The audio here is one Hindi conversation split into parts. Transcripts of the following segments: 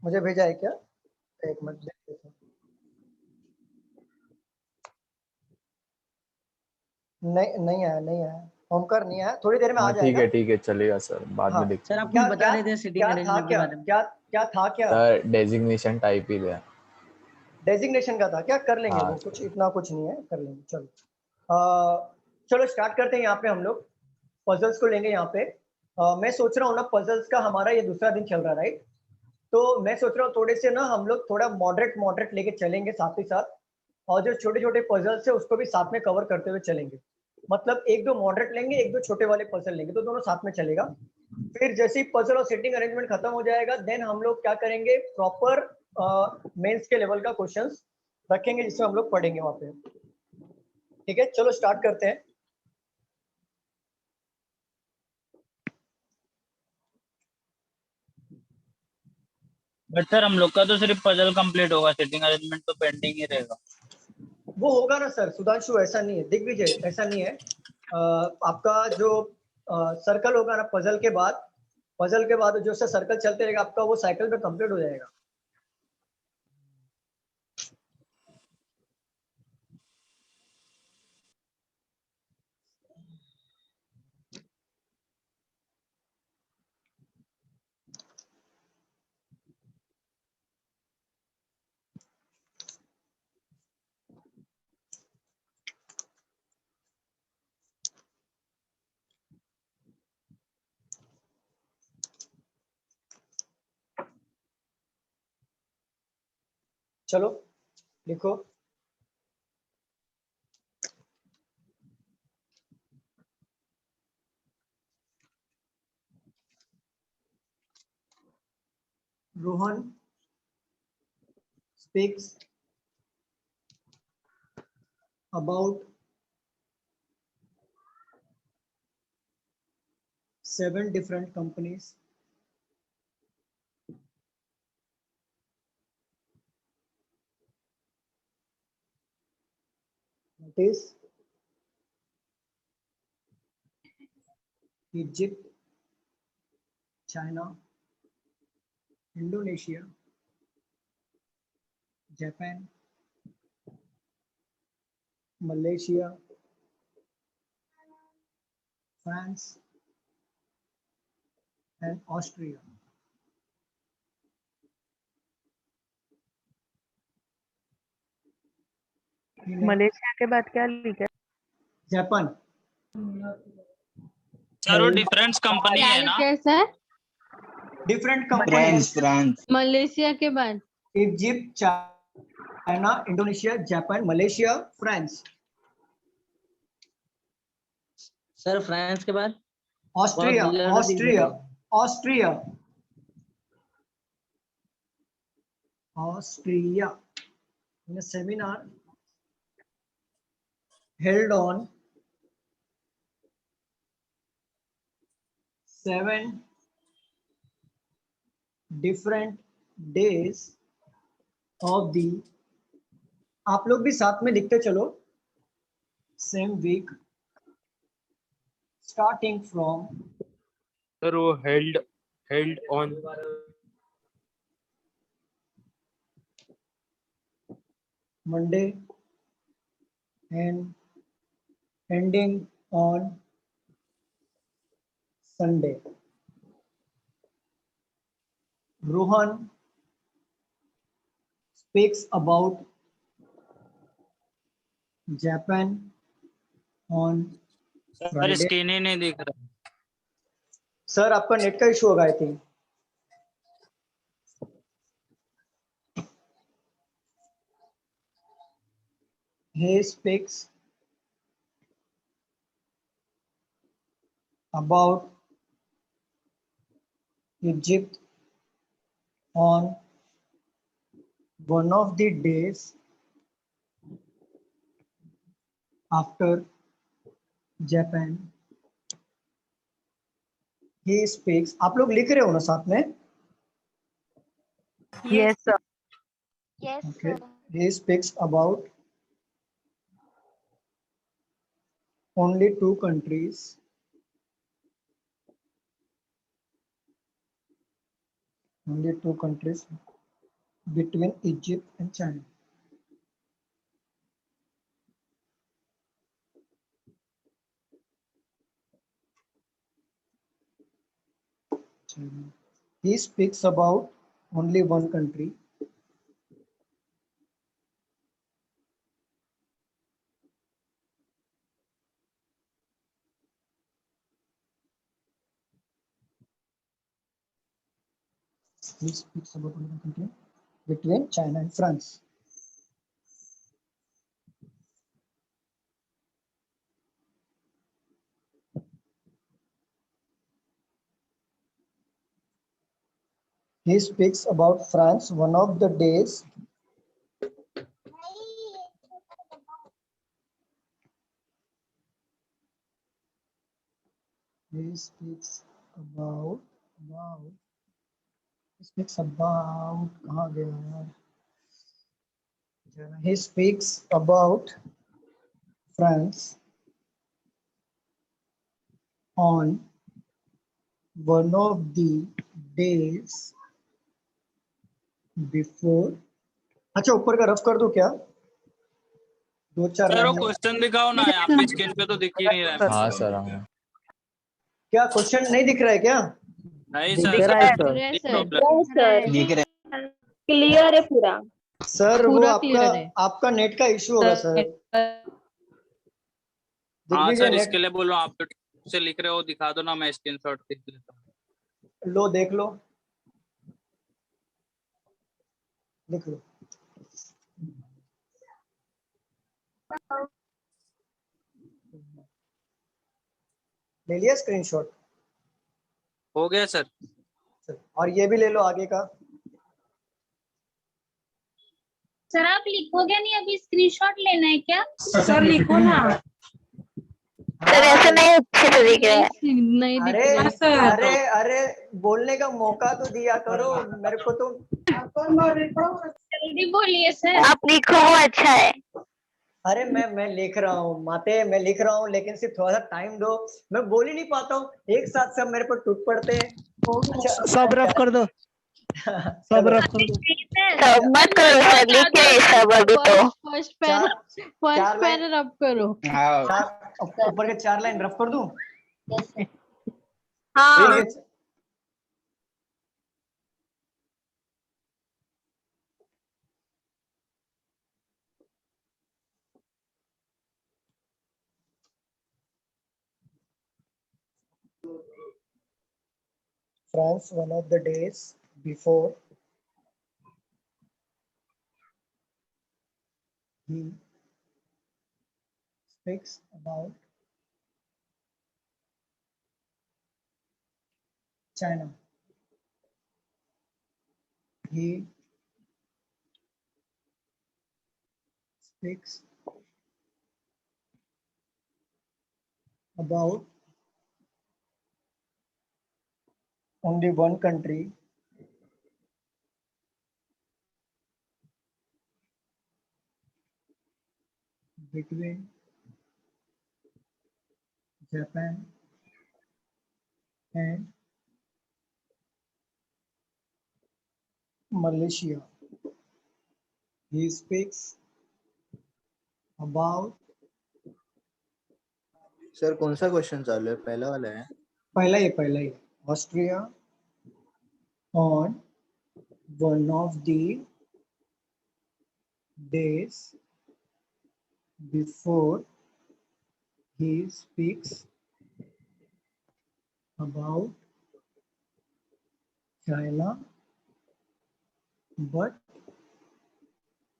मुझे भेजा है क्या? एक मिनट देख लेता हूँ। नहीं नहीं आया, नहीं आया, ओमकार नहीं आया, थोड़ी देर में आ हाँ जाएगा। ठीक है चलेगा सर, बाद हाँ में देखते सर हैं। आप क्या कुछ बता क्या रहे थे सिटिंग क्या था, अरेंजमेंट के क्या बारे में। क्या क्या था, क्या सर डेजिग्नेशन टाइप ही दिया। डेजिग्नेशन का था क्या? कर लेंगे हाँ वो, कुछ इतना कुछ नहीं है, कर लेंगे। चलो चलो स्टार्ट करते हैं। यहाँ पे हम लोग पजल्स को लेंगे। यहाँ पे मैं सोच रहा हूँ ना, पजल्स का हमारा ये दूसरा दिन चल रहा है, राइट? तो मैं सोच रहा हूँ थोड़े से ना हम लोग थोड़ा मॉडरेट मॉडरेट लेके चलेंगे साथ ही साथ, और जो छोटे छोटे पजल्स है उसको भी साथ में कवर करते हुए चलेंगे। मतलब एक दो मॉडरेट लेंगे, एक दो छोटे वाले पजल लेंगे, तो दोनों साथ में चलेगा। फिर जैसे ही पजल और सेटिंग अरेंजमेंट खत्म हो जाएगा, देन हम लोग क्या करेंगे, प्रॉपर मेंस के लेवल का क्वेश्चंस रखेंगे जिसमें हम लोग पढ़ेंगे वहां पे। ठीक है, चलो स्टार्ट करते हैं। बट सर हम लोग का तो सिर्फ पजल कंप्लीट होगा, सेटिंग अरेंजमेंट तो पेंडिंग ही रहेगा। वो होगा ना सर सुधांशु, ऐसा नहीं है, दिग्विजय ऐसा नहीं है। आपका जो सर्कल होगा ना पजल के बाद जो सा सर्कल चलते रहेगा आपका, वो साइकिल पे कंप्लीट हो जाएगा। चलो लिखो। Rohan speaks about 7 different companies. That is Egypt, China, Indonesia, Japan, Malaysia, France, and Austria. Malaysia के बाद क्या लिखा है? जापान। सर वो डिफरेंस कंपनी है ना? कैसा है? Different company. फ्रांस मलेशिया के बाद Egypt, China, Indonesia, Japan, Malaysia, France. Sir France के बाद Austria, Austria, Austria, Austria. In a seminar held on 7 different days of the, आप लोग भी साथ में लिखते चलो, same week starting from sir वो held on Monday and ending on Sunday. Rohan speaks about Japan on sir Friday. Screen ही नहीं दिख रहा। सर आपका नेट का इशू होगा I think. He speaks about Egypt on one of the days after Japan. He speaks, आप लोग लिख रहे हो ना साथ में? Yes sir. Yes, Okay. sir. He speaks about only 2 countries. Only 2 countries. between Egypt and China. He speaks about only one country. He speaks about only one country between China and France. He speaks about France one of the days. He speaks about कहाँ गया यार? He speaks about France on one of the days before. अच्छा ऊपर का रफ कर दूं क्या? दो चार सर वो लाइन क्वेश्चन दिखाओ ना, यहाँ पे स्क्रीन पे तो दिख ही नहीं रहा है। हाँ सर हाँ क्या क्वेश्चन नहीं दिख रहा है क्या? नहीं दिख सर, रहा है सर। प्रॉब्लम। दिख रहा है, क्लियर है पूरा। सर वो पूरा आपका clear है। आपका नेट का इशू होगा सर। हाँ दिग्विजय सर, नेट इसके लिए बोल रहा हूँ, आप तो ठीक से लिख रहे हो, दिखा दो ना, मैं स्क्रीनशॉट खींच लेता हूँ। लो देख लो, लिख लो। ले लिया स्क्रीनशॉट? हो गया सर। और ये भी ले लो आगे का। सर आप लिखोगे नहीं, अभी स्क्रीनशॉट लेना है क्या? सर लिखो ना। सर ऐसे नहीं अच्छे से दिख रहा है। नहीं दिख अरे रहा है सर। अरे अरे बोलने का मौका तो दिया करो मेरे को तो। जल्दी बोलिए सर। आप लिखो, वो अच्छा है। अरे मैं लिख रहा हूँ माते, मैं लिख रहा हूँ, लेकिन सिर्फ थोड़ा सा टाइम दो। मैं बोल ही नहीं पाता हूँ, एक साथ सब मेरे पर टूट पड़ते हैं। अच्छा सब रफ कर दो, सब रफ कर दो। सब मत करो सर, लिखे सब अभी तो। फर्स्ट चार लाइन पैर रब करो। ऊपर के 4 लाइन रफ कर दूं? हाँ। ठीक है। France one of the days before he speaks about China. He speaks about only one country between Japan and Malaysia. He speaks about sir कौन सा क्वेश्चन चालू है? पहला वाला है? पहला ही Austria on one of the days before he speaks about China, but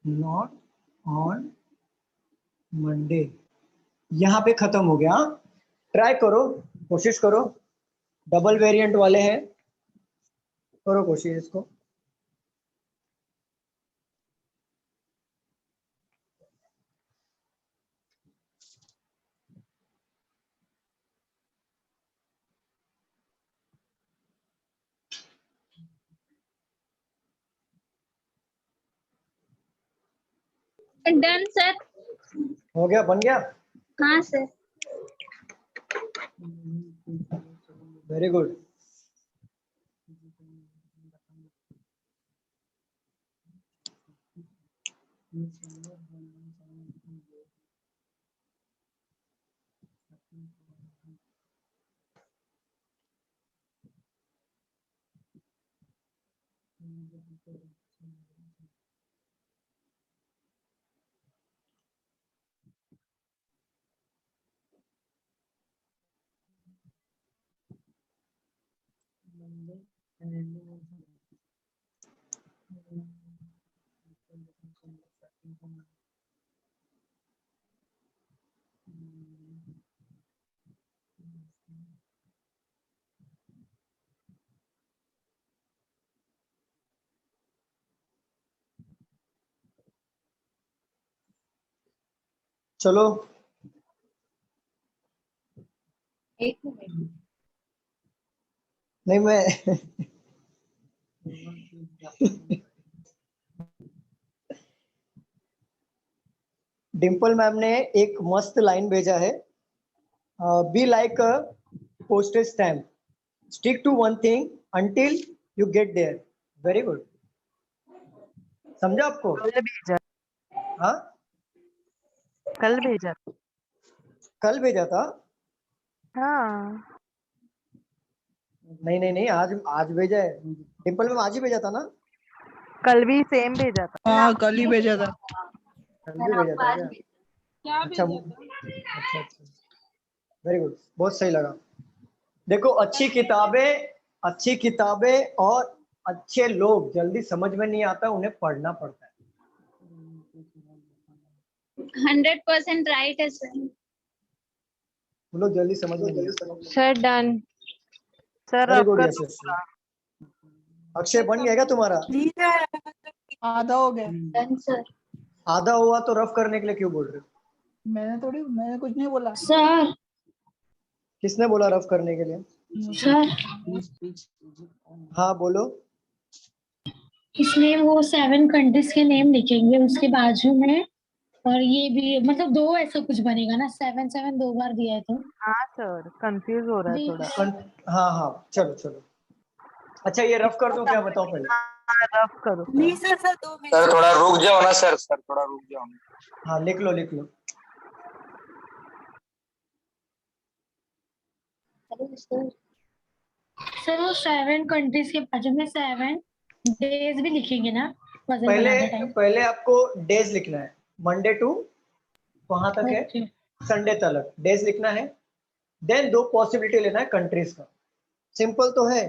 not on Monday. यहाँ पे खत्म हो गया। ट्राई करो, कोशिश करो, डबल वेरिएंट वाले हैं, करो कोशिश इसको। Done sir. हो गया, बन गया। हाँ सर। Very good. चलो एक मिनट। नहीं मैं डिम्पल मैम ने एक मस्त लाइन भेजा है, be like a postage stamp, stick to one thing until you get there. Very good, समझा आपको? कल भेजा, हाँ कल भेजा। कल भेजा था? हाँ नहीं नहीं नहीं, आज आज भेजा है डिम्पल मैम, आज ही भेजा था ना? कल भी सेम भेजा था। हाँ कल ही भेजा था। कल भी भेजा था क्या? अच्छा अच्छा अच्छा, वेरी गुड, बहुत सही लगा। देखो अच्छी किताबें और अच्छे लोग जल्दी समझ में नहीं आता, उन्हें पढ़ना पड़ता है। 100% राइट है सर। वो लोग जल्दी समझ में नहीं आता। Sir done. सर वेरी अब गुड कर यशस्वी। अक्षय बन गया क्या तुम्हारा? आधा हो गया। Done sir. आधा हुआ तो रफ करने के लिए क्यों बोल रहे हो? मैंने कुछ नहीं बोला। सर किसने बोला रफ करने के लिए? सर हाँ बोलो। इसमें वो 7 कंट्रीज के नेम लिखेंगे उसके बाजू में, और ये भी मतलब 2 ऐसा कुछ बनेगा ना, 7 2 बार दिया है तो। हाँ सर कंफ्यूज हो रहा है थोड़ा। हाँ हाँ चलो चलो। अच्छा ये रफ कर दो क्या, बताओ पहले। हाँ, रफ करो सर। सर थोड़ा रुक जाओ ना सर थोड़ा रुक जाओ। हाँ लिख लो लिख लो। सर वो 7 कंट्रीज के बाजू में 7 डेज भी लिखेंगे ना पजल पहले बनाने टाइम? पहले आपको डेज लिखना है, मंडे टू वहां तक है, ओके। संडे तक डेज लिखना है। देन 2 पॉसिबिलिटी लेना है कंट्रीज का। सिंपल तो है।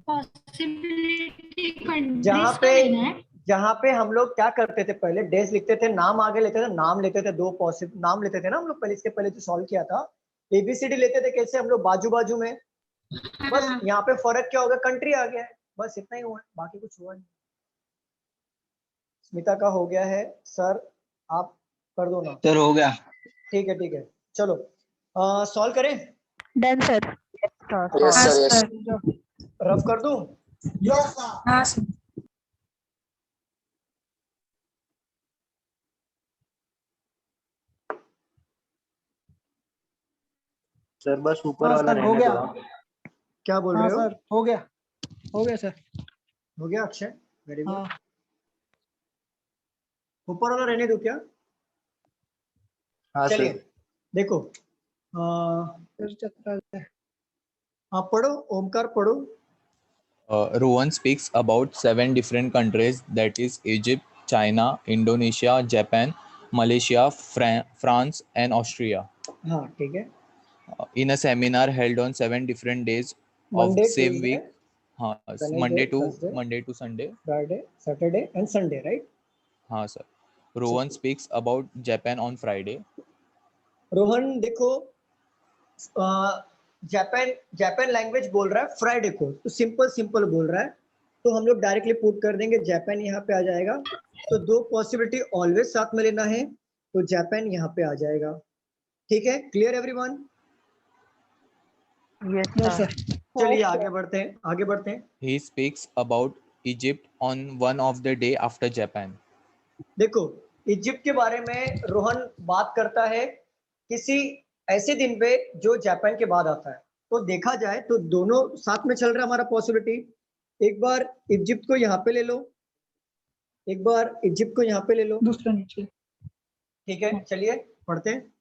पॉसिबिलिटी कंट्रीज जहाँ का पे लेना है। जहाँ पे हम लोग क्या करते थे, पहले डेज लिखते थे, नाम आगे लेते थे, नाम लेते थे, 2 पॉसिबल नाम लेते थे ना हम लोग पहले, इसके पहले जो सॉल्व किया था एबीसीडी लेते थे कैसे हम लोग बाजू बाजू में। बस हाँ। यहाँ पे फर्क क्या होगा, कंट्री आ गया है, बस इतना ही हुआ है, बाकी कुछ हुआ नहीं। स्मिता का हो गया है सर, आप कर दो ना। सर हो गया। ठीक है चलो सॉल्व करें। Done sir. Yes sir yes. Rough कर दूं? हाँ सर। सर बस ऊपर हाँ वाला सर हो रहने गया। दो। क्या बोल हाँ रहे हो? सर हो गया सर। हो गया अक्षय, वेरी गुड। हाँ ऊपर वाला रहने दो क्या? हाँ चलिए सर। देखो सर चक्कर है। आप पढ़ो, ओमकार पढ़ो। Rohan speaks about 7 different countries, that is Egypt, China, Indonesia, Japan, Malaysia, France, and Austria. हाँ ठीक है। In a seminar held on 7 different days of Monday same Tuesday week, Wednesday Thursday Monday to Sunday. Friday Saturday and Sunday, right? हाँ sir. Rohan speaks about Japan on Friday. Rohan देखो जापान लैंग्वेज बोल रहा है फ्राइडे को, तो सिंपल बोल रहा है, तो हम लोग डायरेक्टली पुट कर देंगे जापान यहाँ पे आ जाएगा। तो 2 पॉसिबिलिटी ऑलवेज साथ में लेना है, तो जापान यहाँ पे आ जाएगा। ठीक है, क्लियर एवरीवन? Yes sir. चलिए आगे बढ़ते हैं। He speaks about Egypt on one of the day after Japan. देखो इजिप्ट के बारे में रोहन बात करता है किसी ऐसे दिन पे जो जापान के बाद आता है। तो देखा जाए तो दोनों साथ में चल रहा है हमारा पॉसिबिलिटी। एक बार इजिप्ट को यहाँ पे ले लो, एक बार इजिप्ट को यहाँ पे ले लो, दूसरा नीचे। ठीक है, चलिए पढ़ते हैं।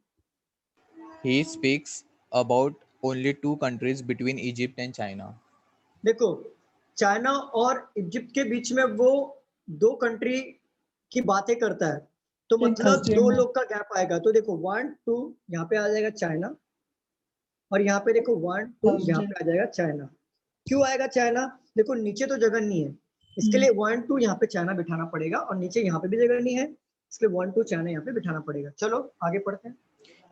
He speaks about only two countries between Egypt and China. देखो चाइना और इजिप्ट के बीच में वो 2 कंट्री की बातें करता है, तो एक मतलब हस्बैंड 2 है। लोग का गैप आएगा। तो देखो 1 2 यहाँ पे आ जाएगा चाइना, और यहाँ पे देखो 1 2 यहाँ पे आ जाएगा चाइना। क्यों आएगा चाइना? देखो नीचे तो जगह नहीं है, इसके लिए 1 2 यहाँ पे चाइना बिठाना पड़ेगा, और नीचे यहाँ पे भी जगह नहीं है, इसलिए 1 2 चाइना यहाँ पे बिठाना पड़ेगा। चलो आगे पढ़ते हैं।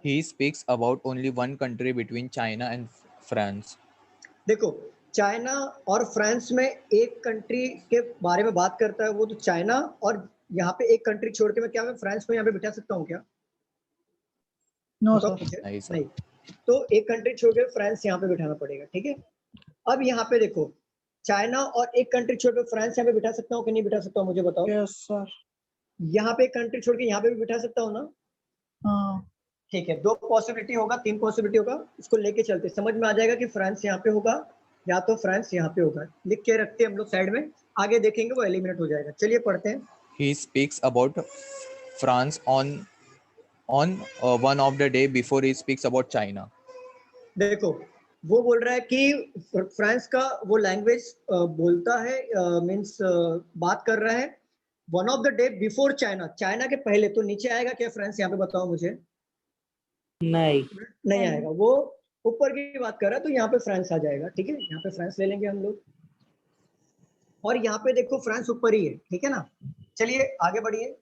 He speaks about only one country between China and France. देखो चाइना और फ्रांस में एक कंट्री के बारे में बात करता है वो, तो चाइना, और यहाँ पे एक कंट्री छोड़ के मैं फ्रांस को यहाँ पे बिठा सकता हूँ क्या? नो बताओ सर। मुझे। नहीं सर। नहीं, तो एक कंट्री छोड़ के फ्रांस यहाँ पे बिठाना पड़ेगा, ठीक है। अब यहाँ पे देखो चाइना और एक कंट्री छोड़ के फ्रांस यहाँ पे बिठा सकता हूँ कि नहीं बिठा सकता हूँ, मुझे बताओ। Yes sir. यहाँ पे एक कंट्री छोड़ के यहाँ पे भी बिठा सकता हूँ ना? हाँ। ठीक है, 2 पॉसिबिलिटी होगा, 3 पॉसिबिलिटी होगा, इसको लेके चलते, समझ में आ जाएगा कि फ्रांस यहाँ पे होगा या तो फ्रांस यहाँ पे होगा। लिख के रखते हैं हम लोग साइड में, आगे देखेंगे वो एलिमिनेट हो जाएगा। चलिए पढ़ते हैं। He speaks about France on one of the day before he speaks about China. देखो वो बोल रहा है कि फ्रांस का वो लैंग्वेज बोलता है, मींस बात कर रहा है one of the day before China, China के पहले। तो नीचे आएगा क्या फ्रांस? यहाँ पे बताओ मुझे। नहीं आएगा, वो ऊपर की बात कर रहा है, तो यहाँ पे फ्रांस आ जाएगा, ठीक है। यहाँ पे फ्रांस ले लेंगे हम लोग, और यहाँ पे देखो फ्रांस ऊपर ही है, ठीक है ना। चलिए आगे बढ़िए।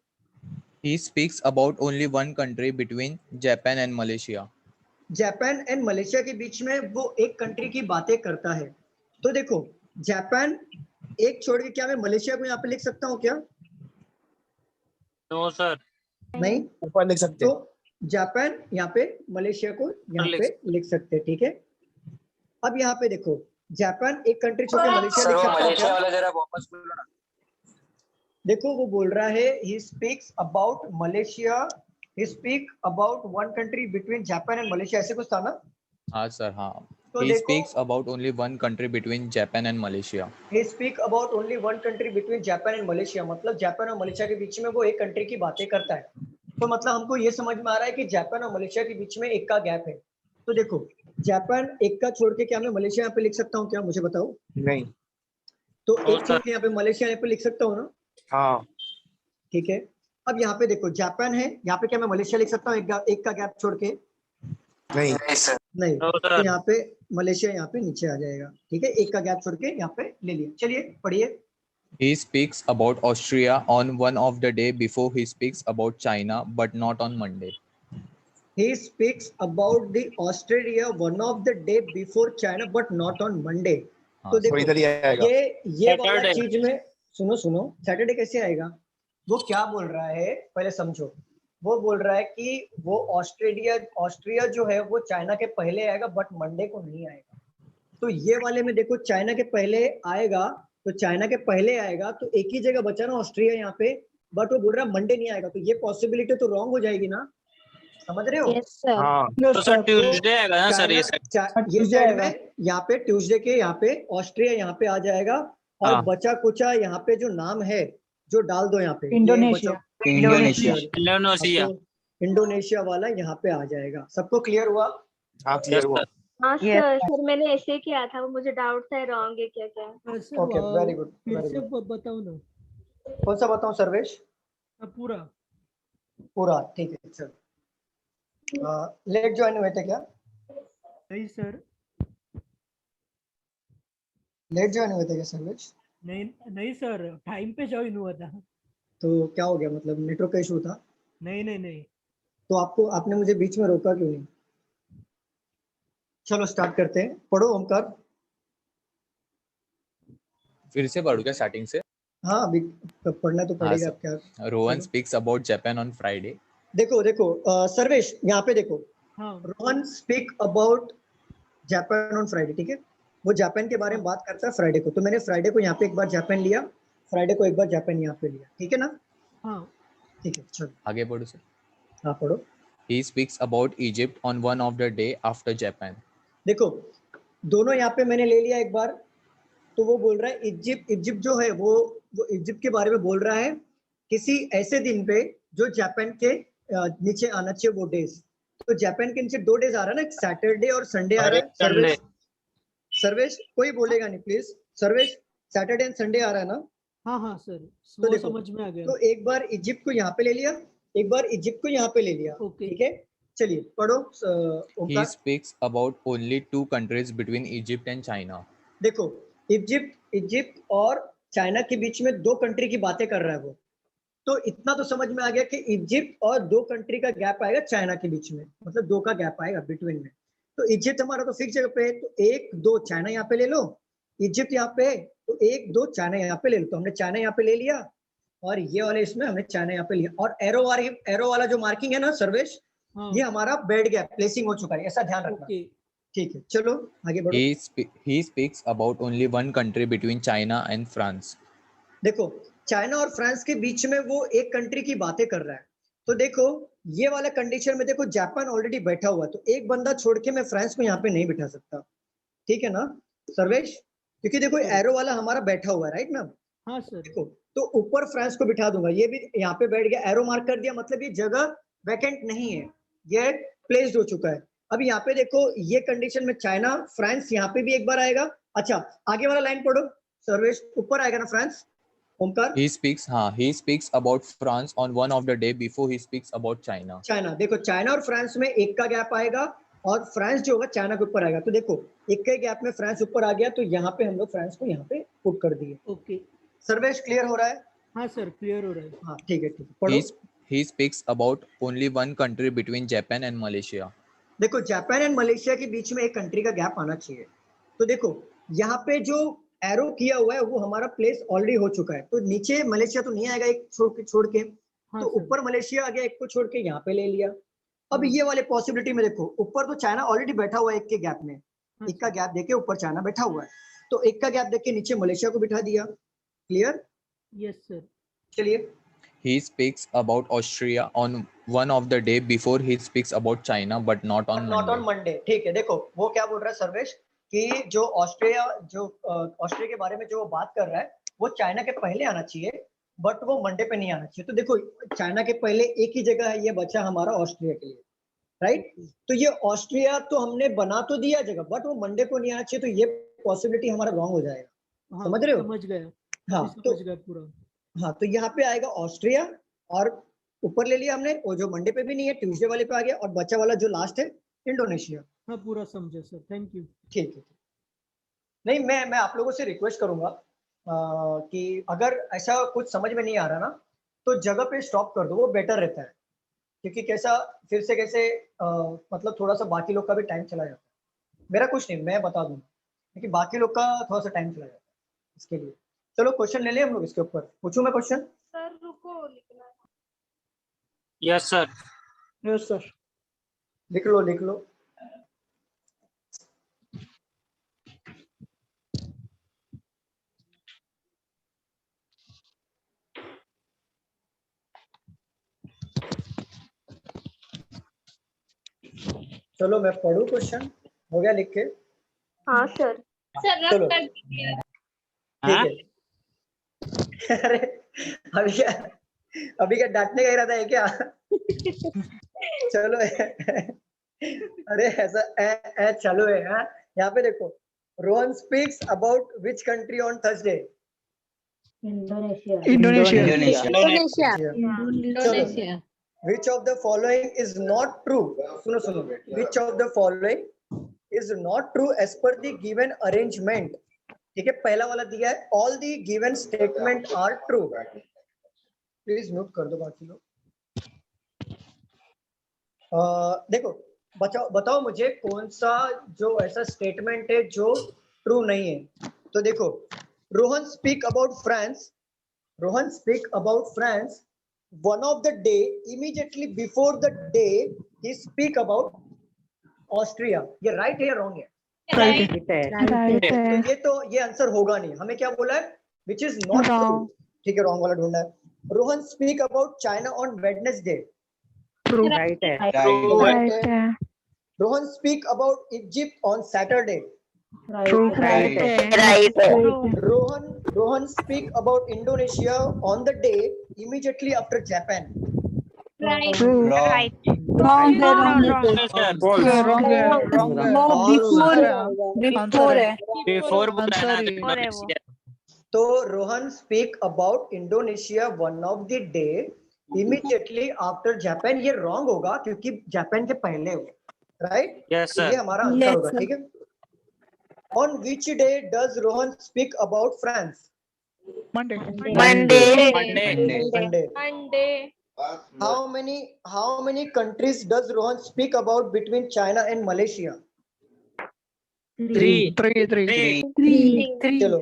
He speaks about only one country between Japan and Malaysia. Japan and Malaysia के बीच में वो एक कंट्री की बातें करता है। तो देखो जापान एक छोड़ के क्या मैं मलेशिया को यहाँ पे लिख सकता हूँ क्या? No sir. नहीं, ऊपर लिख सकते हैं। तो जापान यहाँ पे, मलेशिया को यहाँ पे लिख सकते हैं, ठीक है। अब यहाँ पे देखो जापान एक कंट्री छोड़ के मलेशिया लिख सकता हूँ क्या? वाला जरा वापस बोलो ना। देखो वो बोल रहा है he speaks about Malaysia, he speak about one country between Japan and Malaysia, ऐसे कुछ था ना? हाँ सर हाँ। तो He देखो speaks about only one country between Japan and Malaysia. He speak about only one country between Japan and Malaysia, मतलब जापान और मलेशिया के बीच में वो एक कंट्री की बातें करता है। तो मतलब हमको ये समझ में आ रहा है कि जापान और मलेशिया के बीच में एक का गैप है। तो देखो जापान एक का छोड़ के क्या मैं मलेशिया यहाँ पे लिख सकता हूँ क्या, मुझे बताओ। नहीं। तो एक छोड़ के यहाँ पे मलेशिया यहाँ पे लिख सकता हूँ ना? हाँ। ठीक है। अब यहाँ पे देखो जापान है, यहाँ पे क्या मैं मलेशिया लिख सकता हूँ एक का गैप छोड़ के? नहीं। नहीं, तो यहाँ पे मलेशिया यहाँ पे नीचे आ जाएगा, ठीक है। एक का गैप छोड़ के यहाँ पे ले लिया। चलिए पढ़िए। He speaks about Austria on one of the day before he speaks about China, but not on Monday. He speaks about the Australia one of the day before China but not on Monday. तो देखो इधर ही आएगा। ये वाला Saturday। चीज में सुनो, सैटरडे कैसे आएगा? वो क्या बोल रहा है पहले समझो। वो बोल रहा है कि वो ऑस्ट्रिया जो है वो चाइना के पहले आएगा बट मंडे को नहीं आएगा। तो ये वाले में देखो चाइना के पहले आएगा, तो चाइना के पहले आएगा, तो एक ही जगह बचा ना ऑस्ट्रिया यहाँ पे, बट वो बोल रहा है मंडे नहीं आएगा, तो ये पॉसिबिलिटी तो रॉन्ग हो जाएगी ना, समझ रहे हो? हाँ। तो सर ट्यूसडे आएगा ना सर ये ये साइड में यहाँ पे ट्यूसडे के यहाँ पे ऑस्ट्रिया यहाँ पे आ जाएगा, और हाँ। बचा कुचा यहाँ पे जो नाम है जो डाल दो यहाँ पे, इंडोनेशिया। इंडोनेशिया वाला यहाँ पे आ जाएगा। सबको क्लियर हुआ? हाँ क्लियर हुआ। हाँ Yes, सर, सर मैंने ऐसे किया था, वो मुझे डाउट था रॉन्ग है क्या क्या। Okay, very good, very good. बताओ ना। कौन सा बताऊं सर्वेश? पूरा। पूरा, ठीक है सर। लेट ज्वाइन हुए थे क्या? नहीं सर। लेट ज्वाइन हुए थे क्या सर्वेश? नहीं सर, टाइम पे ज्वाइन हुआ था। तो क्या हो गया, मतलब नेटवर्क का इशू था? नहीं। तो आपने मुझे बीच में रोका क्यों नहीं? चलो स्टार्ट करते हैं, पढ़ो ओमकार। फिर से पढ़ूं क्या स्टार्टिंग से? हाँ अभी पढ़ना तो पड़ेगा। हाँ, अब क्या Rohan speaks about Japan on Friday. देखो सर्वेश यहाँ पे देखो, हाँ। Rohan speak about Japan on Friday, ठीक है। वो जापान के बारे में बात करता है फ्राइडे को, तो मैंने फ्राइडे को यहाँ पे एक बार जापान लिया, फ्राइडे को एक बार जापान यहाँ पे लिया, ठीक है ना? हाँ। ठीक है, चलो आगे बढ़ो सर। हाँ पढ़ो। He speaks about Egypt on one of the day after Japan. देखो दोनों यहाँ पे मैंने ले लिया एक बार, तो वो बोल रहा है इजिप्ट जो है वो इजिप्ट के बारे में बोल रहा है किसी ऐसे दिन पे जो जापान के नीचे आना चाहिए वो डेज। तो जापान के नीचे 2 डेज आ रहा है ना, सैटरडे और संडे आ रहा है। संडे। सर्वेश कोई बोलेगा नहीं please. Sarvesh Saturday and Sunday आ रहा है ना? हाँ हाँ सर, तो वो देखो, समझ में आ गया। तो एक बार इजिप्ट को यहाँ पे ले लिया, एक बार इजिप्ट को यहाँ पे ले लिया। ओके। ठीक है, चलिए पढ़ो He Omkar. speaks about only 2 countries between Egypt and China. देखो, इजिप्ट और चाइना के बीच में 2 कंट्री की बातें कर रहा है वो। तो इतना तो समझ में आ गया कि इजिप्ट और 2 कंट्री का गैप आएगा चाइना के बीच में, मतलब 2 का गैप आएगा बिटवीन में। तो इजिप्ट हमारा तो फिक्स जगह पे है, तो 1 2 चाइना यहाँ पे ले लो, इजिप्ट यहाँ पे, तो 1 2 चाइना यहाँ पे ले लो। तो हमने चाइना यहाँ पे ले लिया, और ये वाले इसमें हमने चाइना यहाँ पे लिया। और एरो वाला जो मार्किंग है ना सर्वेश, हाँ। ये हमारा बेड गैप प्लेसिंग हो चुका है, ऐसा ध्यान रखना। ओके। ठीक है, चलो आगे बढ़ो। He speaks about only 1 country between China and France. देखो, चाइना और फ्रांस के बीच में वो एक कंट्री की बातें कर रहा है। तो देखो, ये वाला कंडीशन में देखो जापान ऑलरेडी बैठा हुआ है, तो एक बंदा छोड़ के मैं फ्रांस को यहाँ पे नहीं बिठा सकता। ठीक है ना सर्वेश? क्योंकि देखो एरो वाला हमारा बैठा हुआ है, राइट ना? हाँ सर। देखो, तो ऊपर फ्रांस को बिठा दूंगा, ये भी यहाँ पे बैठ गया, एरो मार्क कर दिया, मतलब ये जगह वैकेंट नहीं है, ये प्लेस्ड हो चुका है। अब यहाँ पे देखो, ये कंडीशन में चाइना फ्रांस यहाँ पे भी एक बार आएगा। अच्छा, आगे वाला लाइन पढ़ो सर्वेश, ऊपर आएगा ना France Omkar? He speaks about France on one of the day before he speaks about China. China, देखो चाइना और फ्रांस में 1 का गैप आएगा, और फ्रांस जो होगा चाइना के ऊपर आएगा। तो देखो 1 के गैप में फ्रांस ऊपर आ गया, तो यहाँ पे हम लोग फ्रांस को यहाँ पे पुट कर दिए। ओके। सर्वेश क्लियर हो रहा है? हाँ सर, क्लियर हो रहा है। हाँ ठीक है, ठीक है, पढ़ो। He speaks about only 1 country between Japan and Malaysia. देखो, जापान एंड मलेशिया के बीच में एक कंट्री का गैप आना चाहिए। तो देखो, यहाँ पे जो एरो किया हुआ है वो हमारा प्लेस ऑलरेडी हो चुका है, तो नीचे मलेशिया तो नहीं आएगा, एक छोड़ के। हाँ तो सर। ऊपर मलेशिया आ गया, एक को छोड़ के यहाँ पे ले लिया। अब ये वाले पॉसिबिलिटी में देखो, ऊपर तो चाइना ऑलरेडी बैठा हुआ है 1 के गैप में, 1 का गैप देके ऊपर चाइना बैठा हुआ है, तो 1 का गैप देके नीचे मलेशिया को बिठा दिया। क्लियर? Yes sir. चलिए, He speaks about Austria on one of the day before he speaks about China, but not on Monday. Monday. ठीक है, देखो वो क्या बोल रहा है सर्वेश, कि जो ऑस्ट्रिया के बारे में जो वो बात कर रहा है, वो चाइना के पहले आना चाहिए, बट वो मंडे पे नहीं आना चाहिए। तो देखो, चाइना के पहले एक ही जगह है, ये बचा हमारा ऑस्ट्रिया के लिए, राइट? तो ये ऑस्ट्रिया तो हमने बना तो दिया जगह, बट वो मंडे को नहीं आना चाहिए, तो ये पॉसिबिलिटी हमारा रॉन्ग हो जाएगा। हाँ, समझ रहे हो? समझ गया। हाँ, समझ गया पूरा। हाँ, तो यहाँ पे आएगा ऑस्ट्रिया, और ऊपर ले लिया हमने, वो जो मंडे पे भी नहीं है, ट्यूसडे वाले पे आ गया, और बचा वाला जो लास्ट है इंडोनेशिया। हाँ, पूरा समझा सर, थैंक यू। ठीक है। नहीं, मैं आप लोगों से रिक्वेस्ट करूंगा कि अगर ऐसा कुछ समझ में नहीं आ रहा ना, तो जगह पे स्टॉप कर दो, वो बेटर रहता है। क्योंकि कैसा फिर से कैसे मतलब थोड़ा सा बाकी लोग का भी टाइम चला जाता है। मेरा कुछ नहीं, मैं बता दूं, लेकिन बाकी लोग का थोड़ा सा टाइम चला जाता है इसके लिए। चलो क्वेश्चन ले लें हम लोग इसके ऊपर। पूछूं मैं क्वेश्चन? सर रुको, लिखना है। Yes sir. Yes sir. लिख लो। चलो मैं पढ़ूं क्वेश्चन, हो गया लिख के? हाँ सर। सर रब चलो। कर दीजिए। ठीक है। अरे अभी क्या डांटने का इरादा है क्या? चलो अरे ऐसा चलो है। हाँ, यहाँ पे देखो, Rohan speaks about which country on Thursday? Indonesia. Indonesia. Which of the following is not true? सुनो, which of the following is not true as per the given arrangement? ठीक है, पहला वाला दिया है, all the given statement are true. Please note कर दो बाकी लोग। देखो, बताओ मुझे कौन सा जो ऐसा स्टेटमेंट है जो ट्रू नहीं है। तो देखो, Rohan speak about France one of the day, immediately before the day he speak about Austria. ये राइट है या रॉन्ग है? तो ये आंसर होगा नहीं। हमें क्या बोला है? which is not true। ठीक है, रॉन्ग वाला ढूंढना है। Rohan speak about China on Wednesday. True. Right है। Rohan speak about Egypt on Saturday. True. Right है। Rohan speak about Indonesia on the day immediately after Japan? Right. True. Right. Wrong है, No, wrong है, wrong. sir. False. wrong है wrong है वो before आंसर है बिफोर आंसर है Before है वो। तो Rohan speak about Indonesia one of the day immediately after Japan. ये wrong होगा क्योंकि जापान के पहले हो, right? Yes, तो sir. ये हमारा आंसर Yes, होगा, sir. ठीक है? On which day does Rohan speak about France? Monday Monday. Monday. Monday. How many countries does Rohan speak about between China and Malaysia? 3. 3 three. चलो,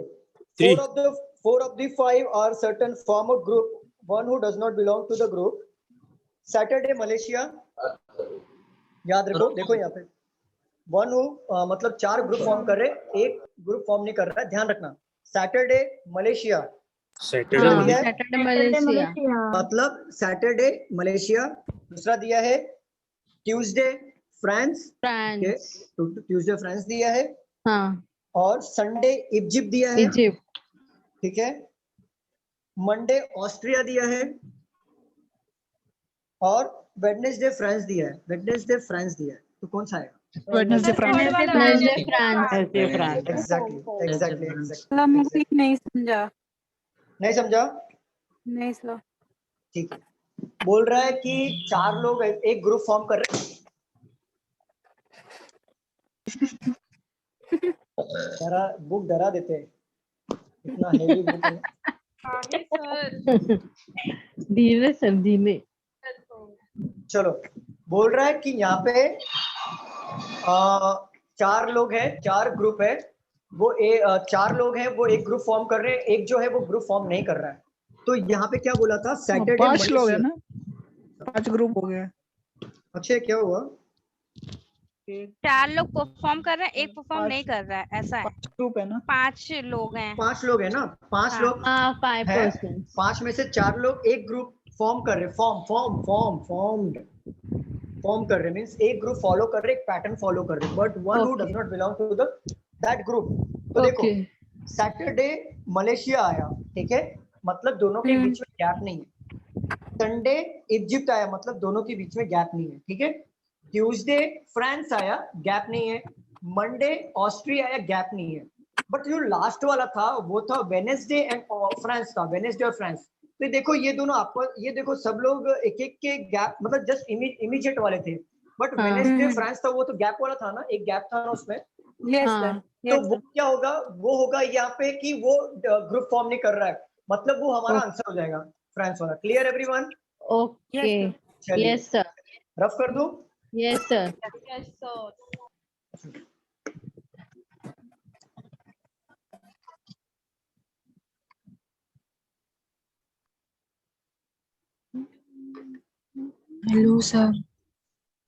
four of the five are certain form of group. One who does not belong to the group. Saturday Malaysia. याद रखो, देखो यहाँ पे वन हु मतलब 4 ग्रुप फॉर्म कर रहे, एक ग्रुप फॉर्म नहीं कर रहा है, ध्यान रखना। Saturday Malaysia, Saturday Malaysia. मतलब सैटरडे मलेशिया। दूसरा दिया है Tuesday France, France. Tuesday France दिया है, हाँ. और संडे इजिप्ट दिया है, Egypt. ठीक है। मंडे ऑस्ट्रिया दिया है, और वेडनेसडे फ्रांस दिया है, वेडनेसडे फ्रांस दिया है। तो कौन सा आएगा? Wednesday France Wednesday France. Exactly. नहीं समझा. नहीं समझा? नहीं सर. ठीक है, बोल रहा है कि 4 लोग एक ग्रुप फॉर्म कर रहे हैं। बुक डरा देते हैं, इतना हेवी बुक है। धीमे सर धीमे. चलो, बोल रहा है कि यहाँ पे 4 लोग हैं, 4 ग्रुप है, वो 4 लोग हैं, वो एक ग्रुप फॉर्म कर रहे हैं, एक जो है वो ग्रुप फॉर्म नहीं कर रहा है। तो यहाँ पे क्या बोला था? सैटरडे 5 लोग है ना, 5 ग्रुप हो गया। अक्षय क्या हुआ? 4 लोग परफॉर्म कर रहे हैं, एक परफॉर्म नहीं कर रहा है, ऐसा है। 5 ग्रुप है ना, 5 लोग हैं। 5 लोग है ना, 5 हाँ। लोग 5 है, persons. 5 में से 4 लोग एक ग्रुप फॉर्म कर रहे, फॉर्म कर रहे, मींस एक ग्रुप फॉलो कर रहे, एक पैटर्न फॉलो कर रहे, but one who does not belong to that group. तो देखो, सैटरडे मलेशिया आया, ठीक है, मतलब दोनों के बीच में गैप नहीं है। संडे इजिप्ट आया, मतलब दोनों के बीच में गैप नहीं है, ठीक है। ट्यूसडे फ्रांस आया, गैप नहीं है। मंडे ऑस्ट्रिया आया, गैप नहीं है। बट जो लास्ट वाला था वो था वेडनेसडे एंड फ्रांस था, वेडनेसडे और फ्रांस। तो देखो ये दोनों आपको, ये देखो सब लोग एक एक के गैप, मतलब जस्ट इमीडिएट वाले थे, बट वेडनेसडे फ्रांस था वो तो गैप वाला था ना, एक गैप था ना उसमें। तो वो क्या होगा? वो होगा यहाँ पे कि वो ग्रुप फॉर्म नहीं कर रहा है, मतलब वो हमारा आंसर हो जाएगा, फ्रांस वाला। Clear everyone? Okay. Yes sir. Rough कर दूं? Yes sir. Hello sir.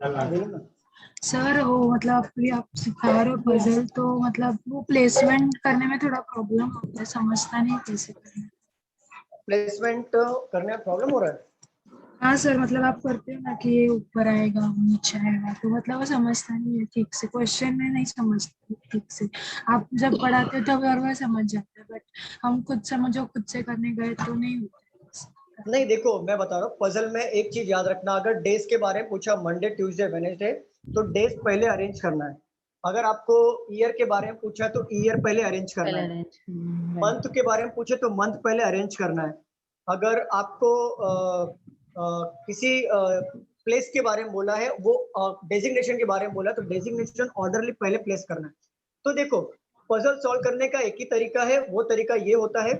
बोलो ना। सर वो मतलब ये आप सिखा रहे हो पजल, तो मतलब वो प्लेसमेंट करने में थोड़ा प्रॉब्लम होता है, समझता नहीं कैसे करना है। प्लेसमेंट करने में प्रॉब्लम हो रहा है? हाँ सर, मतलब आप करते हो ना कि ये ऊपर आएगा वो नीचे आएगा, तो मतलब वो समझता नहीं है ठीक से, क्वेश्चन में नहीं समझता ठीक से। आप जब पढ़ाते हो तब और वो समझ जाता है, बट हम खुद समझो खुद से करने गए तो नहीं होता। नहीं देखो, मैं बता रहा हूँ, पजल में एक चीज याद रखना, अगर डेज के बारे में पूछा मंडे ट्यूसडे वेडनेसडे, तो डेज पहले अरेंज करना है। अगर आपको ईयर के बारे में पूछा तो ईयर पहले अरेंज करना है। मंथ के बारे में पूछे तो मंथ पहले अरेंज करना है। अगर आपको किसी प्लेस के बारे में बोला है, वो डेजिग्नेशन के बारे में बोला, तो डेजिग्नेशन ऑर्डरली पहले प्लेस करना है। तो देखो, पजल सॉल्व करने का एक ही तरीका है, वो तरीका ये होता है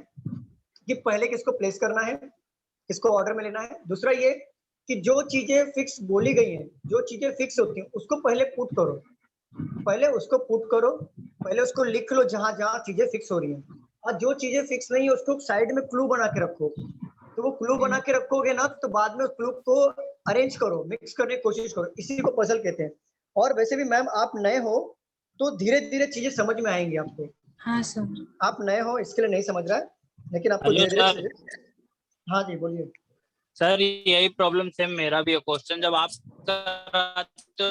कि पहले किसको प्लेस करना है, किसको ऑर्डर में लेना है। दूसरा ये कि जो चीजें फिक्स बोली गई हैं, जो चीजें फिक्स होती हैं, उसको पहले पुट करो, पहले उसको पुट करो, पहले उसको लिख लो जहां जहां चीजें फिक्स हो रही हैं। और जो चीजें फिक्स नहीं है उसको साइड में क्लू बना के रखो। तो वो क्लू बना के रखोगे ना, तो बाद में उस क्लू को अरेंज करो, मिक्स करने की कोशिश करो, इसी को पजल कहते हैं। और वैसे भी मैम आप नए हो तो धीरे धीरे चीजें समझ में आएंगी आपको। हाँ सर। आप नए हो इसके लिए नहीं समझ रहा है, लेकिन आपको धीरे धीरे। हाँ जी बोलिए सर। यही प्रॉब्लम सेम मेरा भी है। क्वेश्चन जब आप कराते हो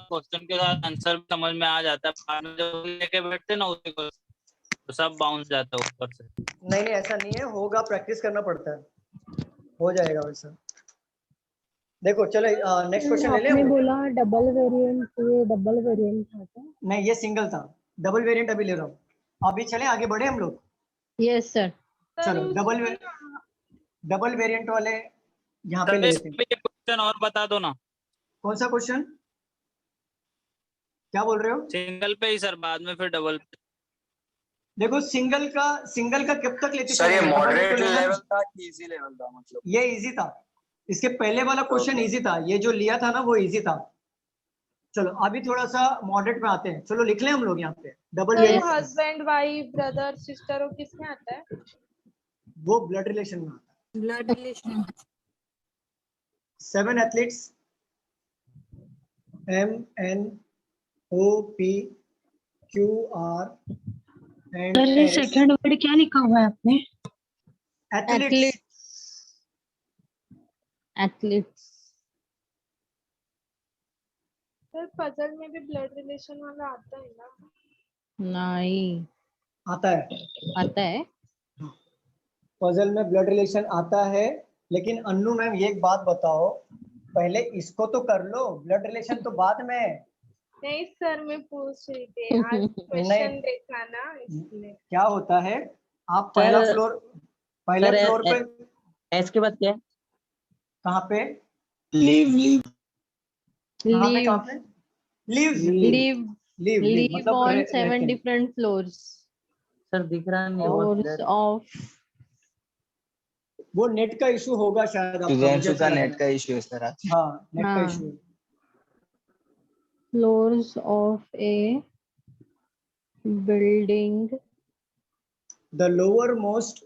क्वेश्चन के साथ आंसर समझ में आ जाता है, जब लेके बैठते ना उसी को तो सब बाउंस जाता है ऊपर से। नहीं ऐसा नहीं है, होगा, प्रैक्टिस करना पड़ता है। हो जाएगा वैसा। देखो चलो नेक्स्ट क्वेश्चन ले लें आपने हम लोग? बोला डबल वेरिएंट, ये डबल वेरिएंट था क्या? नहीं ये सिंगल था, डबल वेरिएंट अभी ले रहा हूँ। अभी चले आगे बढ़े हम लोग। Yes sir. चलो डबल वेरिएंट वाले यहाँ पे सर ले लेते हैं। ये क्वेश्चन और बता दो ना। कौन सा क्वेश्चन, क्या बोल रहे हो? सिंगल पे ही सर, बाद में फिर डबल पे। देखो सिंगल का कब तक लेते सर ये चलेंगे? डबल में मॉडरेट तो लेना लेवल नहीं। था कि इजी लेवल था मतलब? ये इजी था, इसके पहले वाला क्वेश्चन इजी था, ये जो लिया था ना वो इजी था। चलो अभी थोड़ा सा मॉडरेट में आते हैं। चलो लिख लें हम लोग यहाँ पे double Yes. Variant. Husband wife brother sister वो किसमें आता है? वो ब्लड रिलेशन में आता है। Blood relation. 7 athletes MNOPQR and sir ये S सेकंड वर्ड क्या लिखा हुआ है आपने? एथलीट्स। एथलीट्स। सर पजल में भी ब्लड रिलेशन वाला आता है ना? नहीं आता है, आता है। पजल में ब्लड रिलेशन आता है, लेकिन अन्नू मैम ये एक बात बताओ, पहले इसको तो कर लो, ब्लड रिलेशन तो बाद में। नहीं सर मैं पूछ रही थी, आज क्वेश्चन देखा ना इसलिए। क्या होता है, आप पहले सर, फ्लोर पे एस के बाद क्या है? कहाँ पे? लीव कहाँ पे? लीव लिव मतलब ऑन 7 रहते हैं। Different floors. सर दिख रहा नहीं है फ्लोर्स ऑफ। वो नेट का इशू होगा शायद आपका, मुझे सुधा ऐसा लग नेट रहा का है। इश्यू है सर आज। हाँ नेट का हाँ। इशू है। Floors of A building. The lowermost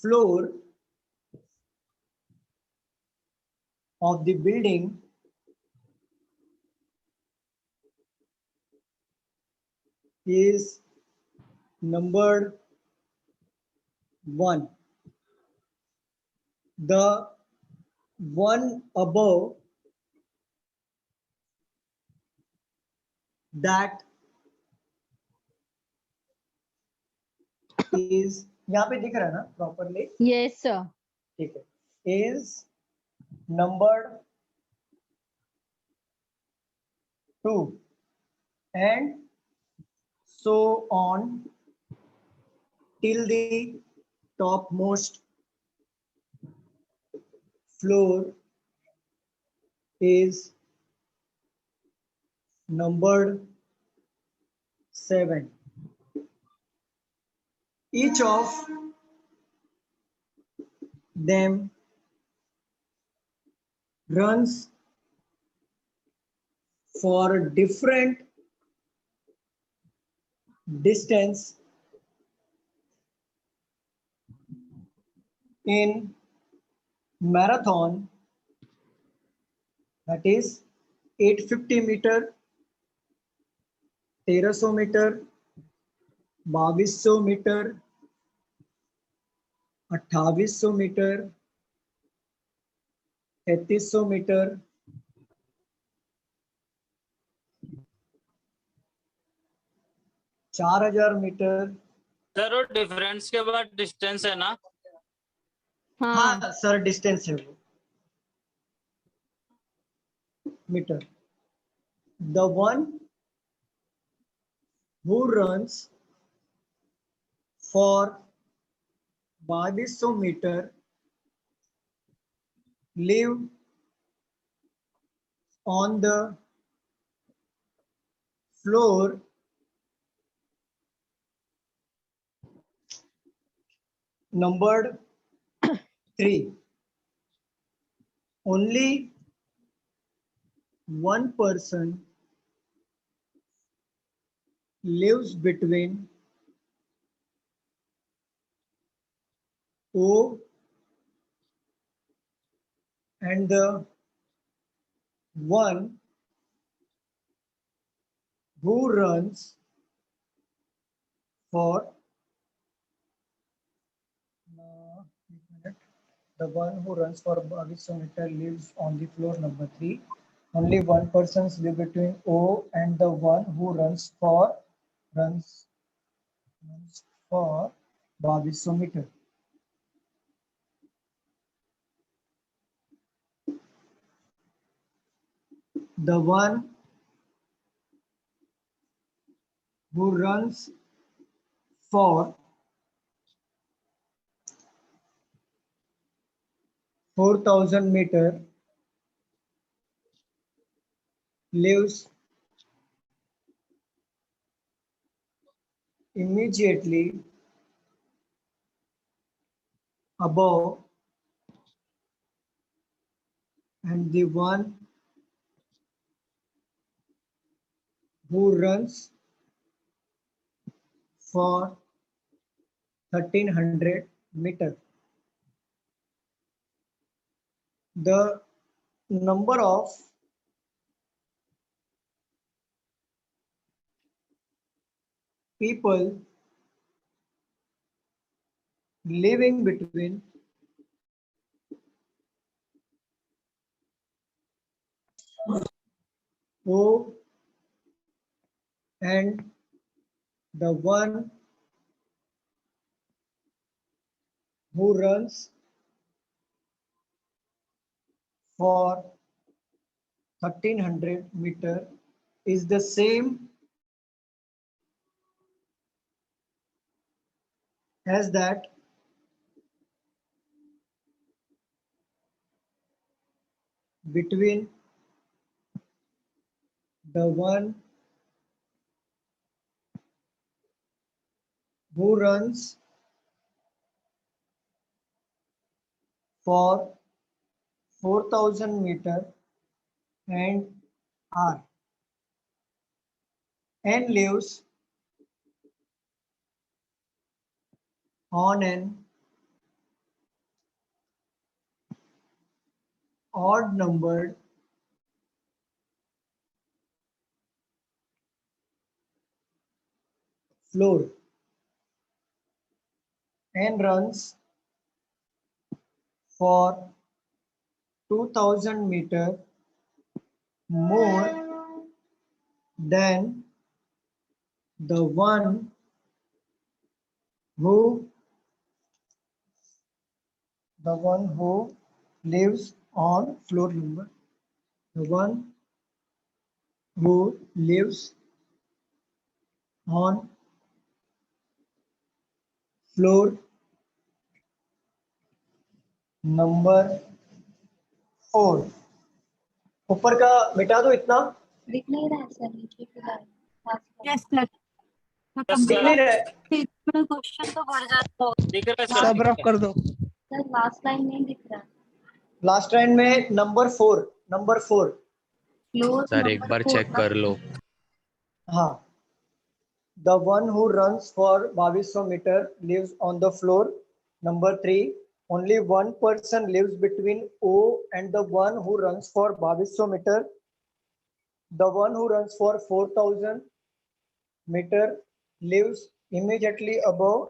floor of the building is numbered 1. The one above that is, यहाँ पे दिख रहा है ना प्रॉपरली? Yes sir. ठीक है, is numbered 2 and so on till the topmost floor is numbered 7. Each of them runs for different distance in marathon, that is 850 meter, 1300 meter, 2200 meter, 2800 meter, 3300 meter, 4000 meter. Sir वो डिफरेंस के बाद डिस्टेंस है ना? हाँ सर डिस्टेंस है वो metre. The one who runs for 2200 meter live on the floor numbered 3. Only one person lives between O and the one who runs for the one who runs for 2200 meter lives on the floor number 3. Only one person lives between O and the one who runs for 2200 meter. The one who runs for 4000 meter lives immediately above, and the one who runs for 1300 meter. The number of people living between O and the one who runs for 1300 meter is the same as that between the one who runs for 4000 meter and R, and lives on an odd numbered floor and runs for 2000 meter more than the one who lives on floor number, the one who lives on floor number 4। ऊपर का मिटा दो इतना। दिख नहीं रहा है सर नीचे फिलहाल। यस सर दिख नहीं रहा है। क्वेश्चन तो बढ़ जाता दिख रहा है सर, सब दिख रफ रहा कर दो। सर लास्ट लाइन नहीं दिख रहा। लास्ट लाइन में नंबर 4 फ्लोर सर एक बार चेक कर लो। हाँ, the one who runs for 2200 meter lives on the floor number 3. Only one person lives between O and the one who runs for 2200 meter. The one who runs for 4000 meter lives immediately above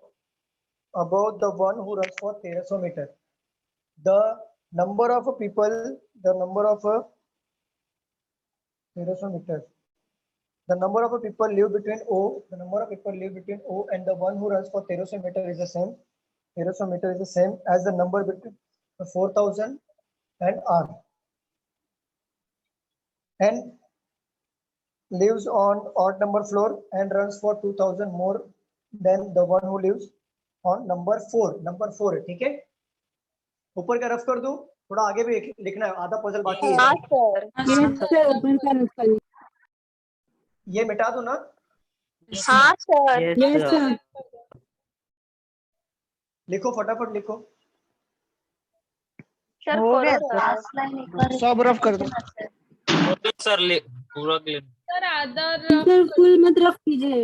the one who runs for 1300 meter. The number of people, the number of 1300 meter. The number of people live between O, the number of people live between O and the one who runs for 1300 meter is the same. 1300 meter is the same as the number between 4000 and R, and lives on odd number floor and runs for 2000 more than the one who lives on number 4 है, ठीक है। ऊपर का रफ कर दो, थोड़ा आगे भी लिखना है, आधा पजल बाकी है। ये मिटा दो ना। हाँ सर। यस सर लिखो फटाफट लिखो। सर हो गया करो सर। ना। लास्ट लाइन एक बार सब रफ कर दो। है सर, पूरा क्लियर। सर आधा सर फुल मत रफ कीजिए।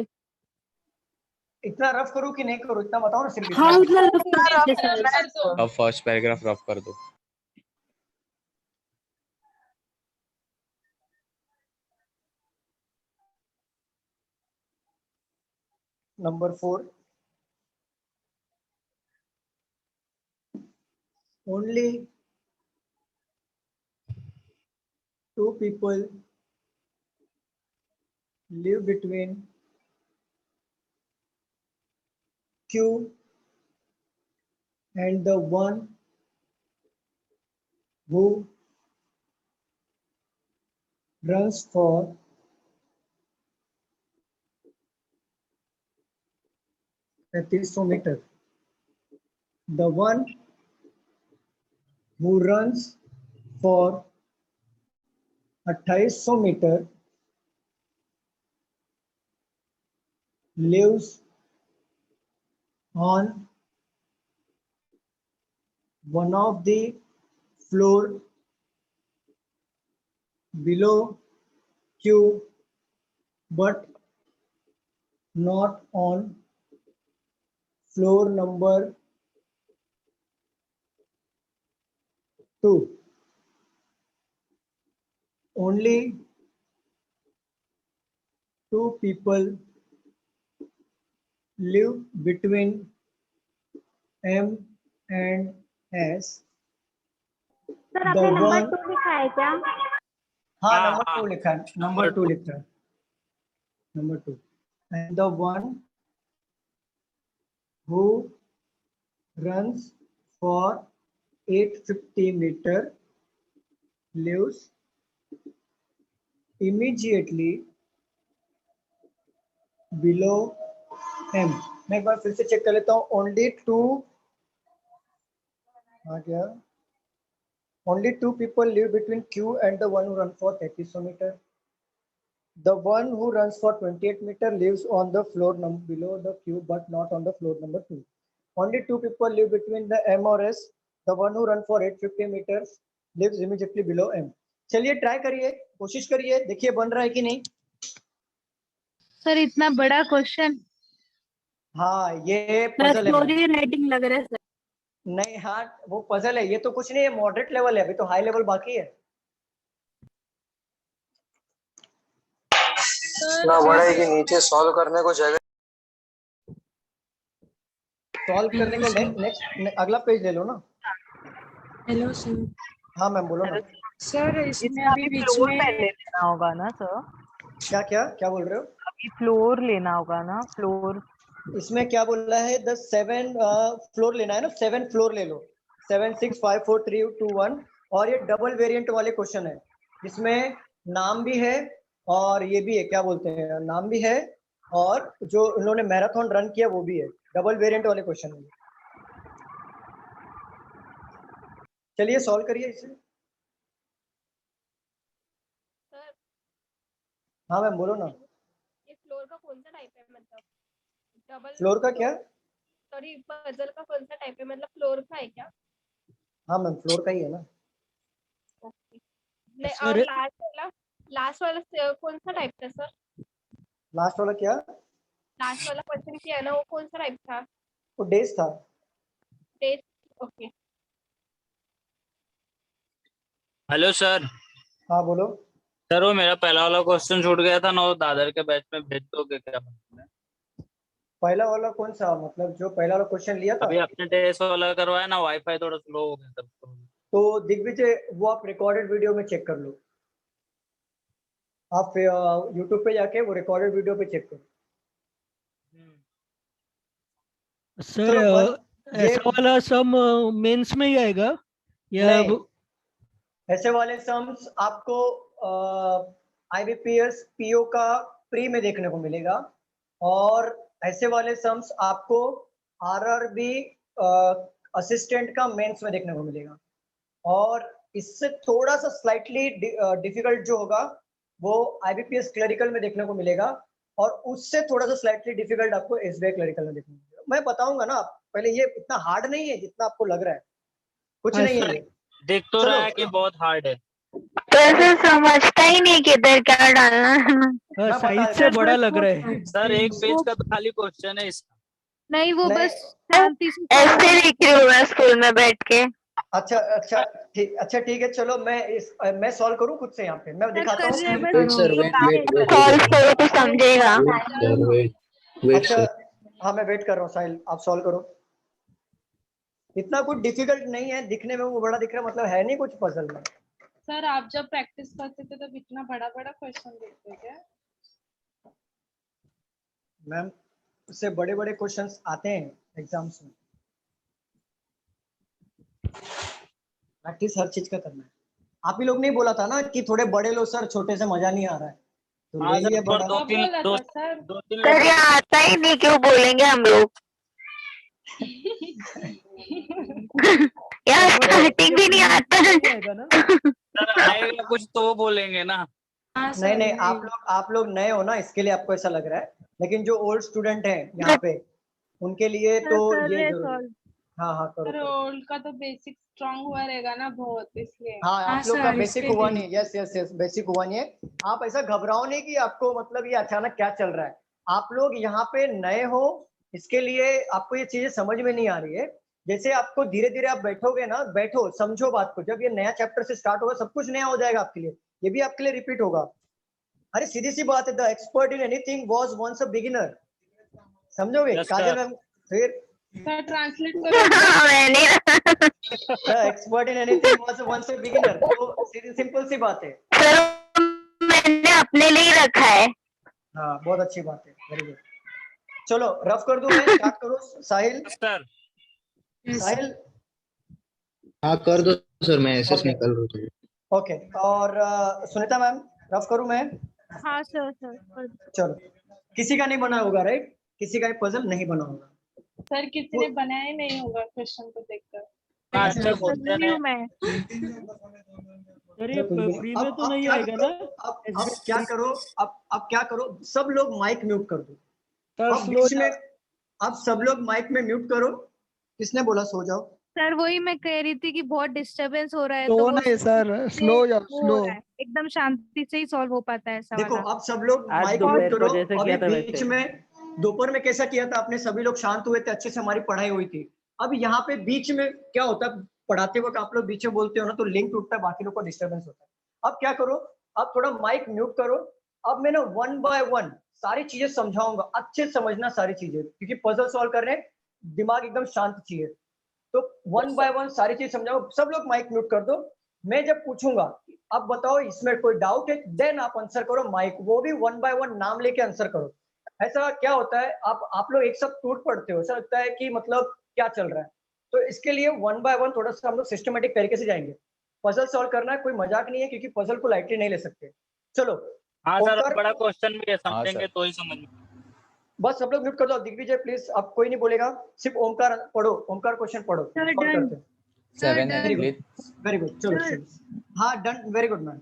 इतना रफ करो कि नहीं करो, इतना बताओ ना सिर्फ। हाँ उतना रफ कर दीजिए सर। कर दो। अब फर्स्ट पैराग्राफ रफ कर दो। Number 4. Only 2 people live between Q and the one who runs for 3300 meters. The one who runs for 2800 meters lives on one of the floor below Q, but not on floor number 2. Only 2 people live between M and S. Sir The आपने नंबर one, 2 लिखा है क्या? हाँ हाँ, नंबर 2 हाँ, लिखा है, नंबर 2 लिखा है, number 2. And the one who runs for 850 meters lives immediately below M. मैं एक बार फिर से चेक कर लेता हूँ. Only 2 आ गया. Only 2 people live between Q and the one who runs for 3300 meters. The one who runs for 28 meters lives on the floor below the Q, but not on the floor number 2. Only 2 people live between the M or S. The one who runs for 850 meters lives immediately below M. चलिए ट्राई करिए, कोशिश करिए, देखिए बन रहा है कि नहीं. सर इतना बड़ा क्वेश्चन हाँ ये पजल है. स्टोरी राइटिंग लग रहा है सर. नहीं हाँ वो पजल है, ये तो कुछ नहीं है, मॉडरेट लेवल है, अभी तो हाई लेवल बाकी है. इतना बड़ा है कि नीचे सॉल्व करने को जगह. सॉल्व करने का नेक्स्ट अगला पेज ले लो ना. Hello sir. हाँ मैम बोलो ना. सर इसमें अभी बीच में लेना होगा ना सर. क्या क्या क्या बोल रहे हो? अभी फ्लोर लेना होगा ना, फ्लोर. इसमें क्या बोल रहा है? 7 फ्लोर लेना है ना, 7 फ्लोर ले लो. 7 6 5 4 3 2 1. और ये डबल वेरिएंट वाले क्वेश्चन है, इसमें नाम भी है और ये भी है, क्या बोलते हैं, नाम भी है और जो उन्होंने मैराथन रन किया वो भी है. डबल वेरिएंट वाले क्वेश्चन है. चलिए सॉल्व करिए इसे. सर हाँ मैम बोलो ना. ये फ्लोर का कौन सा टाइप है, मतलब डबल फ्लोर का क्या? सॉरी पजल का कौन सा टाइप है, मतलब फ्लोर का है क्या? हाँ मैम फ्लोर का ही है ना. ओके. नहीं सर- और लास्ट वाला कौन सा टाइप था सर? लास्ट वाला क्या? लास्ट वाला क्वेश्चन किया है ना, वो कौन सा टाइप था? वो डेज था. डेज. ओके. Hello sir. हाँ बोलो. सर वो मेरा पहला वाला क्वेश्चन छूट गया था ना, वो दादर के बैच में भेज दोगे क्या? पहला वाला कौन सा, मतलब जो पहला वाला क्वेश्चन लिया था? अभी अपने टेस्ट वाला करवाया ना, वाईफाई थोड़ा स्लो हो गया था. तो दिग्विजय वो आप रिकॉर्डेड वीडियो में चेक कर लो. आप यूट्यूब पे जाके वो रिकॉर्डेड वीडियो पे चेक करो. सर चलो ये ऐसा वाला सम मेंस में ही आएगा या नहीं, ऐसे वाले सम्स आपको IBPS PO का प्री में देखने को मिलेगा और ऐसे वाले सम्स आपको RRB असिस्टेंट का मेंस में देखने को मिलेगा. और इससे थोड़ा सा स्लाइटली डिफिकल्ट जो होगा वो IBPS क्लरिकल में देखने को मिलेगा और उससे थोड़ा सा स्लाइटली डिफिकल्ट आपको SBI क्लरिकल में देखने को मिलेगा. मैं बताऊंगा ना पहले, ये इतना हार्ड नहीं है जितना आपको लग रहा है, कुछ नहीं है ये. देख तो रहा है कि बहुत हार्ड है. सर समझता ही नहीं किधर क्या डालना है. साइज से बड़ा लग रहा है. सर एक पेज का तो खाली क्वेश्चन है इसका. नहीं वो नहीं। बस शांति से ऐसे लिख रही हूँ मैं स्कूल में बैठ के. अच्छा ठीक है. चलो मैं सॉल्व करूं खुद से. यहाँ पे मैं दिखाता हूँ. सॉल्व करो तो समझेगा. अच्छा हाँ मैं वेट कर रहा हूँ. साहिल आप सॉल्व करो. इतना कुछ डिफिकल्ट नहीं है, दिखने में वो बड़ा दिख रहा है, मतलब है नहीं कुछ पजल में. सर आप जब प्रैक्टिस करते थे तब इतना बड़ा बड़ा क्वेश्चन देखते क्या? मैम उससे बड़े बड़े क्वेश्चंस आते हैं एग्जाम्स में. प्रैक्टिस हर चीज का करना है। आप ही लोग ने बोला था ना कि थोड़े बड़े लो सर, छोटे से मजा नहीं आ रहा है, तो हाँ ले लिए सर, पर बड़ा। दो तीन बोला दो था सर? दो तीन सर लोग यहाँ आता ही नहीं, क्यों बोलेंगे हम लोग? यार स्टार्टिंग भी नहीं आता है। आएगा ना? सर आएगा कुछ तो बोलेंगे ना। हाँ नहीं सर, नहीं, वही। आप लोग नए हो ना, इसके लिए आपको ऐसा लग रहा है, लेकिन जो ओल्ड स्टूडेंट हैं यहाँ पे उनके लिए तो ये जरूर। हाँ हाँ करो सर करो। ओल्ड का तो बेसिक स्ट्रांग हुआ रहेगा ना बहुत, इसलिए। हाँ हाँ आप लोग का सर, बेसिक इसके हुआ लिए। नहीं, यस यस यस, बेसिक हुआ नहीं है। आप ऐसा घबराओ नहीं कि आपको मतलब ये अचानक क्या चल रहा है। आप लोग यहाँ पे नए हो, इसके लिए आपको ये चीजें समझ में नहीं आ रही है। जैसे आपको धीरे धीरे आप बैठोगे ना, बैठो समझो बात को, जब ये नया चैप्टर से स्टार्ट होगा सब कुछ नया हो जाएगा आपके लिए, ये भी आपके लिए रिपीट होगा। अरे सीधी सी बात है, the expert in anything was once a beginner, समझोगे Yes, काजल sir. मैम? फिर सर ट्रांसलेट करो। मैं नहीं the expert in anything was once a beginner, तो सीधी सिंपल सी बात है। सर, मैंने अपने लिए ही रखा है। हाँ बहुत अच्छी बात है, वेरी गुड। चलो रफ कर दूं मैं, स्टार्ट करो साहिल। सर साहिल हाँ कर दो सर, मैं ऐसे Okay. निकल रहा हूँ। ओके, और सुनीता मैम रफ करूं मैं? हाँ सर सर। चलो, किसी का नहीं बना होगा राइट? किसी का पजल नहीं बना होगा। सर किसी ने बनाया नहीं होगा क्वेश्चन को देखकर। हाँ अच्छा क्वेश्चन है। मैं सर ये प्री में तो नहीं आएगा ना? अब क्या करो, अब क्या करो, सब लोग माइक म्यूट कर दो। सर अब स्लो बीच में, अब सब लोग माइक में म्यूट करो। किसने बोला सो जाओ? सर वही मैं कह रही थी कि बहुत डिस्टरबेंस हो रहा है, तो तो वो नहीं सर, स्लो जाओ वो हो स्लो। रहा है, एकदम शांति से ही सॉल्व हो पाता है ऐसा देखो वाला। अब सब लोग आज माइक दोपहर म्यूट को करो। जैसे अभी किया था बीच वैसे। में दोपहर में कैसा किया था आपने? सभी लोग शांत हुए थे, अच्छे से हमारी पढ़ाई हुई थी। अब यहाँ पे बीच में क्या होता है, पढ़ाते वक्त आप लोग बीच में बोलते हो ना, तो लिंक टूटता है, बाकी लोग को डिस्टर्बेंस होता है। अब क्या करो, अब थोड़ा माइक म्यूट करो। अब मैं ना 1 बाय 1 सारी चीजें समझाऊंगा, अच्छे से समझना सारी चीजें, क्योंकि पजल सॉल्व कर रहे हैं, दिमाग एकदम शांत चाहिए। तो 1 बाय 1 सारी चीज समझाओ। सब लोग माइक म्यूट कर दो। मैं जब पूछूंगा अब बताओ इसमें कोई डाउट है, देन आप आंसर करो माइक, वो भी 1 बाय 1 नाम लेके आंसर करो। ऐसा क्या होता है, आप लोग एक साथ टूट पड़ते हो, ऐसा लगता है कि मतलब क्या चल रहा है। तो इसके लिए 1 बाय 1 थोड़ा सा हम लोग सिस्टमेटिक तरीके से जाएंगे। पजल सॉल्व करना है, कोई मजाक नहीं है, क्योंकि पजल को लाइटली नहीं ले सकते। चलो हाँ सर, ओंकार, बड़ा क्वेश्चन भी है, हाँ, समझेंगे सर। तो ही समझ में। बस सब लोग म्यूट कर दो। दिग्विजय प्लीज, अब कोई नहीं बोलेगा, सिर्फ ओंकार पढ़ो, ओंकार क्वेश्चन पढ़ो, Sir, सॉल्व done. करते हैं। 7 done. athletes वेरी गुड, चलो Sir. चलो। हाँ डन, वेरी गुड मैम।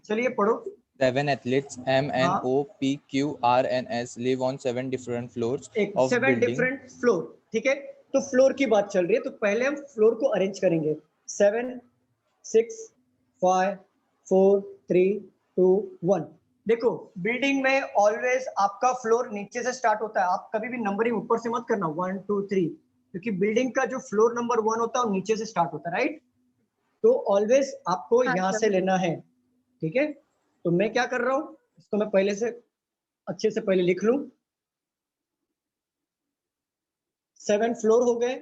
चलिए पढ़ो। 7 athletes M N O P Q R N S live on 7 different floors एक of 7 building. डिफरेंट फ्लोर, ठीक है। तो फ्लोर की बात चल रही है, तो पहले हम फ्लोर को अरेंज करेंगे। 7 6 5 4 3 2 1। देखो बिल्डिंग में ऑलवेज आपका फ्लोर नीचे से स्टार्ट होता है। आप कभी भी नंबरिंग ऊपर से मत करना 1 2 3, क्योंकि बिल्डिंग का जो फ्लोर नंबर 1 होता है वो नीचे से स्टार्ट होता है, राइट? तो ऑलवेज आपको हाँ, यहाँ sir. से लेना है, ठीक है। तो मैं क्या कर रहा हूँ, इसको मैं पहले से अच्छे से पहले लिख लूं। 7 फ्लोर हो गए,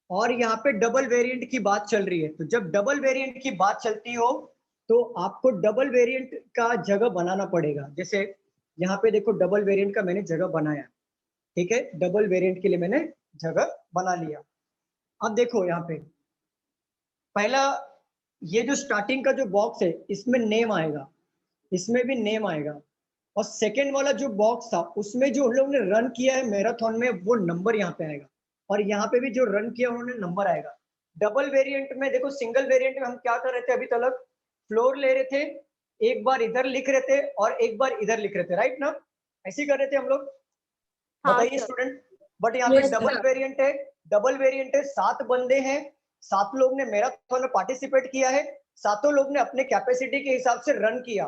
और यहाँ पे डबल वेरिएंट की बात चल रही है। तो जब डबल वेरिएंट की बात चलती हो, तो आपको डबल वेरिएंट का जगह बनाना पड़ेगा। जैसे यहाँ पे देखो डबल वेरिएंट का मैंने जगह बनाया, ठीक है। डबल वेरिएंट के लिए मैंने जगह बना लिया। अब देखो यहाँ पे पहला, ये जो स्टार्टिंग का जो बॉक्स है इसमें नेम आएगा, इसमें भी नेम आएगा। और सेकेंड वाला जो बॉक्स था उसमें जो उन लोगों ने रन किया है मैराथन में, वो नंबर यहाँ पे आएगा। और यहाँ पे भी जो रन किया उन्होंने नंबर आएगा। डबल वेरिएंट में देखो, सिंगल वेरिएंट में हम क्या कर रहे थे अभी तक, फ्लोर ले रहे थे, एक बार इधर लिख रहे थे और एक बार इधर लिख रहे थे, राइट ना? ऐसे ही कर रहे थे हम लोग, बताइए स्टूडेंट। बट यहाँ पे डबल वेरिएंट है, डबल वेरिएंट है, 7 बंदे हैं, 7 लोग ने मैराथन में पार्टिसिपेट किया है, 7 लोग ने अपने कैपेसिटी के हिसाब से रन किया।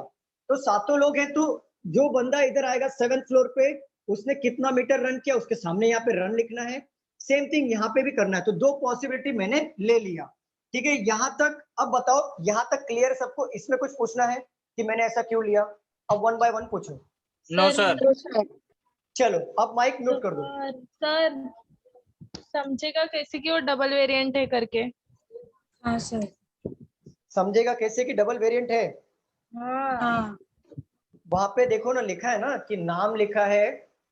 तो 7 लोग हैं, तो जो बंदा इधर आएगा 7th फ्लोर पे, उसने कितना मीटर रन किया उसके सामने यहाँ पे रन लिखना है। सेम थिंग यहाँ पे भी करना है। तो 2 पॉसिबिलिटी मैंने ले लिया, ठीक है। यहाँ तक अब बताओ, यहाँ तक क्लियर सबको? इसमें कुछ पूछना है कि मैंने ऐसा क्यों लिया? अब 1 बाय 1 पूछो। No sir. चलो अब माइक म्यूट कर दो। सर समझेगा कैसे कि वो डबल वेरिएंट है करके? हाँ सर। समझेगा कैसे कि डबल वेरिएंट है? हाँ वहां पे देखो ना, लिखा है ना कि नाम लिखा है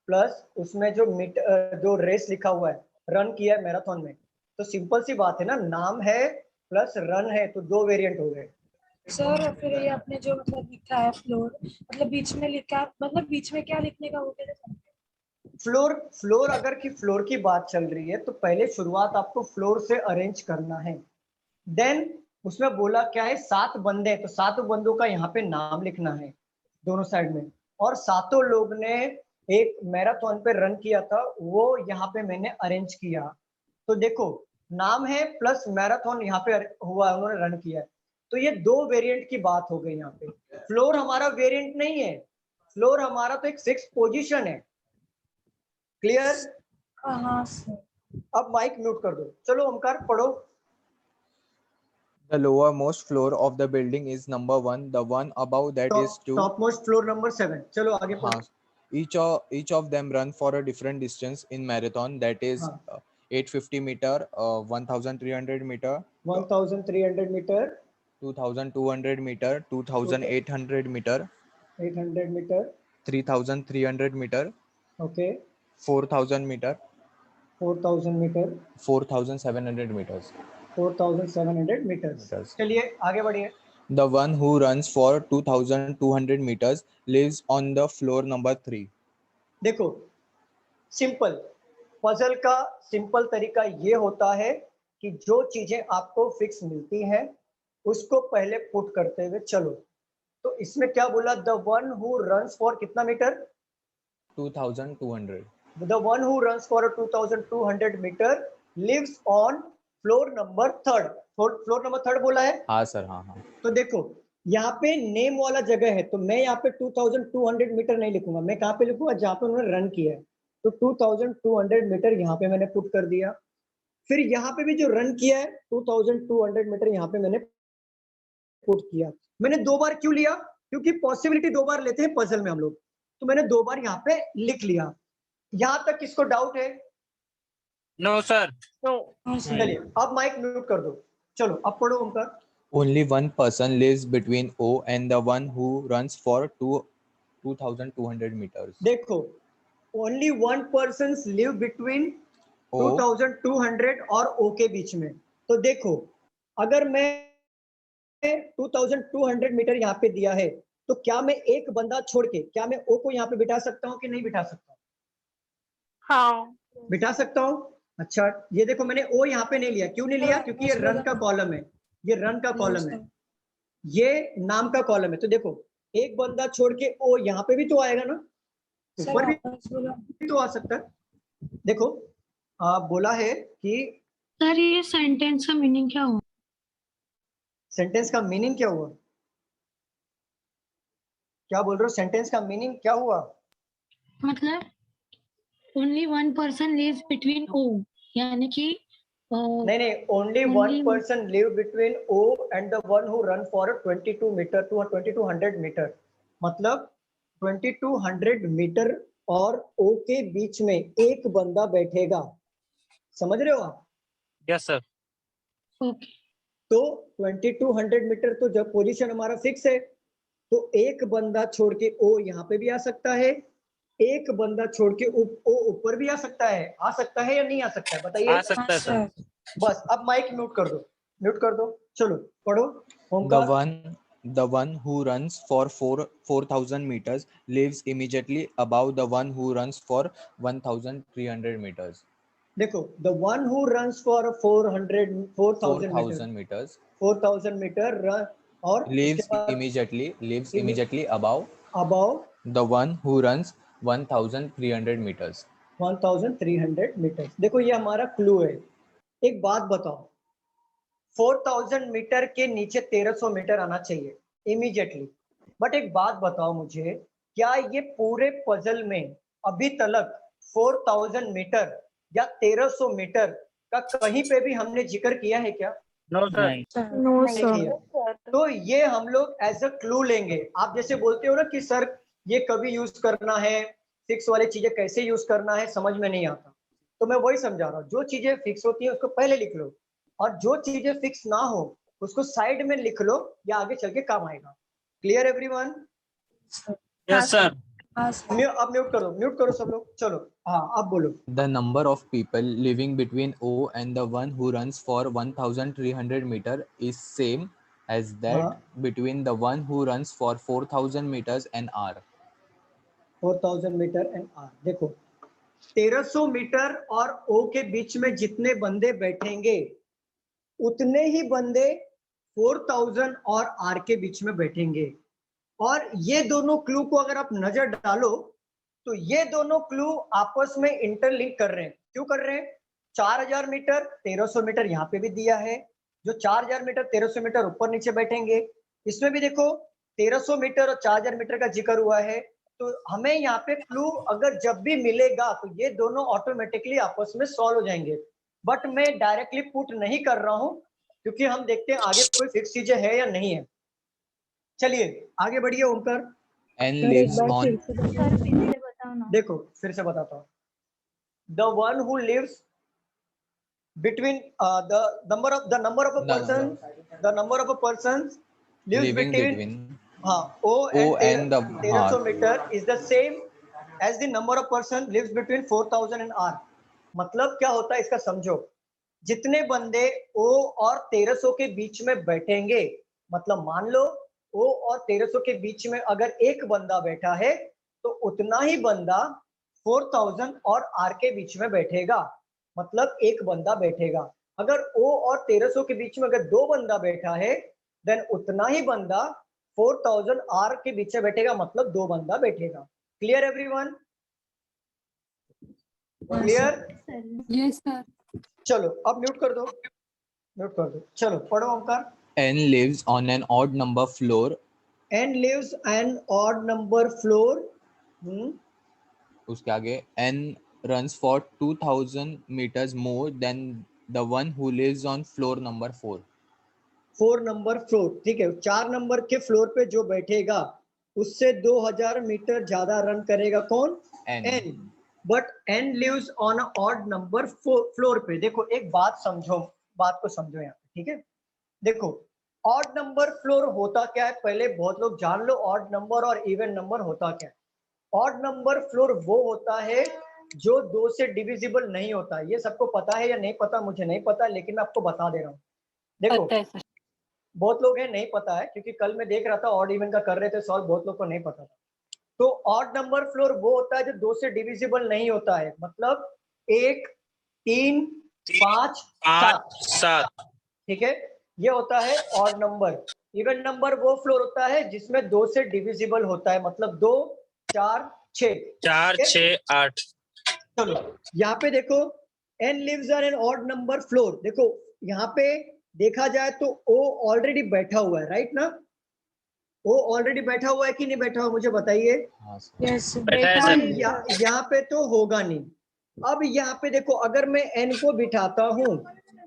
प्लस उसमें जो रेस लिखा हुआ है, रन किया है मैराथन में। तो सिंपल सी बात है ना, नाम है प्लस रन है, तो दो वेरिएंट हो गए। सर फिर ये आपने जो मतलब लिखा है फ्लोर, मतलब बीच में लिखा, मतलब बीच में क्या लिखने का हो गया? फ्लोर, फ्लोर अगर की फ्लोर की बात चल रही है तो पहले शुरुआत आपको फ्लोर से अरेंज करना है। देन उसमें बोला क्या है, 7 बंदे, तो 7 बंदों का यहाँ पे नाम लिखना है दोनों साइड में, और 7 लोग ने एक मैराथन पे रन किया था, वो यहाँ पे मैंने अरेंज किया। तो देखो नाम है प्लस मैराथन यहाँ पे हुआ, उन्होंने रन किया है, तो ये दो वेरिएंट की बात हो गई यहाँ पे। फ्लोर हमारा वेरिएंट नहीं है, फ्लोर हमारा तो एक फिक्स पोजीशन है। क्लियर? हाँ सर। अब माइक म्यूट कर दो। चलो ओमकार पढ़ो। The lowermost floor of the building is number 1. The one above that is 2. Top most floor number 7। चलो आगे पढ़ो। हाँ, each of them run for a different distance in marathon, that is 850 meter, 1300 meter, 1300 meter, 2200 meter, 2800 meter, 800 meter, 3300 meter, okay, 4000 meter, 4000 meter, 4700 meters. 4700 meters. चलिए आगे बढ़िए। The one who runs for 2200 meters lives on the floor number 3. देखो सिंपल पजल का सिंपल तरीका ये होता है कि जो चीजें आपको फिक्स मिलती हैं उसको पहले पुट करते हुए चलो। तो इसमें क्या बोला, the one who runs for कितना metre, 2200. The one who runs for 2200 metre lives on floor number 3। Floor number 3 बोला है। हाँ सर, हाँ। तो देखो यहाँ पे नेम वाला जगह है, तो मैं यहाँ पे 2200 मीटर नहीं लिखूंगा, मैं कहाँ पे लिखूंगा, जहाँ पे उन्होंने रन किया है। तो 2200 मीटर यहाँ पे मैंने पुट कर दिया। फिर यहाँ पे भी जो रन किया है 2200 मीटर यहाँ पे मैंने पुट किया। मैंने 2 बार क्यों लिया, क्योंकि पॉसिबिलिटी 2 बार लेते हैं पजल में हम लोग, तो मैंने 2 बार यहाँ पे लिख लिया। यहाँ तक किसको डाउट है? No sir. चलिए अब माइक म्यूट कर दो। चलो अब पढ़ो Omkar. Only one person lives between O and the one who runs for 2200 meters. देखो only one person live between 2200 और O के बीच में। तो देखो अगर मैं 2200 मीटर यहाँ पे दिया है, तो क्या मैं एक बंदा छोड़ के क्या मैं O को यहाँ पे बिठा सकता हूँ कि नहीं बिठा सकता? हाँ बिठा सकता हूँ। अच्छा ये देखो मैंने O यहाँ पे नहीं लिया, क्यों नहीं लिया, क्योंकि ये रन का कॉलम है, ये रन का कॉलम है, ये नाम का कॉलम है। तो देखो एक बंदा छोड़ के O यहाँ पे भी तो आएगा ना, ऊपर भी तो आ सकता है। देखो बोला है कि सर ये सेंटेंस का मीनिंग क्या हुआ? सेंटेंस का मीनिंग क्या हुआ? क्या बोल रहे हो, सेंटेंस का मीनिंग क्या हुआ? मतलब only one person lives between O, यानी कि नहीं, only one person live between O and the one who run for 22 meter to 2200 meter, मतलब 2200 मीटर और O के बीच में एक बंदा बैठेगा। समझ रहे हो आप? Yes sir. ओके। तो 2200 मीटर तो जब पोजीशन हमारा फिक्स है, तो एक बंदा छोड़ के O यहाँ पे भी आ सकता है, एक बंदा छोड़ के O ऊपर भी आ सकता है या नहीं आ सकता है, बताइए। आ सकता है सर। बस अब माइक म्यूट कर दो। चलो पढ़ो। The one who runs for 4000 meters lives immediately above the one who runs for 1300 meters. देखो the one who runs for 4000 meter run और lives immediately above the one who runs 1300 meters. 1300 metre. देखो ये हमारा क्लू है। एक बात बताओ, 4000 मीटर के नीचे 1300 मीटर आना चाहिए इमीडिएटली, बट एक बात बताओ मुझे, क्या ये पूरे पजल में अभी तक 4000 मीटर या 1300 मीटर का कहीं पे भी हमने जिक्र किया है क्या? No sir. No sir. तो ये हम लोग एज अ क्लू लेंगे। आप जैसे बोलते हो ना कि सर ये कभी यूज करना है, फिक्स वाली चीजें कैसे यूज करना है समझ में नहीं आता, तो मैं वही समझा रहा हूँ। जो चीजें फिक्स होती है उसको पहले लिख लो, और जो चीजें फिक्स ना हो उसको साइड में लिख लो, या आगे चल के काम आएगा। Clear everyone? Yes sir. हाँ सर। अब म्यूट करो सब लोग, चलो हाँ अब बोलो। The number of people living between O and the one who runs for 1300 meter is same as that हाँ between the one who runs for 4000 meters an hour. 4000 meter an hour. देखो 1300 मीटर और ओ के बीच में जितने बंदे बैठेंगे उतने ही बंदे 4000 और आर के बीच में बैठेंगे। और ये दोनों क्लू को अगर आप नजर डालो तो ये दोनों क्लू आपस में इंटरलिंक कर रहे हैं। क्यों कर रहे हैं? 4000 मीटर 1300 मीटर यहाँ पे भी दिया है, जो 4000 मीटर 1300 मीटर ऊपर नीचे बैठेंगे। इसमें भी देखो 1300 मीटर और 4000 मीटर का जिक्र हुआ है। तो हमें यहाँ पे क्लू अगर जब भी मिलेगा तो ये दोनों ऑटोमेटिकली आपस में सॉल्व हो जाएंगे। बट मैं डायरेक्टली पुट नहीं कर रहा हूँ क्योंकि हम देखते हैं आगे कोई फिक्स चीजें है या नहीं है। चलिए आगे बढ़िए ओमकार। N lives on देखो फिर से बताता हूँ। The one who lives between the number of a person, the number of a person lives living between between O and and the 1300 meter is the same as the number of person lives between 4000 and R। मतलब क्या होता है इसका समझो। जितने बंदे O और 1300 के बीच में बैठेंगे, मतलब मान लो O और 1300 के बीच में अगर एक बंदा बैठा है तो उतना ही बंदा 4000 और R के बीच में बैठेगा, मतलब एक बंदा बैठेगा। अगर O और 1300 के बीच में अगर दो बंदा बैठा है देन उतना ही बंदा 4000 R के बीच में बैठेगा, मतलब दो बंदा बैठेगा। Clear everyone? Clear? Yes sir. चलो अब म्यूट कर दो, चलो पढ़ो Omkar. N lives on an odd number floor. N lives an odd number floor। उसके आगे N runs for 2000 meters more than the one who lives on floor number 4. 4 number floor, ठीक है। 4 नंबर के फ्लोर पे जो बैठेगा उससे 2000 मीटर ज्यादा रन करेगा कौन? N. But N lives on a odd number floor पे। देखो एक बात समझो, बात को समझो यहाँ पे, ठीक है। देखो ऑड नंबर फ्लोर होता क्या है, पहले बहुत लोग जान लो ऑड नंबर और इवन नंबर होता क्या है। ऑड नंबर फ्लोर वो होता है जो 2 से डिविजिबल नहीं होता। ये सबको पता है या नहीं पता मुझे नहीं पता, लेकिन मैं आपको बता दे रहा हूँ। देखो बहुत लोग हैं नहीं पता है, क्योंकि कल मैं देख रहा था ऑड इवन का कर रहे थे सॉल्व, बहुत लोग को नहीं पता था। तो ऑड नंबर फ्लोर वो होता है जो 2 से डिविजिबल नहीं होता है, मतलब 1 3 5 7, ठीक है। ये होता है ऑड नंबर। इवन नंबर वो फ्लोर होता है जिसमें 2 से डिविजिबल होता है, मतलब 2 4 6 4 6 8। चलो यहाँ पे देखो N lives on an odd number floor। देखो यहाँ पे देखा जाए तो O ऑलरेडी बैठा हुआ है, राइट ना? O ऑलरेडी बैठा हुआ है कि नहीं बैठा हुआ, मुझे बताइए। यस यहाँ पे तो होगा नहीं। अब यहाँ पे देखो अगर मैं N को बिठाता हूँ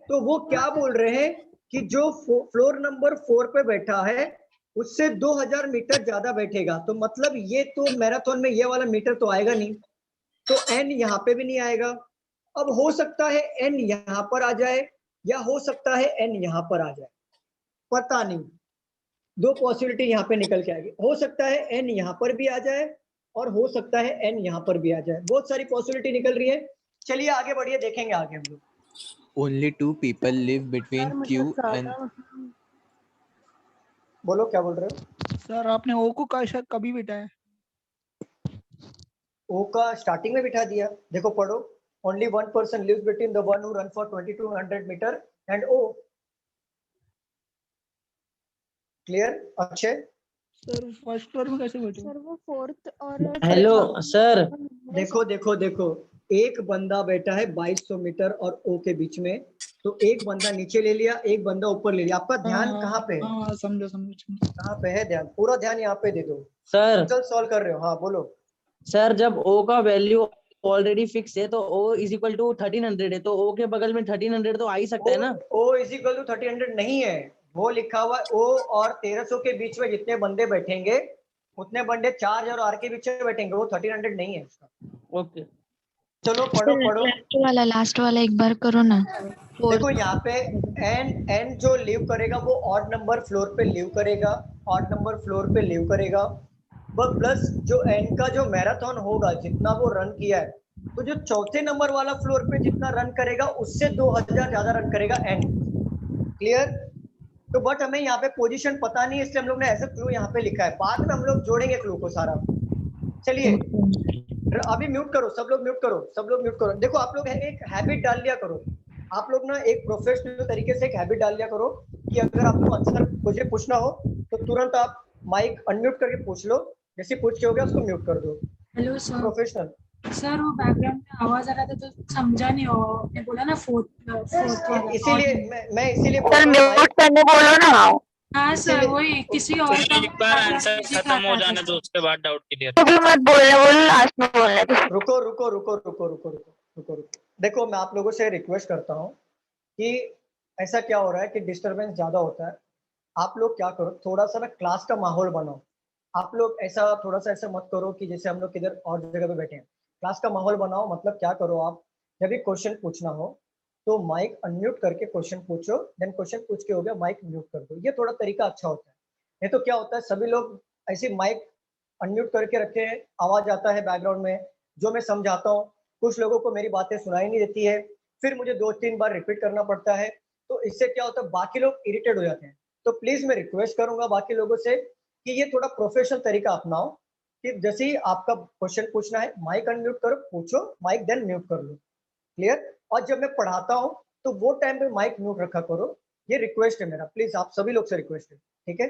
तो वो क्या बोल रहे हैं कि जो फ्लोर नंबर 4 पे बैठा है उससे 2000 मीटर ज्यादा बैठेगा। तो मतलब ये तो मैराथन में ये वाला मीटर तो आएगा नहीं, तो N यहाँ पे भी नहीं आएगा। अब हो सकता है N यहाँ पर आ जाए या हो सकता है N यहाँ पर आ जाए, पता नहीं। 2 पॉसिबिलिटी यहाँ पे निकल के आएगी। हो सकता है N यहाँ पर भी आ जाए और हो सकता है N यहाँ पर भी आ जाए। बहुत सारी पॉसिबिलिटी निकल रही है। चलिए आगे बढ़िए, देखेंगे आगे हम लोग। Only 2 people live between Q and बोलो क्या बोल रहे हो? सर आपने ओ को कभी बिठाया? O का स्टार्टिंग में बिठा दिया। देखो पढ़ो, only one person lives between the one who run for 2200 meter and O। Clear? अच्छे सर फर्स्ट फ्लोर में कैसे बैठे? सर वो फोर्थ और हेलो सर। देखो देखो देखो एक बंदा बैठा है 2200 मीटर और O के बीच में, तो एक बंदा नीचे ले लिया, एक बंदा ऊपर ले लिया। आपका ध्यान कहाँ पे है? हाँ समझो कहाँ पे है ध्यान? पूरा ध्यान यहाँ पे दे दो। सर चल सॉल्व कर रहे हो? हाँ बोलो। सर जब O का वैल्यू ऑलरेडी फिक्स है तो O इज इक्वल टू 1300 है, तो O के बगल में 1300 तो आ ही सकता है ना? O इज इक्वल टू 1300 नहीं है, वो लिखा हुआ है O और 1300 के बीच में जितने बंदे बैठेंगे उतने बंदे 4000 और R के बीच में बैठेंगे, वो 1300 नहीं है उसका। ओके चलो पढ़ो। लास्ट वाला एक बार करो ना। देखो यहाँ पे N जो लिव करेगा वो ऑड नंबर फ्लोर पे लिव करेगा, ऑड नंबर फ्लोर पे लिव करेगा। बस प्लस जो एन का जो मैराथन होगा जितना वो रन किया है, तो जो चौथे नंबर वाला फ्लोर पे जितना रन करेगा उससे 2000 ज्यादा रन करेगा एन। क्लियर? तो बट हमें यहाँ पे पोजीशन पता नहीं है, इसलिए हम लोग ने ऐसा क्लू यहाँ पे लिखा है, बाद में हम लोग जोड़ेंगे क्लू को सारा। चलिए अभी म्यूट करो, सब लोग म्यूट करो, सब लोग म्यूट करो। देखो आप लोग एक हैबिट डाल लिया करो, आप लोग ना एक प्रोफेशनल तरीके से एक हैबिट डाल लिया करो कि अगर आपको आंसर मुझे पूछना हो तो तुरंत आप माइक अनम्यूट करके पूछ लो, जैसे पूछ के हो गया उसको म्यूट कर दो। Hello sir. प्रोफेशनल सर वो बैकग्राउंड में आवाज आ रहा था तो समझा नहीं हो, आपने बोला ना फोर्थ इसीलिए मैं इसीलिए सर म्यूट करने बोलो ना। हाँ सर वही किसी और का एक बार आंसर खत्म हो जाने दो, उसके बाद डाउट क्लियर। तो भी मत बोलने बोलो, लास्ट में बोलने दो। रुको रुको रुको रुको रुको रुको रुको रुको। देखो मैं आप लोगों से रिक्वेस्ट करता हूँ कि ऐसा क्या हो रहा है कि डिस्टरबेंस ज्यादा होता है। आप लोग क्या करो, थोड़ा सा ना क्लास का माहौल बनाओ। आप लोग ऐसा थोड़ा सा ऐसा मत करो कि जैसे हम लोग किधर और जगह पे बैठे हैं। क्लास का माहौल बनाओ, मतलब क्या करो, आप जब भी क्वेश्चन पूछना हो तो माइक अनम्यूट करके क्वेश्चन पूछो, देन क्वेश्चन पूछ के हो गया माइक म्यूट कर दो। ये थोड़ा तरीका अच्छा होता है। नहीं तो क्या होता है, सभी लोग ऐसे माइक अनम्यूट करके रखे हैं, आवाज आता है बैकग्राउंड में जो मैं समझाता हूँ, कुछ लोगों को मेरी बातें सुनाई नहीं देती है, फिर मुझे 2-3 बार रिपीट करना पड़ता है, तो इससे क्या होता है बाकी लोग इरिटेट हो जाते हैं। तो प्लीज मैं रिक्वेस्ट करूंगा बाकी लोगों से कि ये थोड़ा प्रोफेशनल तरीका अपनाओ कि जैसे ही आपका क्वेश्चन पूछना है माइक अनम्यूट करो, पूछो, माइक देन म्यूट कर लो। क्लियर? और जब मैं पढ़ाता हूँ तो वो टाइम पे माइक म्यूट रखा करो। ये रिक्वेस्ट है मेरा, प्लीज आप सभी लोग से रिक्वेस्ट है, ठीक है?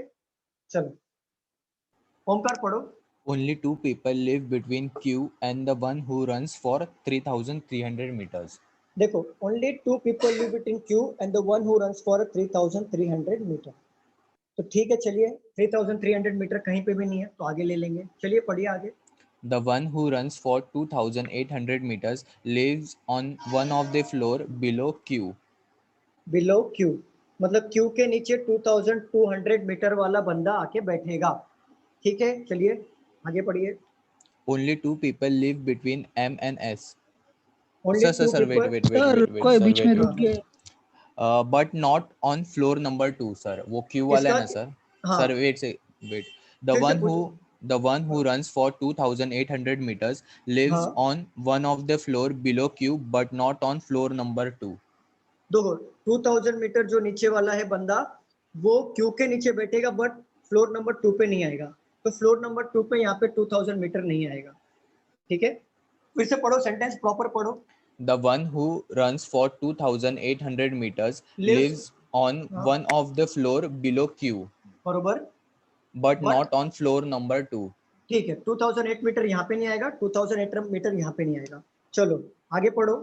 चलो ओमकार पढ़ो। Only two people live between Q and the one who runs for 3,300 meters. देखो only two people live between Q and the one who runs for 3,300 meter. तो ठीक है, चलिए 3,300 मीटर कहीं पे भी नहीं है तो आगे ले लेंगे। चलिए पढ़िए आगे। The one who runs for 2,800 meters lives on one of the floor below Q. Below Q मतलब Q के नीचे 2,200 मीटर वाला बंदा आके बैठेगा। ठीक है, चलिए आगे पढ़िए। Only two people live between M and S. Only Sir, two wait, people- sir sir, कोई बीच में wait. रुक गए। But not on floor number 2, sir. वो Q वाला है ना इसका- सर? हाँ। Sir, wait. The फिर से one who runs for 2,800 meters lives हाँ। on one of the floor below Q, but not on floor number 2. देखो 2000 मीटर जो नीचे वाला है बंदा वो Q के नीचे बैठेगा बट फ्लोर नंबर 2 पे नहीं आएगा। तो फ्लोर नंबर 2 पे यहाँ पे 2000 मीटर नहीं आएगा। ठीक है, फिर से पढ़ो, सेंटेंस प्रॉपर पढ़ो। The one who runs for 2,800 meters lives on हाँ। one of the floor below Q, बरोबर, but not on floor number 2. ठीक है। 2008 मीटर यहाँ पे नहीं आएगा, 2008 मीटर यहाँ पे नहीं आएगा। चलो आगे पढ़ो।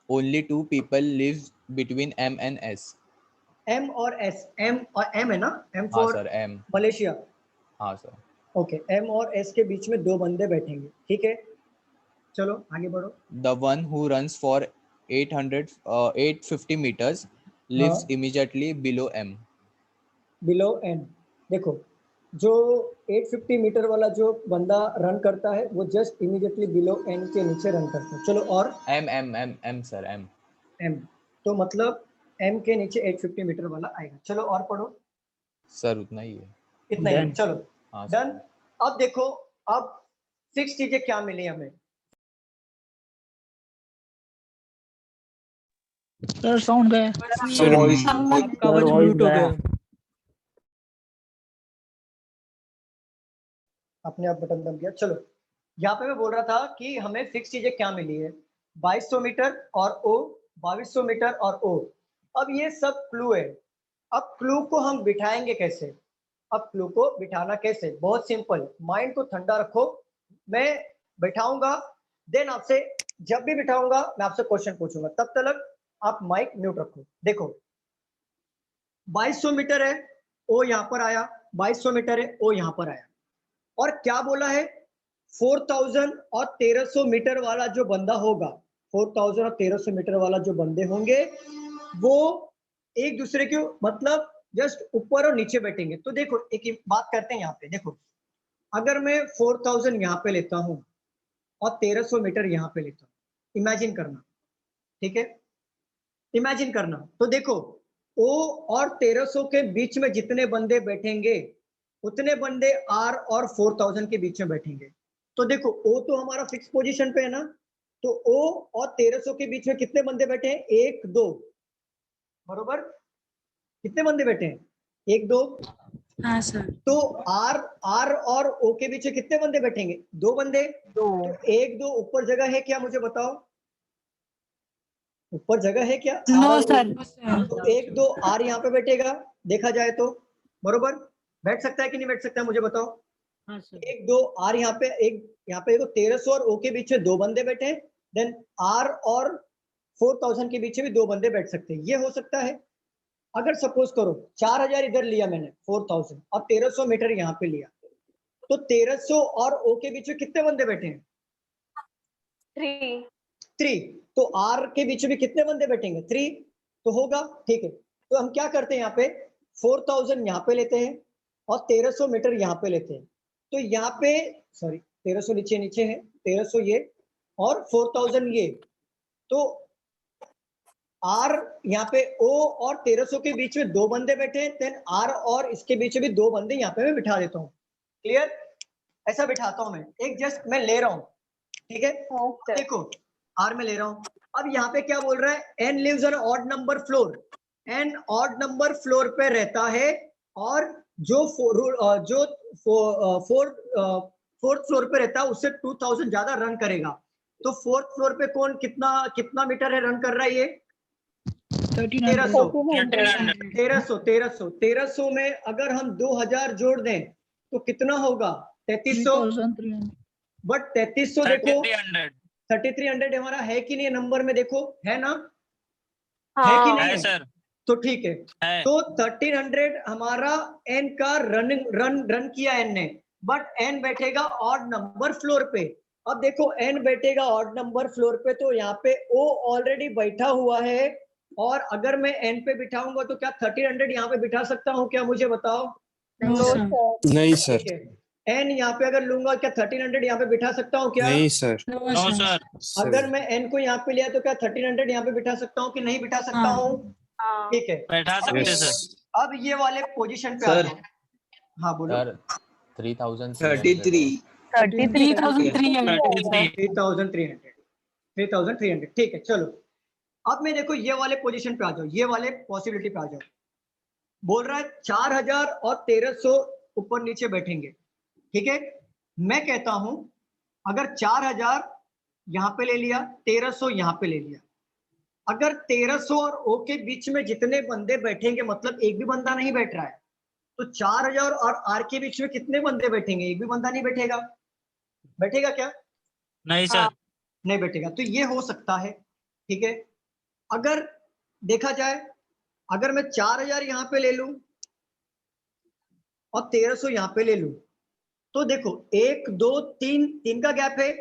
Only two people live between M and S. M और S, M और M है ना, M हाँ फॉर सर, M. मलेशिया। हाँ सर. ओके, M और S के बीच में दो बंदे बैठेंगे। ठीक है, चलो आगे बढ़ो। The one who runs for 850 meters lives हाँ। immediately below M. Below N, देखो जो 850 मीटर वाला जो बंदा रन करता है वो जस्ट इमीडिएटली बिलो N के नीचे रन करता है। चलो और M सर, M. M, तो मतलब M के नीचे 850 मीटर वाला आएगा। चलो और पढ़ो। सर उतना ही है. इतना ही है, चलो हाँ सर. डन। अब देखो, अब 6 चीजें क्या मिली हमें। सर साउंड गया। आपका आवाज म्यूट हो गया। अपने आप बटन दब गया। चलो यहाँ पे मैं बोल रहा था कि हमें 6 चीजें क्या मिली है, 2200 मीटर और O, 2200 मीटर और O। अब ये सब क्लू है। अब क्लू को हम बिठाएंगे कैसे? अब क्लू को बिठाना कैसे? बहुत सिंपल, माइंड को ठंडा रखो। मैं बिठाऊंगा, देन आपसे जब भी बिठाऊंगा मैं आपसे क्वेश्चन पूछूंगा, तब तक आप माइक म्यूट रखो। देखो 2200 मीटर है, ओ यहाँ पर आया, 2200 मीटर है, ओ यहाँ पर आया, और क्या बोला है 4000 और 1300 मीटर वाला जो बंदा होगा, 4000 और 1300 मीटर वाला जो बंदे होंगे वो एक दूसरे के मतलब जस्ट ऊपर और नीचे बैठेंगे। तो देखो एक बात करते हैं यहाँ पे, देखो अगर मैं 4000 यहाँ पे लेता हूँ और 1300 मीटर यहाँ पे लेता हूँ, इमेजिन करना, ठीक है, इमेजिन करना। तो देखो O और 1300 के बीच में जितने बंदे बैठेंगे उतने बंदे आर और 4000 के बीच में बैठेंगे। तो देखो ओ तो हमारा फिक्स पोजीशन पे है ना, तो ओ और 1300 के बीच में कितने बंदे बैठे हैं? 1 2, बरोबर? कितने बंदे बैठे हैं? 1 2। हाँ सर। तो आर और ओ के बीच में कितने बंदे बैठेंगे? 2 बंदे। तो 1 2 ऊपर जगह है क्या, मुझे बताओ? ऊपर जगह है क्या? No sir. तो 1 2 आर यहाँ पे बैठेगा, देखा जाए तो, बरोबर? बैठ सकता है कि नहीं बैठ सकता है, मुझे बताओ? हाँ सर। 1 2 आर यहाँ पे, एक यहाँ पे 1300 और ओ के बीच में 2 बंदे बैठे हैं, देन आर और 4000 के बीच में भी 2 बंदे बैठ सकते हैं, ये हो सकता है। अगर सपोज करो 4000 इधर लिया मैंने, 4000 और 1300 मीटर यहाँ पे लिया, तो 1300 और ओ के बीच में कितने बंदे बैठे हैं? 3। तो आर के बीच में कितने बंदे बैठेंगे? 3 तो होगा, ठीक है। तो हम क्या करते हैं यहाँ पे, 4000 यहाँ पे लेते हैं और 1300 मीटर यहाँ पे लेते हैं। तो यहाँ पे सॉरी 1300 नीचे नीचे है, 1300 ये और 4000 ये, तो आर यहाँ पे ओ और 1300 के बीच में 2 बंदे बैठे हैं, देन आर और इसके बीच में भी 2 बंदे यहाँ पे मैं बिठा देता हूँ। क्लियर? ऐसा बिठाता हूँ मैं, एक जस्ट मैं ले रहा हूँ, ठीक है? देखो आर में ले रहा हूँ। अब यहाँ पे क्या बोल रहा है? N lives on odd number floor, N odd number floor पे रहता है और जो फोर्थ फ्लोर पे रहता है उससे 2000 ज्यादा रन करेगा। तो फोर्थ फ्लोर पे कौन कितना मीटर है रन कर रहा है? ये 1300 में अगर हम 2000 जोड़ दें तो कितना होगा? 3300। बट 3300 देखो 3300 हमारा है कि नहीं नंबर में, देखो है ना? है कि नहीं है? सर। तो ठीक है, तो 1300 हमारा एन का रन किया एन ने, बट एन बैठेगा ऑड नंबर फ्लोर पे। अब देखो एन बैठेगा ऑड नंबर फ्लोर पे, तो यहाँ पे ओ ऑलरेडी बैठा हुआ है, और अगर मैं एन पे बिठाऊंगा तो क्या 1300 यहाँ पे बिठा सकता हूँ क्या, मुझे बताओ? नहीं सर। एन यहाँ पे अगर लूंगा क्या 1300 यहाँ पे बिठा सकता हूँ क्या? नहीं सर। No sir. अगर मैं एन को यहाँ पे लिया तो क्या 1300 यहाँ पे बिठा सकता हूँ कि नहीं बिठा सकता हूँ? ठीक है, बैठा सकते सर। अब ये वाले पोजीशन पे आ सर। जाओ। हाँ बोलो। यार 3300 3300, ठीक है। चलो अब मैं देखो ये वाले पोजीशन पे आ जाओ, ये वाले पॉसिबिलिटी पे आ जाओ। बोल रहा है 4000 और 1300 ऊपर नीचे बैठेंगे, ठीक है? मैं कहता हूं अगर 4000 यहाँ पे ले लिया, 1300 यहाँ पे ले लिया, अगर 1300 और ओ के बीच में जितने बंदे बैठेंगे, मतलब एक भी बंदा नहीं बैठ रहा है, तो 4000 और आर के बीच में कितने बंदे बैठेंगे? एक भी बंदा नहीं बैठेगा। बैठेगा क्या? नहीं सर। नहीं बैठेगा। तो ये हो सकता है, ठीक है? अगर देखा जाए, अगर मैं 4000 यहाँ पे ले लूं और 1300 यहाँ पे ले लूं, तो देखो 1 2 3 का गैप है,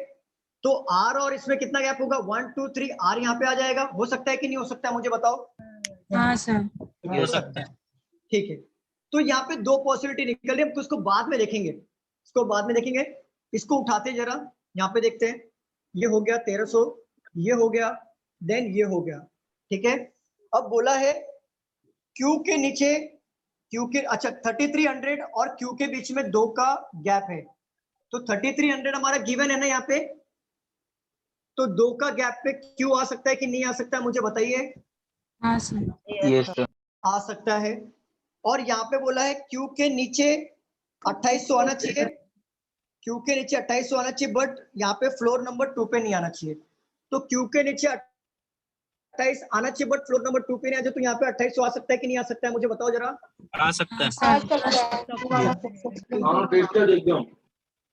तो आर और इसमें कितना गैप होगा? 1 2 3, आर यहाँ पे आ जाएगा। हो सकता है कि नहीं हो सकता है, मुझे बताओ? हाँ सर। हो सकता है, ठीक है। तो यहाँ पे 2 पॉसिबिलिटी निकल रही है, हम उसको बाद में देखेंगे, इसको बाद में देखेंगे। इसको उठाते जरा, यहाँ पे देखते हैं। ये हो गया 1300, ये हो गया, देन ये हो गया, ठीक है? अब बोला है क्यू के नीचे, क्यू के, अच्छा 3300 और क्यू के बीच में 2 का गैप है, तो 3300 हमारा गिवन है ना यहाँ पे, तो 2 का गैप पे क्यू आ सकता है कि नहीं आ सकता है, मुझे बताइए? हाँ सर। Yes sir. आ सकता है। और यहाँ पे बोला है क्यू के नीचे 2800 आना चाहिए, क्यू के नीचे 2800 आना चाहिए, बट यहाँ पे फ्लोर नंबर 2 पे नहीं आना चाहिए। तो क्यू के नीचे 28 आना चाहिए, बट फ्लोर नंबर 2 पे नहीं आ जाए, तो यहाँ पे 2800 आ सकता है कि नहीं आ सकता है, मुझे बताओ जरा? आ सकता है।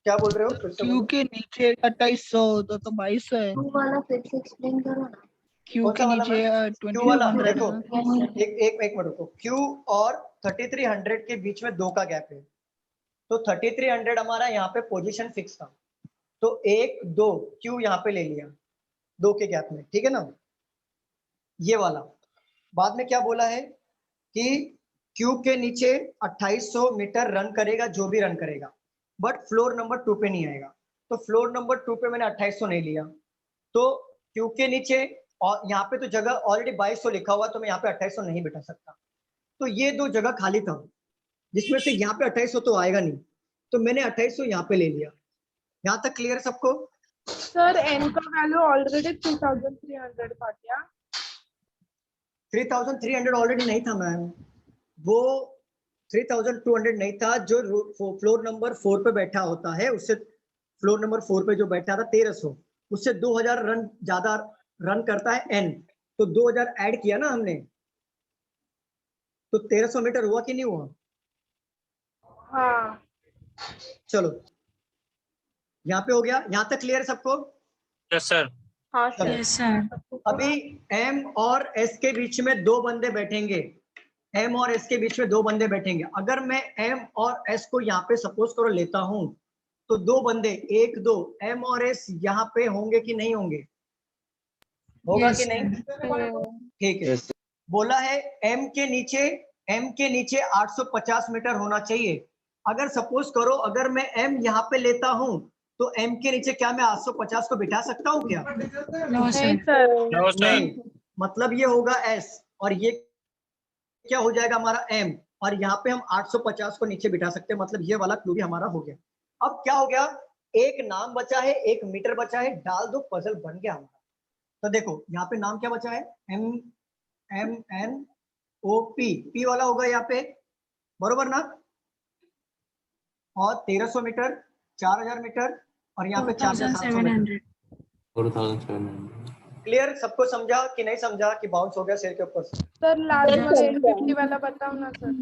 क्या बोल रहे हो? क्यू के नीचे 2800 तो 2200 है। वाला फिर से एक्सप्लेन करो ना। क्यू के नीचे क्यू वाला 2100 देखो, है। एक मिनट रुको। क्यू और 3300 के बीच में 2 का गैप है, तो 3300 हमारा यहाँ पे पोजीशन फिक्स था, तो 1 2 क्यू यहाँ पे ले लिया 2 के गैप में, ठीक है ना? ये वाला। बाद में क्या बोला है कि क्यू के नीचे 2800 मीटर रन करेगा, जो भी रन करेगा, बट फ्लोर नंबर 2 पे नहीं आएगा। तो फ्लोर नंबर 2 पे मैंने 2800 नहीं लिया, तो क्यू के नीचे, और यहाँ पे तो जगह ऑलरेडी 2200 लिखा हुआ, तो मैं यहाँ पे 2800 नहीं बिठा सकता। तो ये 2 जगह खाली था, जिसमें से यहाँ पे 2800 तो आएगा नहीं, तो मैंने 2800 यहाँ पे ले लिया। यहाँ तक क्लियर सबको? सर n का वैल्यू ऑलरेडी 3300 था क्या? 3300 ऑलरेडी नहीं था मैम, वो 3200 नहीं था। जो फ्लोर नंबर 4 पे बैठा होता है उससे, फ्लोर नंबर 4 पे जो बैठा था 1300, उससे 2000 रन ज्यादा रन करता है n, तो 2000 ऐड किया ना हमने, तो 1300 मीटर हुआ कि नहीं हुआ? हाँ। चलो यहाँ पे हो गया, यहाँ तक क्लियर सबको? Yes sir. हाँ चलो। Yes sir. अभी m और s के बीच में दो बंदे बैठेंगे, m और s के बीच में दो बंदे बैठेंगे। अगर मैं m और s को यहाँ पे सपोज करो लेता हूं, तो दो बंदे 1 2 m और s यहाँ पे होंगे कि नहीं होंगे? होगा Yes, कि नहीं? ठीक है। बोला है m के नीचे 850 मीटर होना चाहिए। अगर सपोज करो अगर मैं m यहाँ पे लेता हूं, तो m के नीचे क्या मैं 850 को बिठा सकता हूँ क्या? नो नहीं सर। सर। नहीं, मतलब ये होगा s और ये क्या हो जाएगा हमारा m, और यहाँ पे हम 850 को नीचे बिठा सकते हैं, मतलब ये वाला क्लू भी हमारा हो गया। अब क्या हो गया, एक नाम बचा है, एक मीटर बचा है, डाल दो, पजल बन गया हमारा। तो देखो यहाँ पे नाम क्या बचा है, MNOP, P वाला होगा यहाँ पे, बरोबर ना? और 1300 मीटर, 4000 मीटर, और यहाँ पे 4700 मीटर। 4700। क्लियर? सबको समझा कि नहीं समझा कि बाउंस हो गया सिर के ऊपर से? सर लास्ट वाला 850 वाला बताओ ना सर।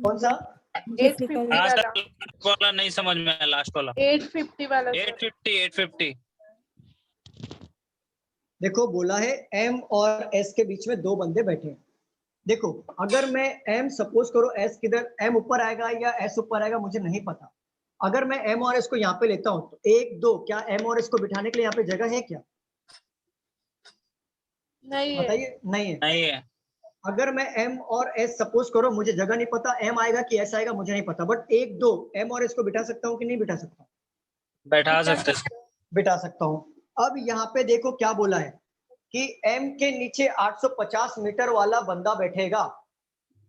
कौन सा? 850 हाँ वाला। सर, वाला नहीं समझ में आया, लास्ट वाला 850 वाला सर। 850। देखो बोला है m और s के बीच में दो बंदे बैठे हैं। देखो अगर मैं m सपोज करो s किधर, m ऊपर आएगा या s ऊपर आएगा मुझे नहीं पता। अगर मैं m और s को यहाँ पे लेता हूँ तो 1 2, क्या m और s को बिठाने के लिए यहाँ पे जगह है क्या? नहीं है। बताइए, नहीं है। नहीं है। अगर मैं m और s सपोज करो, मुझे जगह नहीं पता, m आएगा कि s आएगा मुझे नहीं पता, बट 1 2 m और s को बिठा सकता हूँ कि नहीं बिठा सकता? बैठा सकते, बिठा सकता हूँ। अब यहाँ पे देखो क्या बोला है कि m के नीचे 850 मीटर वाला बंदा बैठेगा।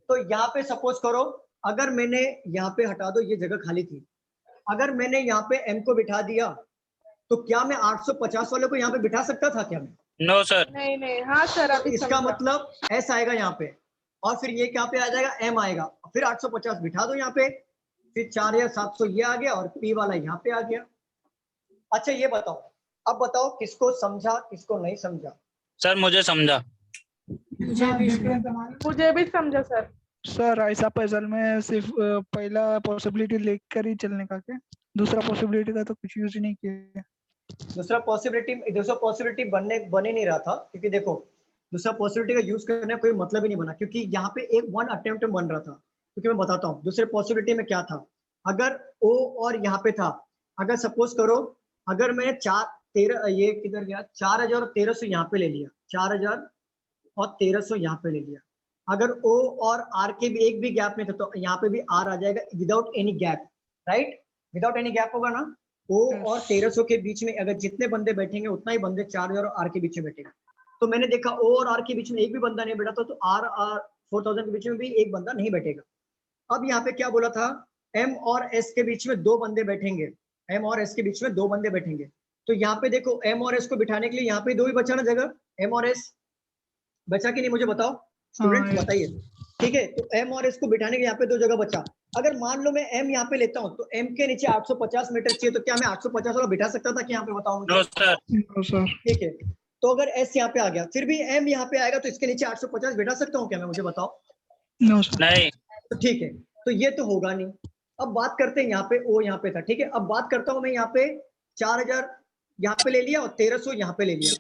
तो यहाँ पे सपोज करो अगर मैंने यहाँ पे, हटा दो ये जगह खाली थी, अगर मैंने यहाँ पे m को बिठा दिया तो क्या मैं 850 वाले को यहाँ पे बिठा सकता था क्या मैं? No sir. नहीं नहीं। हाँ सर अभी इसका मतलब s आएगा यहाँ पे, और फिर ये क्या पे आ जाएगा, m आएगा, फिर 850 बिठा दो यहाँ पे, फिर 4700 ये आ गया और p वाला यहाँ पे आ गया। अच्छा ये बताओ, अब बताओ किसको समझा किसको नहीं समझा? सर मुझे समझा। मुझे भी समझा सर। सर ऐसा पजल में सिर्फ पहला पॉसिबिलिटी लेकर ही चलने का क्या? दूसरा पॉसिबिलिटी का तो कुछ यूज नहीं किया। दूसरा पॉसिबिलिटी बने नहीं रहा था, क्योंकि देखो दूसरा पॉसिबिलिटी का यूज करने का कोई मतलब ही नहीं बना, क्योंकि यहाँ पे एक 1 अटेम्प्ट बन रहा था। क्योंकि मैं बताता हूँ दूसरे पॉसिबिलिटी में क्या था। अगर O और यहाँ पे था, अगर सपोज करो अगर मैंने 13 ये किधर गया, 4000 और 1300 यहाँ पे ले लिया, 4000 और 1300 यहाँ पे ले लिया। अगर O और R के भी एक भी गैप में था तो यहाँ पे भी R आ जाएगा without any gap, right? Without any gap होगा ना। O और 1300 के बीच में अगर जितने बंदे बैठेंगे उतना ही बंदे 4000 और R के बीच में बैठेंगे। तो मैंने देखा O और R के बीच में एक भी बंदा नहीं बैठा था, तो R 4000 के बीच में भी एक बंदा नहीं बैठेगा। अब यहाँ पे क्या बोला था, M और S के बीच में दो बंदे बैठेंगे, M और S के बीच में दो बंदे बैठेंगे। तो यहाँ पे देखो M और S को बिठाने के लिए यहाँ पे दो ही बचा ना जगह, M और S बचा कि नहीं मुझे बताओ स्टूडेंट्स, बताइए। ठीक है, तो M और S को बिठाने के यहाँ पे दो जगह बचा। अगर मान लो मैं M यहाँ पे लेता हूँ तो M के नीचे 850 मीटर चाहिए, तो क्या मैं 850 वाला बिठा सकता था कि यहाँ पे बताओ मुझे? No sir. ठीक है, तो अगर S यहाँ पे आ गया फिर भी M यहाँ पे आएगा, तो इसके नीचे 850 बिठा सकता हूँ क्या मैं, मुझे बताओ? No sir. नहीं। तो ठीक है, तो ये तो होगा नहीं। अब बात करते हैं यहाँ पे O यहाँ पे था, ठीक है। अब बात करता हूँ मैं यहाँ पे 4000 यहाँ पे ले लिया और 1300 यहाँ पे ले लिया।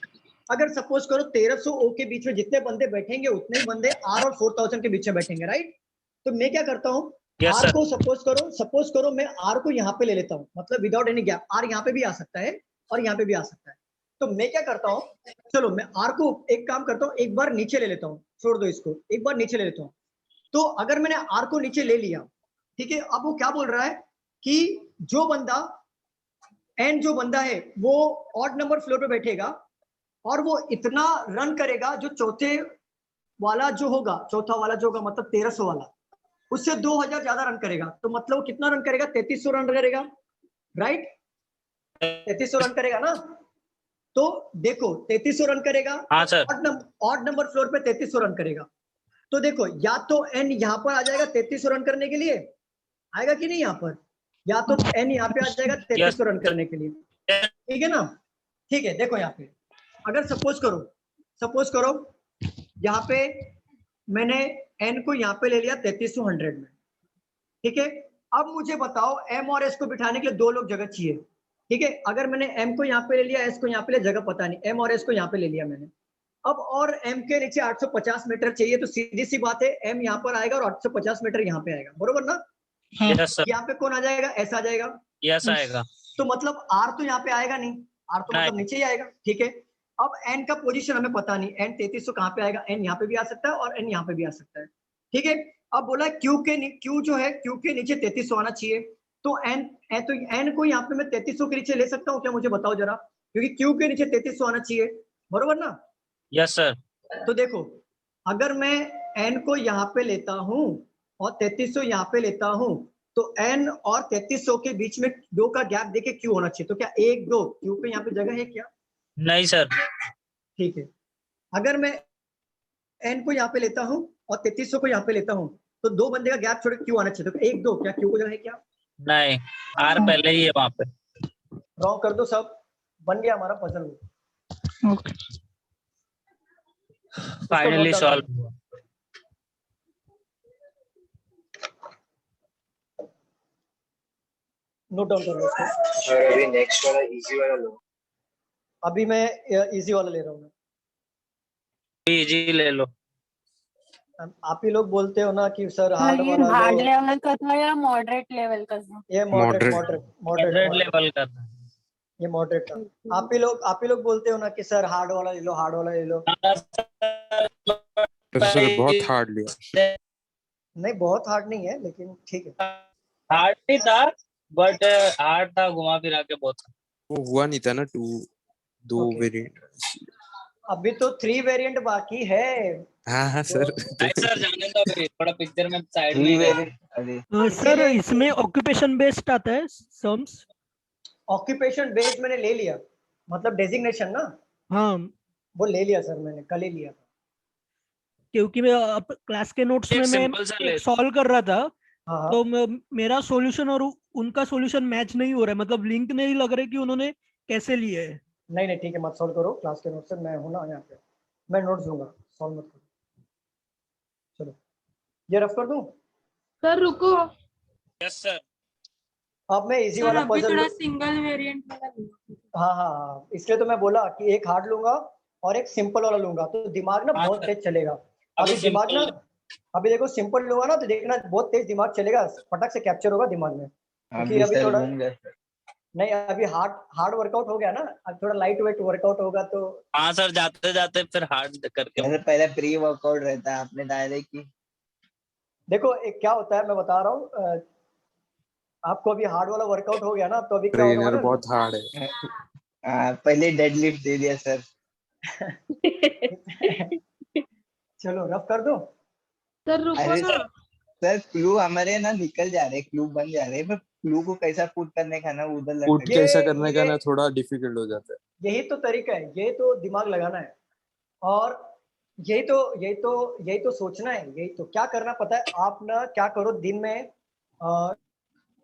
अगर सपोज करो 1300 O के बीच में जितने बंदे बैठेंगे उतने ही बंदे R और 4000 के बीच में बैठेंगे, राइट? तो मैं क्या करता हूँ, R को सपोज करो मैं R को यहाँ पे ले लेता हूँ, मतलब विदाउट एनी गैप। R यहाँ पे भी आ सकता है और यहाँ पे भी आ सकता है। तो मैं क्या करता हूँ, चलो मैं R को एक काम करता हूँ, एक बार नीचे ले लेता हूँ, छोड़ दो इसको, एक बार नीचे ले लेता हूँ। तो अगर मैंने R को नीचे ले लिया, ठीक है, अब वो क्या बोल रहा है कि जो बंदा N जो बंदा है वो ऑड नंबर फ्लोर पे बैठेगा और वो इतना रन करेगा जो चौथा वाला जो होगा, मतलब 1300 वाला, उससे 2000 ज्यादा रन करेगा, तो मतलब वो कितना रन करेगा? 3300 रन करेगा, राइट? 3300 रन करेगा ना। तो देखो 3300 रन करेगा, हाँ सर। ऑड नंबर फ्लोर पे 3300 रन करेगा। तो देखो या तो एन यहाँ पर आ जाएगा 3300 रन करने के लिए, आएगा कि नहीं यहाँ पर? या तो एन यहाँ पे आ जाएगा 3300 रन करने के लिए, ठीक है ना? ठीक है, देखो यहाँ पे अगर सपोज करो यहाँ पे मैंने एन को यहाँ पे ले लिया 3300 में, ठीक है। अब मुझे बताओ एम और एस को बिठाने के लिए 2 लोग जगह चाहिए, ठीक है। अगर मैंने एम को यहाँ पे ले लिया, एस को यहाँ पे ले, जगह पता नहीं, एम और एस को यहाँ पे ले लिया मैंने। अब और एम के नीचे 850 मीटर चाहिए, तो सीधी सी बात है एम यहाँ पर आएगा और 850 मीटर यहाँ पे आएगा, बरोबर ना? Yes sir. यहाँ पे कौन आ जाएगा? एस आ जाएगा। यस आएगा। तो मतलब आर तो यहाँ पे आएगा नहीं, आर तो मतलब नीचे ही आएगा, ठीक है। अब एन का पोजीशन हमें पता नहीं, एन 3300 कहाँ पे आएगा? एन यहाँ पे भी आ सकता है और एन यहाँ पे भी आ सकता है, ठीक है। अब बोला क्यू जो है क्यू के नीचे 3300 आना चाहिए, तो एन को यहाँ पे मैं 3300 के नीचे ले सकता हूँ क्या? मुझे बताओ जरा, क्योंकि क्यू के नीचे 3300 आना चाहिए, बरोबर ना? Yes sir. तो देखो अगर मैं एन को यहाँ पे लेता हूँ और 3300 यहाँ पे लेता हूँ, तो एन और 3300 के बीच में 2 का गैप देके क्यू होना चाहिए। तो क्या 1 2 क्यू पे यहाँ पे जगह है क्या? नहीं सर। ठीक है। अगर मैं एन को यहाँ पे लेता हूँ और 3300 को यहाँ पे लेता हूँ, तो 2 बंदे का गैप छोड़ के क्यू आना चाहिए। तो 1 2 क्या क्यू को जगह है क्या? नहीं, आर पहले ही है वहां पे। ड्रॉ कर दो सब, बन गया हमारा पजल। ओके, फाइनली सॉल्व हुआ। नोट डाउन कर लो इसको। और अभी नेक्स्ट वाला इजी वाला लो। अभी मैं इजी वाला ले रहा हूँ। इजी ले लो। आप ही लोग बोलते हो ना कि सर हार्ड वाला हार्ड लेवल का था या मॉडरेट लेवल का था? ये मॉडरेट लेवल का था। ये मॉडरेट था। आप ही लोग बोलते हो ना कि सर हार्ड वाला ले लो, हार्ड वाला ले लो। सर बहुत हार्ड लिया। नहीं बहुत हार्ड नहीं है, लेकिन ठीक है। हार्ड नहीं था, बट हार्ड था, घुमा फिरा के बहुत। वो हुआ नहीं था ना, 2 वेरिएंट। अभी तो 3 वेरिएंट बाकी है। हाँ सर। सर जाने दो, थोड़ा पिक्चर में साइड में। सर इसमें ऑक्यूपेशन बेस्ड आता है सम्स। ऑक्यूपेशन बेस्ड मैंने ले लिया, मतलब डेजिग्नेशन ना। हाँ वो ले लिया सर, मैंने कल ही लिया था। क्योंकि मैं क्लास के नोट्स में मैं सॉल्व कर रहा था। हाँ। तो मेरा सॉल्यूशन और उनका सॉल्यूशन मैच नहीं हो रहा है, मतलब लिंक नहीं लग रहा है कि उन्होंने कैसे लिए है। नहीं ठीक है, मत सॉल्व करो क्लास के नोट्स से, मैं हूं ना यहाँ पे, मैं नोट्स दूंगा, सॉल्व मत करो। चलो ये रफ कर दूं? सर रुको। Yes sir. अब मैं इजी वाला पजल थोड़ा सिंगल वेरिएंट वाला लूंगा। हाँ, इसलिए तो मैं बोला कि एक हार्ड लूंगा और एक सिंपल वाला लूंगा, तो दिमाग ना बहुत तेज चलेगा। अभी दिमाग ना, अभी देखो सिंपल लूंगा ना तो देखना बहुत तेज दिमाग चलेगा, फटक से कैप्चर होगा दिमाग में। क्योंकि अभी थोड़ा नहीं, अभी हार्ड वर्कआउट हो गया ना, अब थोड़ा लाइट वेट वर्कआउट होगा तो। हाँ सर, जाते जाते फिर हार्ड करके। पहले प्री वर्कआउट रहता है, आपने डायरेक्ट की। देखो एक क्या होता है मैं बता रहा हूँ आपको, अभी हार्ड वाला वर्कआउट हो गया ना तो अभी क्या होगा, बहुत हार्ड है। पहले डेडलिफ्ट दे दिया सर। चलो रफ कर दो सर, रुको ना। सर क्लू हमारे ना निकल जा रहे, क्लू बन जा रहे, पर क्लू को कैसा पुट करने का ना उधर पुट कैसा करने का ना थोड़ा डिफिकल्ट हो जाता है। यही तो तरीका है, यही तो दिमाग लगाना है, और यही तो सोचना है। यही तो क्या करना पता है आप ना, क्या करो दिन में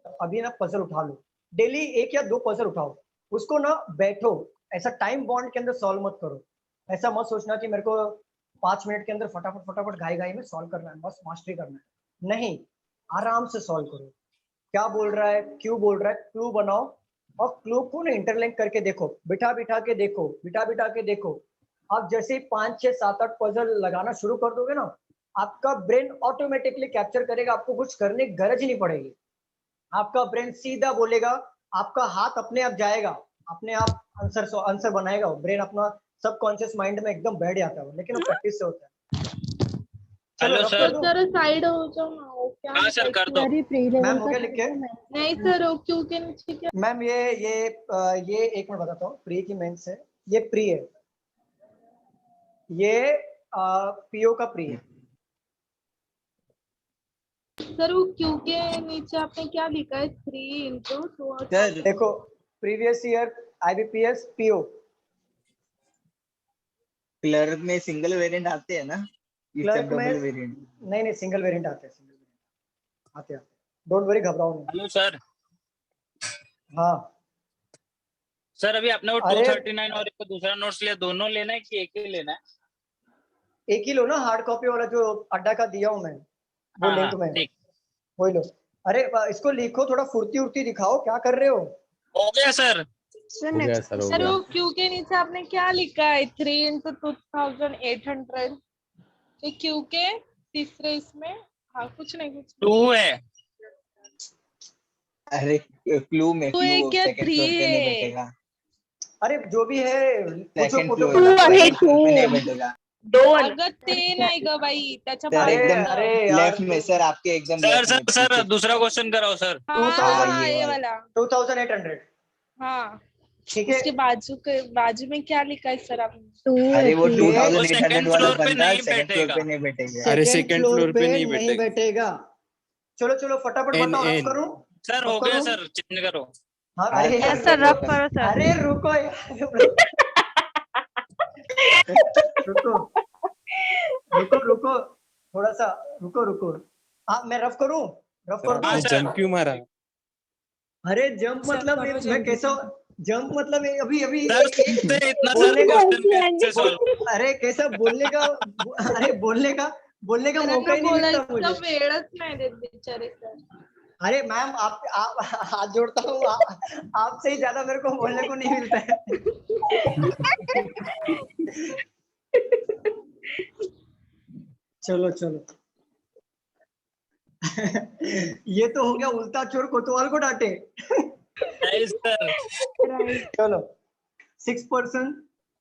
अभी ना पजल उठा लो, डेली 1 या 2 पजल उठाओ, उसको ना बैठो, ऐसा टाइम बॉन्ड के अंदर सॉल्व मत करो। ऐसा मत सोचना कि मेरे को 5 मिनट के अंदर फटाफट घाई में सॉल्व करना है, बस मास्टरी करना है। नहीं, आराम से सॉल्व करो। क्या बोल रहा है, क्यों बोल रहा है, क्लू बनाओ और क्लू को ना इंटरलिंक करके देखो, बिठा के देखो। आप जैसे 5 6 7 8 पजल लगाना शुरू कर दोगे ना, आपका ब्रेन ऑटोमेटिकली कैप्चर करेगा, आपको कुछ करने की गरज ही नहीं पड़ेगी। आपका ब्रेन सीधा बोलेगा, आपका हाथ अपने आप जाएगा, अपने आप आंसर बनाएगा। ब्रेन अपना सबकॉन्शियस माइंड में एकदम बैठ जाता है, लेकिन वो प्रैक्टिस से होता है। हेलो सर साइड हो जाओ ना। क्या? हाँ सर कर दो। मैम हो गया लिख के? नहीं सर, क्यों के नीचे क्या? मैम ये एक मिनट बताता हूँ, प्री की मेंस है, ये प्री है, ये पीओ का प्री है। सर वो क्यू के नीचे आपने क्या लिखा है 3 into 2 सर देखो previous year IBPS PO clerk में सिंगल वेरिएंट आते हैं ना, ये सब क्लर्क में डबल वेरिएंट। नहीं सिंगल वेरिएंट आते हैं, सिंगल वेरिएंट आते हैं, डोंट वरी, घबराओ नहीं। Hello sir. हाँ सर अभी आपने वो अरे 239 और एक दूसरा नोट्स लिया, दोनों लेना है कि एक ही लेना है? एक ही लो ना, हार्ड कॉपी वाला जो अड्डा का दिया हूँ मैं, वो हाँ लिंक हाँ में ठीक। वही लो। अरे इसको लिखो, थोड़ा फुर्ती उर्ती दिखाओ, क्या कर रहे हो? हो गया सर। हो गया सर, हो सर गया। वो क्यू के नीचे आपने क्या लिखा है 3 into 2800? तो क्यू के तीसरे इसमें हाँ कुछ नहीं 2 है। अरे क्लू में, तो क्लू एक या सेकंड 3 फ्लोर पे नहीं है? बैठेगा, अरे जो भी है पूछो, second photo floor, second floor पे नहीं 2 बैठेगा। अगं ते नाही ग बाई त्याच्या सर अरे एकदम अरे यार लेफ्ट में, सर आपके एकदम सर लेफ्ट में सर सर पीछे। दूसरा क्वेश्चन कराओ सर। हाँ ये ये वाला। वाला 2800 हाँ। ठीक है। उसके बाजू में क्या लिखा है सर आपने? 2 अरे वो है, 2800 सेकंड वाला फ्लोर पे बंदा नहीं सेकंड फ्लोर बैठेगा। पे नहीं बैठेगा। अरे सेकंड सेकंड फ्लोर फ्लोर पे पे नहीं नहीं बैठेगा। चलो चलो फटाफट एन बताओ, रफ एन करूं? सर हो रफ गया करूं? सर, चेंज करो। हाँ हाँ, अरे कर यार लो, रुको, कर लो। अरे रुको यार रुको रुको रुको, थोड़ा सा रुको रुको। हाँ मैं रफ करूं? रफ कर हाँ दूं? सर। जंप क्यों मारा? अरे जंप सर मतलब करो मैं जल्दी कैसा जंप मतलब अभी अभी सर एक सोचते इतना सर बोलने का क्वेश्चन कैसे सॉल्व? अरे कैसा बोलने का, अरे बोलने का मौका सरांना ही नहीं मिलता बोलायचं मुझे। वेळच नाही देत बिचारे सर। अरे मैम आप हाथ जोड़ता हूँ, आपसे ही ज्यादा मेरे को बोलने को नहीं मिलता है। चलो चलो ये तो हो गया उल्टा चोर कोतवाल को डांटे। नहीं सर। चलो 6%,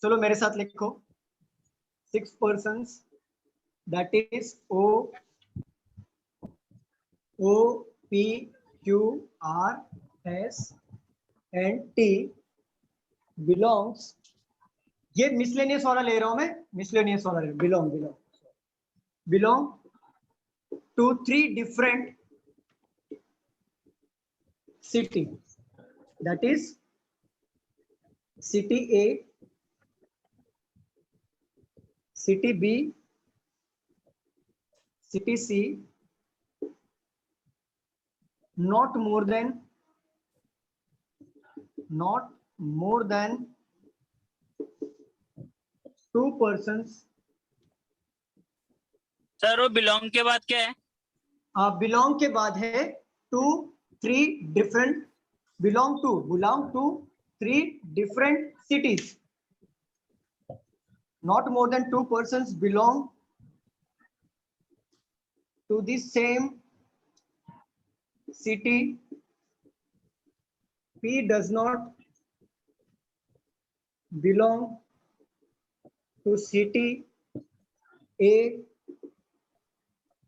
चलो मेरे साथ लिखो 6%, that is O P Q R S and T belongs, ये मिसलेनियस वाला ले रहा हूं मैं, मिसलेनियस वाला ले, belong to 3 different city, that is city A, city B, city C, not more than 2 persons। Sir वो बिलोंग के बाद क्या है? बिलोंग के बाद है 2 3 different, belong to 3 different cities, not more than 2 persons belong to the same city, P does not belong to city A,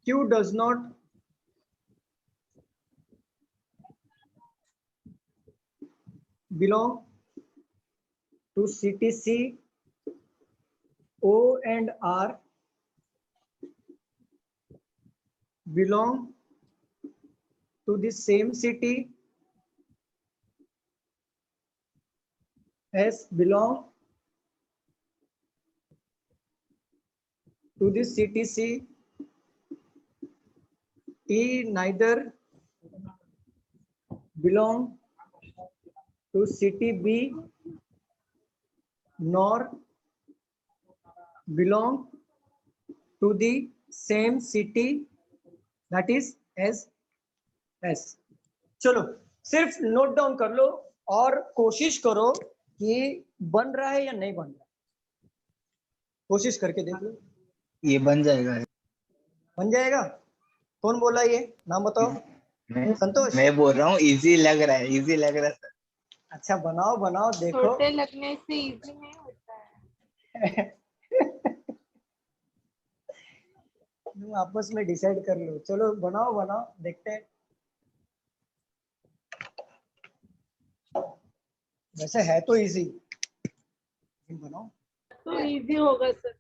Q does not belong to city C, O and R belong to the same city, S belong to the city C, T neither belong to city B nor belong to the same city, that is S। चलो सिर्फ नोट डाउन कर लो और कोशिश करो कि बन रहा है या नहीं बन रहा, कोशिश करके देख लो। ये बन जाएगा। बन जाएगा? कौन बोला ये, नाम बताओ। संतोष? मैं बोल रहा हूँ इजी लग रहा है, इजी लग रहा है सर। अच्छा बनाओ बनाओ देखो। छोटे लगने से इजी नहीं होता है। तुम आपस में डिसाइड कर लो, चलो बनाओ बनाओ देखते हैं। वैसे है तो इजी, बनाओ। तो इजी होगा सर।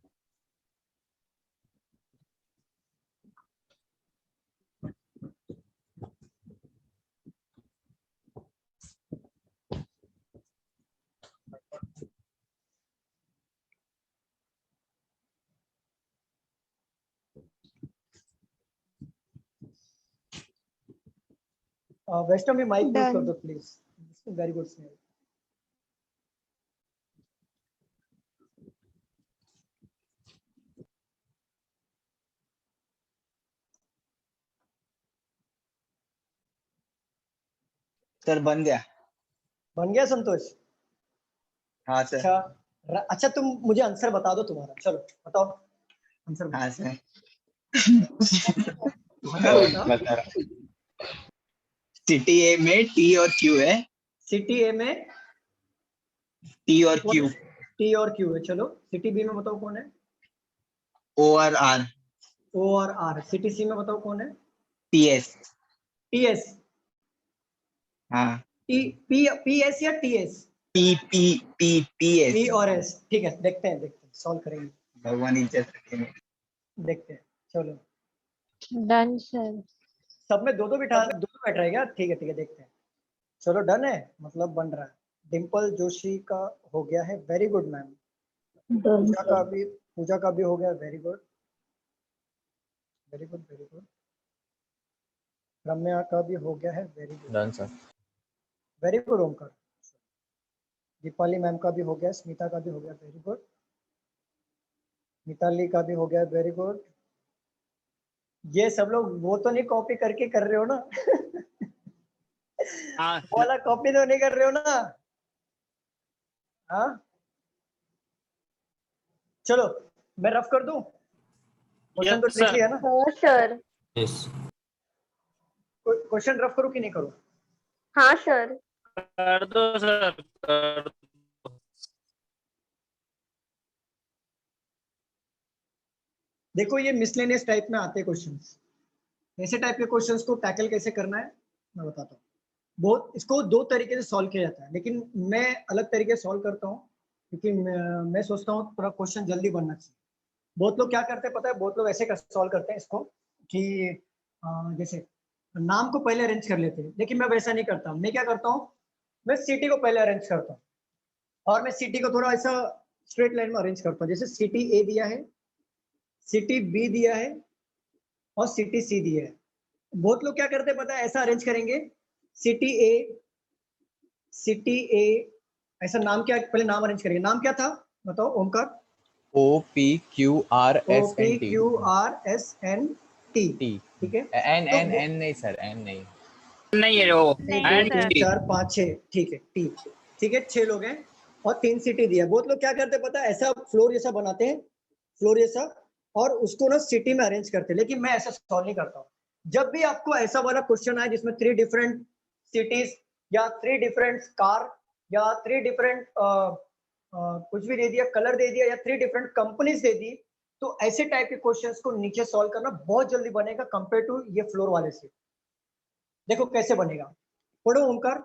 वैष्णव भी माइक म्यूट कर Done. दो प्लीज। वेरी गुड स्नेह। सर बन गया। बन गया संतोष? हाँ सर। अच्छा तुम मुझे आंसर बता दो तुम्हारा, चलो बताओ आंसर। हाँ सर। बता। सिटी ए में टी और क्यू है। सिटी ए में टी और क्यू। टी और क्यू है, चलो। सिटी बी में बताओ कौन है? ओ और आर। ओ और आर। सिटी सी में बताओ कौन है? T S. T S. हाँ। टी पी पी एस या T S? P P P P S. P और एस, ठीक है। देखते हैं सॉल्व करेंगे। भगवान इज्जत रखेंगे। देखते हैं, चलो। Done sir. सब में दो बैठ रहेगा, ठीक है देखते हैं। चलो डन है, मतलब बन रहा है। डिम्पल जोशी का हो गया है, वेरी गुड मैम। पूजा का भी हो गया, very good very good very good. Ramya का भी हो गया है, very good done sir. Very good Omkar. Deepali ma'am का भी हो गया, स्मिता का भी हो गया, वेरी गुड। मिताली का भी हो गया, वेरी गुड। ये सब लोग वो तो नहीं कॉपी करके कर रहे हो ना? वो वाला कॉपी तो नहीं कर रहे हो ना? हाँ चलो मैं रफ कर दूं। क्वेश्चन तो लिख लिया ना? सर। यस क्वेश्चन रफ करूं कि नहीं करूं? हाँ सर। कर दो सर, कर दो। देखो ये मिसलेनियस टाइप में आते हैं क्वेश्चंस। ऐसे टाइप के क्वेश्चंस को टैकल कैसे करना है मैं बताता हूँ। बहुत इसको दो तरीके से सॉल्व किया जाता है, लेकिन मैं अलग तरीके से सॉल्व करता हूँ क्योंकि मैं सोचता हूँ थोड़ा क्वेश्चन जल्दी बनना चाहिए। बहुत लोग क्या करते हैं पता है? बहुत लोग ऐसे सॉल्व करते हैं इसको कि जैसे नाम को पहले अरेंज कर लेते हैं, लेकिन मैं वैसा नहीं करता। मैं क्या करता हूँ, मैं सिटी को पहले अरेंज करता हूँ और मैं सिटी को थोड़ा ऐसा स्ट्रेट लाइन में अरेंज करता हूँ। जैसे सिटी ए दिया है, सिटी बी दिया है और सिटी सी दिया है। बहुत लोग क्या करते हैं पता है? ऐसा अरेंज करेंगे, सिटी ए ऐसा नाम क्या, पहले नाम अरेंज करेंगे। नाम क्या था बताओ Omkar? O P Q R S N T। OPQRSNT, ठीक है। N नहीं सर, N नहीं। नहीं है वो। 1 2 3 4 5 6, ठीक है टी, ठीक है। 6 लोग हैं और 3 सिटी दिया। बहुत लोग क्या करते हैं पता है? ऐसा फ्लोर जैसा बनाते हैं, फ्लोर जैसा, और उसको ना सिटी में अरेंज करते हैं। लेकिन मैं ऐसा सॉल्व नहीं करता हूँ। जब भी आपको ऐसा वाला क्वेश्चन आए जिसमें 3 डिफरेंट सिटीज या 3 डिफरेंट कार या 3 डिफरेंट कुछ भी दे दिया, कलर दे दिया, या 3 डिफरेंट कंपनीज दे दी, तो ऐसे टाइप के क्वेश्चंस को नीचे सॉल्व करना बहुत जल्दी बनेगा कंपेयर टू ये फ्लोर वाले से। देखो कैसे बनेगा, पढ़ो Omkar.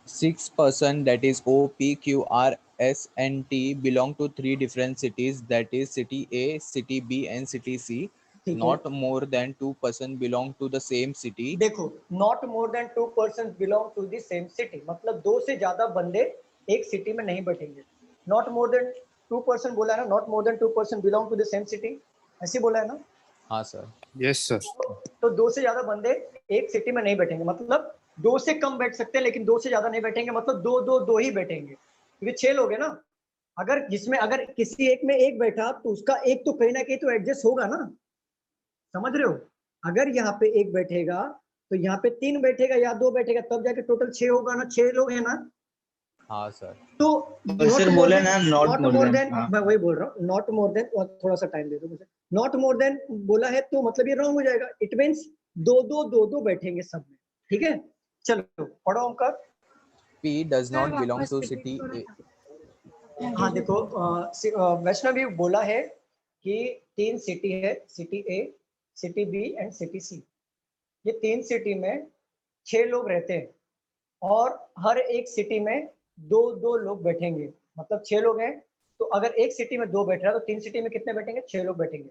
6 person, that is O P Q R S N T, belong to 3 different cities, that is city A, city B and city C. Not more than 2 person belong to the same city. देखो not more than 2 person belong to the same city, मतलब 2 से ज्यादा बंदे एक सिटी में नहीं बैठेंगे। नॉट मोर देन 2 पर्सन बोला है ना, not more than 2 person belong to the same city, ऐसे बोला है ना? हाँ सर। Yes sir. तो 2 से ज्यादा बंदे एक सिटी में नहीं बैठेंगे, मतलब 2 से कम बैठ सकते हैं लेकिन 2 से ज्यादा नहीं बैठेंगे, मतलब 2 ही बैठेंगे क्योंकि 6 लोग हैं ना। अगर जिसमें अगर किसी एक में एक बैठा तो उसका एक तो कहीं ना कहीं तो एडजस्ट होगा ना, समझ रहे हो? अगर यहाँ पे एक बैठेगा तो यहाँ पे 3 बैठेगा या 2 बैठेगा, तब जाके टोटल 6 होगा ना। 6 लोग हैं ना। हाँ सर। तो सर बोला ना नॉट मोर देन, मैं वही बोल रहा हूँ, नॉट मोर देन। थोड़ा सा टाइम दे दो मुझे। नॉट मोर देन बोला है तो मतलब ये रॉन्ग हो जाएगा। इट मींस 2 बैठेंगे सब में, ठीक है। चलो पढ़ो Omkar. P does not belong to city A. हाँ देखो वैष्णवी बोला है कि 3 सिटी है, city A, city B and city C. ये 3 सिटी में 6 लोग रहते हैं और हर एक सिटी में 2 लोग बैठेंगे, मतलब 6 लोग हैं। तो अगर एक सिटी में 2 बैठ रहा है तो 3 सिटी में कितने बैठेंगे? 6 लोग बैठेंगे।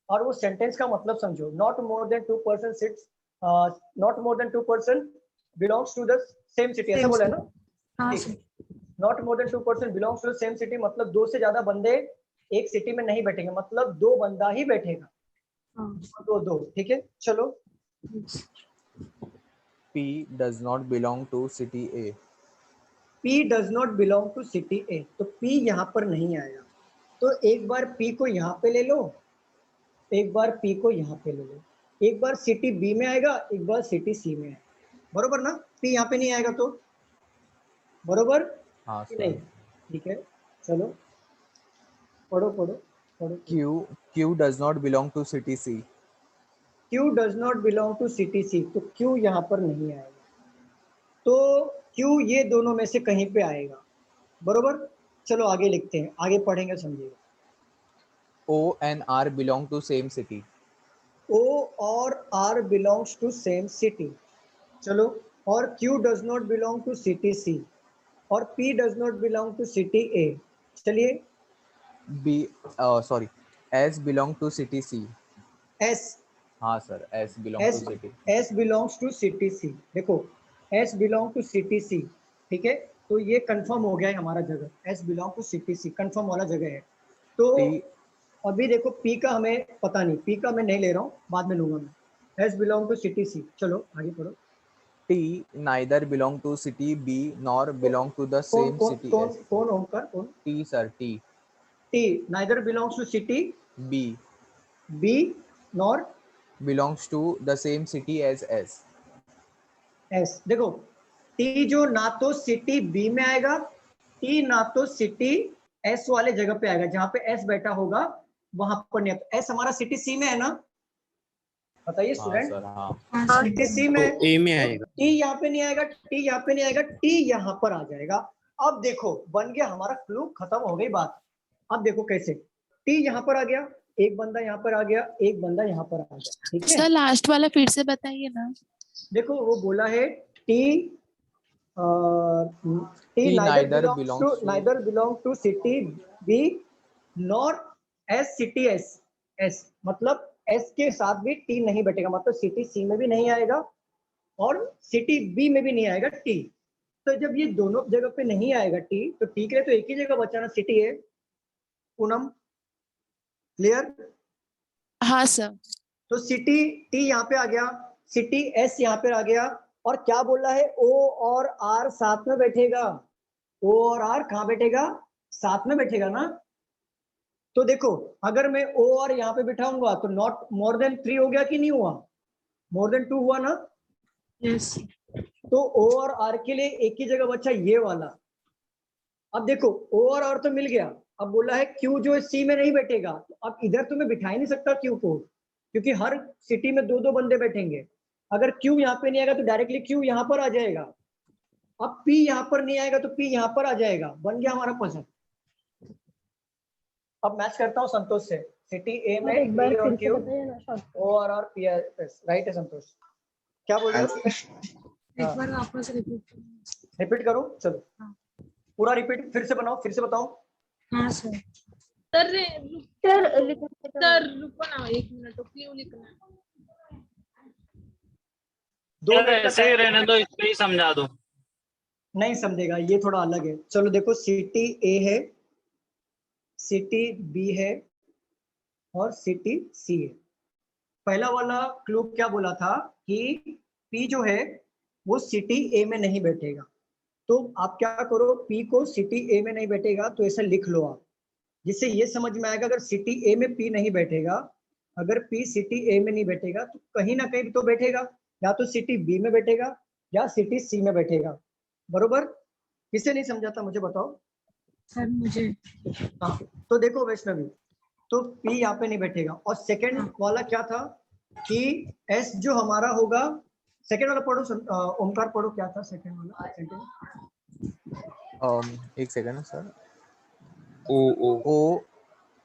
और वो सेंटेंस का मतलब समझो, not more than 2 person sits, not more than 2 person belongs to the same city, ऐसा बोला है ना? हाँ not more than 2 person belongs to the same city, मतलब 2 से ज्यादा बंदे एक सिटी में नहीं बैठेंगे, मतलब 2 बंदा ही बैठेगा। 2, ठीक है। चलो P does not belong to city A. P does not belong to city A, तो P यहाँ पर नहीं आएगा। तो एक बार P को यहाँ पे ले लो, एक बार P को यहाँ पे ले लो, एक बार सिटी B में आएगा, एक बार सिटी C में आएगा, बरोबर ना? P यहाँ पे नहीं आएगा तो बरोबर? हाँ नहीं, सर। ठीक है, चलो पढ़ो पढ़ो पढ़ो। Q does not belong to city C. Q does not belong to city C, तो Q यहाँ पर नहीं आएगा, तो Q ये दोनों में से कहीं पे आएगा, बरोबर? चलो आगे लिखते हैं, आगे पढ़ेंगे समझिएगा। O and R belong to same city. O और R belongs to same city, चलो, और Q does not belong to city C, और P does not belong to city A, चलिए। S belong to city C. S, हाँ sir, S belong to city. S belongs to city C, देखो S belong to city C, ठीक है, तो ये कंफर्म हो गया है हमारा जगह, S belong to city C confirm वाला जगह है। तो अभी देखो P का हमें पता नहीं, P का मैं नहीं ले रहा हूँ, बाद में लूंगा मैं। S belong to city C, चलो आगे पढ़ो। T neither belong to city B nor belong to the same city S. कौन ओमकार कौन? T sir, T. T neither belongs to city B. B nor belongs to the same city as S. S, देखो T जो ना तो सिटी B में आएगा, T ना तो सिटी S वाले जगह पे आएगा, जहाँ पे S बैठा होगा वहां पर नहीं। तो S हमारा सिटी C में है ना, बताइए स्टूडेंट? सिटी C में, तो A में आएगा। T यहाँ पे नहीं आएगा, T यहाँ पे नहीं आएगा, T यहाँ पर आ जाएगा। अब देखो बन गया हमारा क्लू, खत्म हो गई बात। अब देखो कैसे, T यहाँ पर आ गया, एक बंदा यहाँ पर आ गया, एक बंदा यहाँ पर आ गया, ठीक है? सर लास्ट वाला फिर से बताइए ना। देखो वो बोला है T neither belong to city B nor S city S, मतलब S के साथ भी T नहीं बैठेगा, मतलब सिटी C में भी नहीं आएगा और सिटी B में भी नहीं आएगा T। तो जब ये दोनों जगह पे नहीं आएगा T, तो T के लिए तो एक ही जगह बचा ना, सिटी A। पूनम क्लियर? हाँ सर। तो सिटी T यहाँ पे आ गया, सिटी S यहाँ पे आ गया, और क्या बोल रहा है? O और R साथ में बैठेगा। O और R कहाँ बैठेगा? साथ में बैठेगा ना। तो देखो अगर मैं O और यहाँ पे बिठाऊंगा तो नॉट मोर देन 3 हो गया कि नहीं हुआ? मोर देन 2 हुआ ना? यस। तो O और R के लिए एक ही जगह बचा ये वाला। अब देखो O और R तो मिल गया, अब बोला है Q जो है C में नहीं बैठेगा। अब इधर तो मैं बिठा ही नहीं सकता Q को, क्योंकि हर सिटी में 2-2 बंदे बैठेंगे। अगर Q यहाँ पे नहीं आएगा तो डायरेक्टली Q यहाँ पर आ जाएगा। अब P यहाँ पर नहीं आएगा तो P यहाँ पर आ जाएगा। बन गया हमारा पजल। अब मैच करता हूँ संतोष से, सिटी A में P और Q, O और R P S, राइट है संतोष? क्या बोल रहे हो? एक बार वापस रिपीट करो, चलो पूरा रिपीट फिर से बनाओ, फिर से बताओ। हाँ सर। सर रुको ना, 1 मिनट, क्यों लिखना है? 2 मिनट ऐसे ही रहने दो, इसको ही समझा दो। नहीं समझेगा, ये थोड़ा अलग है। चलो देखो सिटी A है, सिटी B है और सिटी C है। पहला वाला क्लू क्या बोला था कि P जो है वो सिटी A में नहीं बैठेगा। तो आप क्या करो, P को सिटी A में नहीं बैठेगा तो ऐसा लिख लो आप, जिससे ये समझ में आएगा अगर सिटी A में P नहीं बैठेगा, अगर P सिटी A में नहीं बैठेगा तो कहीं ना कहीं तो बैठेगा, या तो सिटी B में बैठेगा या सिटी C में बैठेगा। बरोबर? किसे नहीं समझा था मुझे बताओ सर? मुझे। हाँ, तो देखो वैष्णवी, तो P यहाँ पे नहीं बैठेगा। और सेकंड वाला क्या था कि S जो हमारा होगा, सेकंड वाला पढ़ो ओमकार, पढ़ो क्या था सेकंड वाला? एक second sir.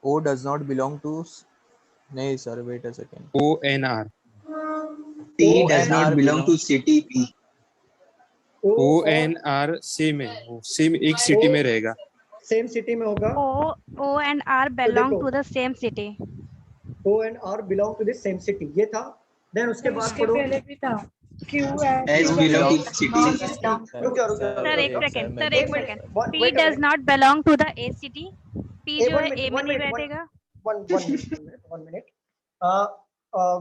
O does not belong to, नहीं sir, wait a second. O and R. T does not belong to city B. O and R same है, सेम एक सिटी में रहेगा। सेम सिटी में होगा। O and R belong to the same city. O and R belong to the same city, ये था। देन उसके बाद पढ़ो, पहले भी था Q S belong to city। रुक जाओ सर एक second, P does not belong to the A city. P जो है A में नहीं बैठेगा। 1 मिनट।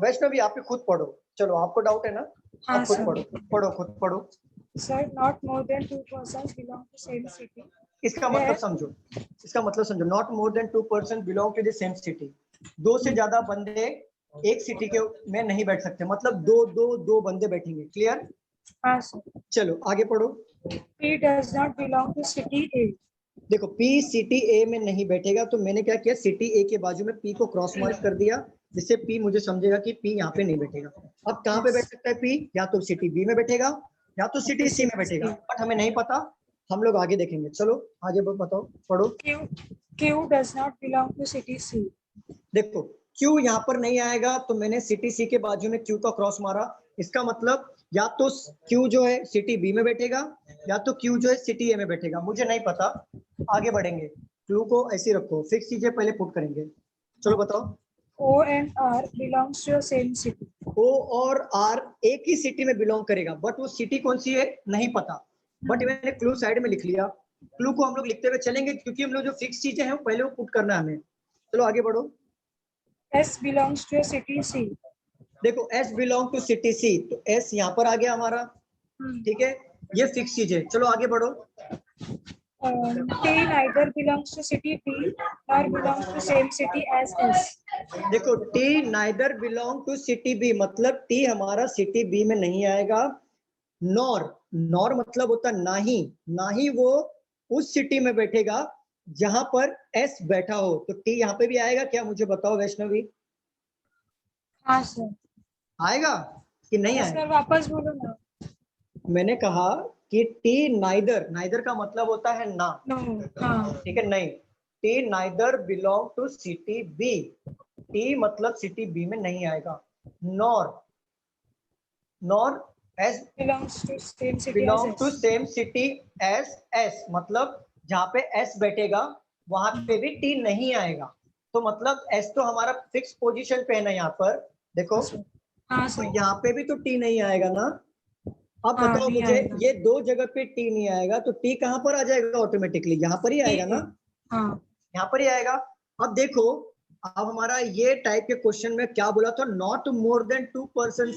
वैष्णवी आप ही खुद पढ़ो, चलो आपको डाउट है ना, हाँ अब खुद सर। पढ़ो खुद पढ़ो। Sir not more than 2 persons belong to same city। इसका मतलब समझो, इसका मतलब समझो, not more than 2 person belong to the same city. दो से ज्यादा बंदे एक सिटी के में नहीं बैठ सकते, मतलब दो बंदे बैठेंगे। क्लियर? हाँ सर। चलो आगे पढ़ो। P does not belong to city A। देखो P सिटी ए में नहीं बैठेगा, तो मैंने क्या किया, सिटी ए के बाजू में P को क्रॉस मार्क कर दिया, जिससे P मुझे समझेगा कि P यहाँ पे नहीं बैठेगा। अब कहाँ पे बैठ सकता है P? या तो सिटी बी में बैठेगा या तो सिटी सी में बैठेगा, बट हमें नहीं पता, हम लोग आगे देखेंगे। चलो आगे बताओ, पढ़ो। Q does not belong to city C। देखो Q यहाँ पर नहीं आएगा, तो मैंने सिटी सी के बाजू में Q का क्रॉस मारा। इसका मतलब या तो Q जो है सिटी बी में बैठेगा या तो Q जो है सिटी ए में बैठेगा, मुझे नहीं पता। आगे बढ़ेंगे, क्लू को ऐसे रखो, फिक्स चीजें पहले पुट करेंगे। चलो बताओ। O and R belongs to the same city। O और R एक ही सिटी में बिलोंग करेगा, बट वो सिटी कौन सी है नहीं पता, बट मैंने क्लू साइड में लिख लिया। क्लू को हम लोग लिखते हुए चलेंगे, क्योंकि हम लोग जो फिक्स चीजें हैं वो पहले वो पुट करना है हमें। चलो आगे बढ़ो। S belongs to a city C। देखो S बिलोंग टू सिटी सी, तो S यहाँ पर आ गया हमारा, ठीक है, ये फिक्स चीज है। चलो आगे बढ़ो। T neither belongs to city B nor belongs to same city as S। देखो T neither belong to city B, मतलब T हमारा सिटी बी में नहीं आएगा। नॉर मतलब होता ना ही वो उस सिटी में बैठेगा जहां पर S बैठा हो, तो T यहाँ पे भी आएगा क्या, मुझे बताओ वैष्णवी? हाँ सर। आएगा कि नहीं आएगा? सर वापस बोलो ना। मैंने कहा कि T नाइदर का मतलब होता है ना, ठीक है, नहीं। T neither belong to city B, T मतलब सिटी बी में नहीं आएगा। Nor S belongs to same city belong as to S। Same city S S, मतलब जहाँ पे S बैठेगा वहां पे भी T नहीं आएगा, तो मतलब S तो हमारा फिक्स पोजीशन पे है ना यहाँ पर, देखो। हाँ तो यहाँ पे भी तो T नहीं आएगा ना। अब हाँ, बताओ नहीं मुझे, आएगा। ये दो जगह पे T नहीं आएगा, तो T कहाँ पर आ जाएगा ऑटोमेटिकली? यहाँ पर ही आएगा ना, हाँ यहाँ पर ही आएगा। अब देखो, अब हमारा ये टाइप के क्वेश्चन में क्या बोला था, नॉट मोर देन 2 पर्सन,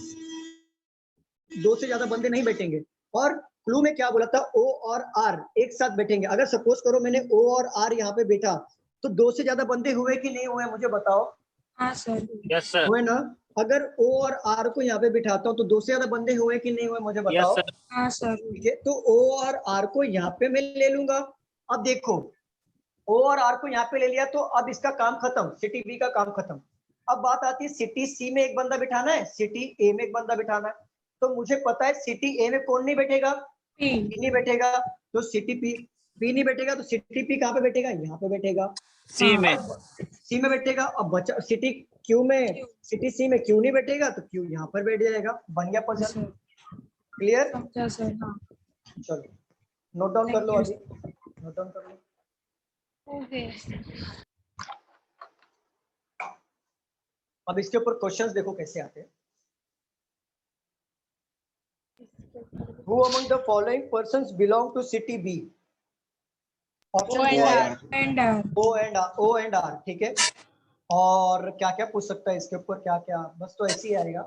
दो से ज्यादा बंदे नहीं बैठेंगे। और क्लू में क्या बोला था, O और R एक साथ बैठेंगे। अगर सपोज करो मैंने O और R यहाँ पे बैठा, तो दो से ज्यादा बंदे हुए कि नहीं हुए, मुझे बताओ। हाँ सर। Yes sir. हुए ना? अगर O और R को यहाँ पे बिठाता हूँ तो दो से ज्यादा बंदे हुए कि नहीं हुए, मुझे बताओ। Yes sir. हाँ सर। ठीक है, तो O और R को यहाँ पे मैं ले लूंगा। अब देखो O और R को यहाँ पे ले लिया, तो अब इसका काम खत्म, सिटी बी का काम खत्म। अब बात आती है सिटी सी में एक बंदा बिठाना है, सिटी ए में एक बंदा बिठाना है। तो मुझे पता है सिटी ए में कौन नहीं बैठेगा, पी नहीं बैठेगा, तो सिटी पी नहीं बैठेगा, तो सिटी पी कहाँ पे बैठेगा, यहाँ पे बैठेगा, सी में। सी में बैठेगा। अब बचा सिटी क्यू में, सिटी सी में क्यू नहीं बैठेगा, तो क्यू यहाँ पर बैठ जाएगा। बन गया पजल। क्लियर? सर हाँ। चलो नोट डाउन कर लो, अभी नोट डाउन कर लो। अब इसके ऊपर क्वेश्चंस देखो कैसे आते हैं। Who among the following persons belong to city B? Option O and R, ठीक है। और क्या क्या पूछ सकता है इसके ऊपर, क्या क्या, बस तो ऐसे ही आएगा।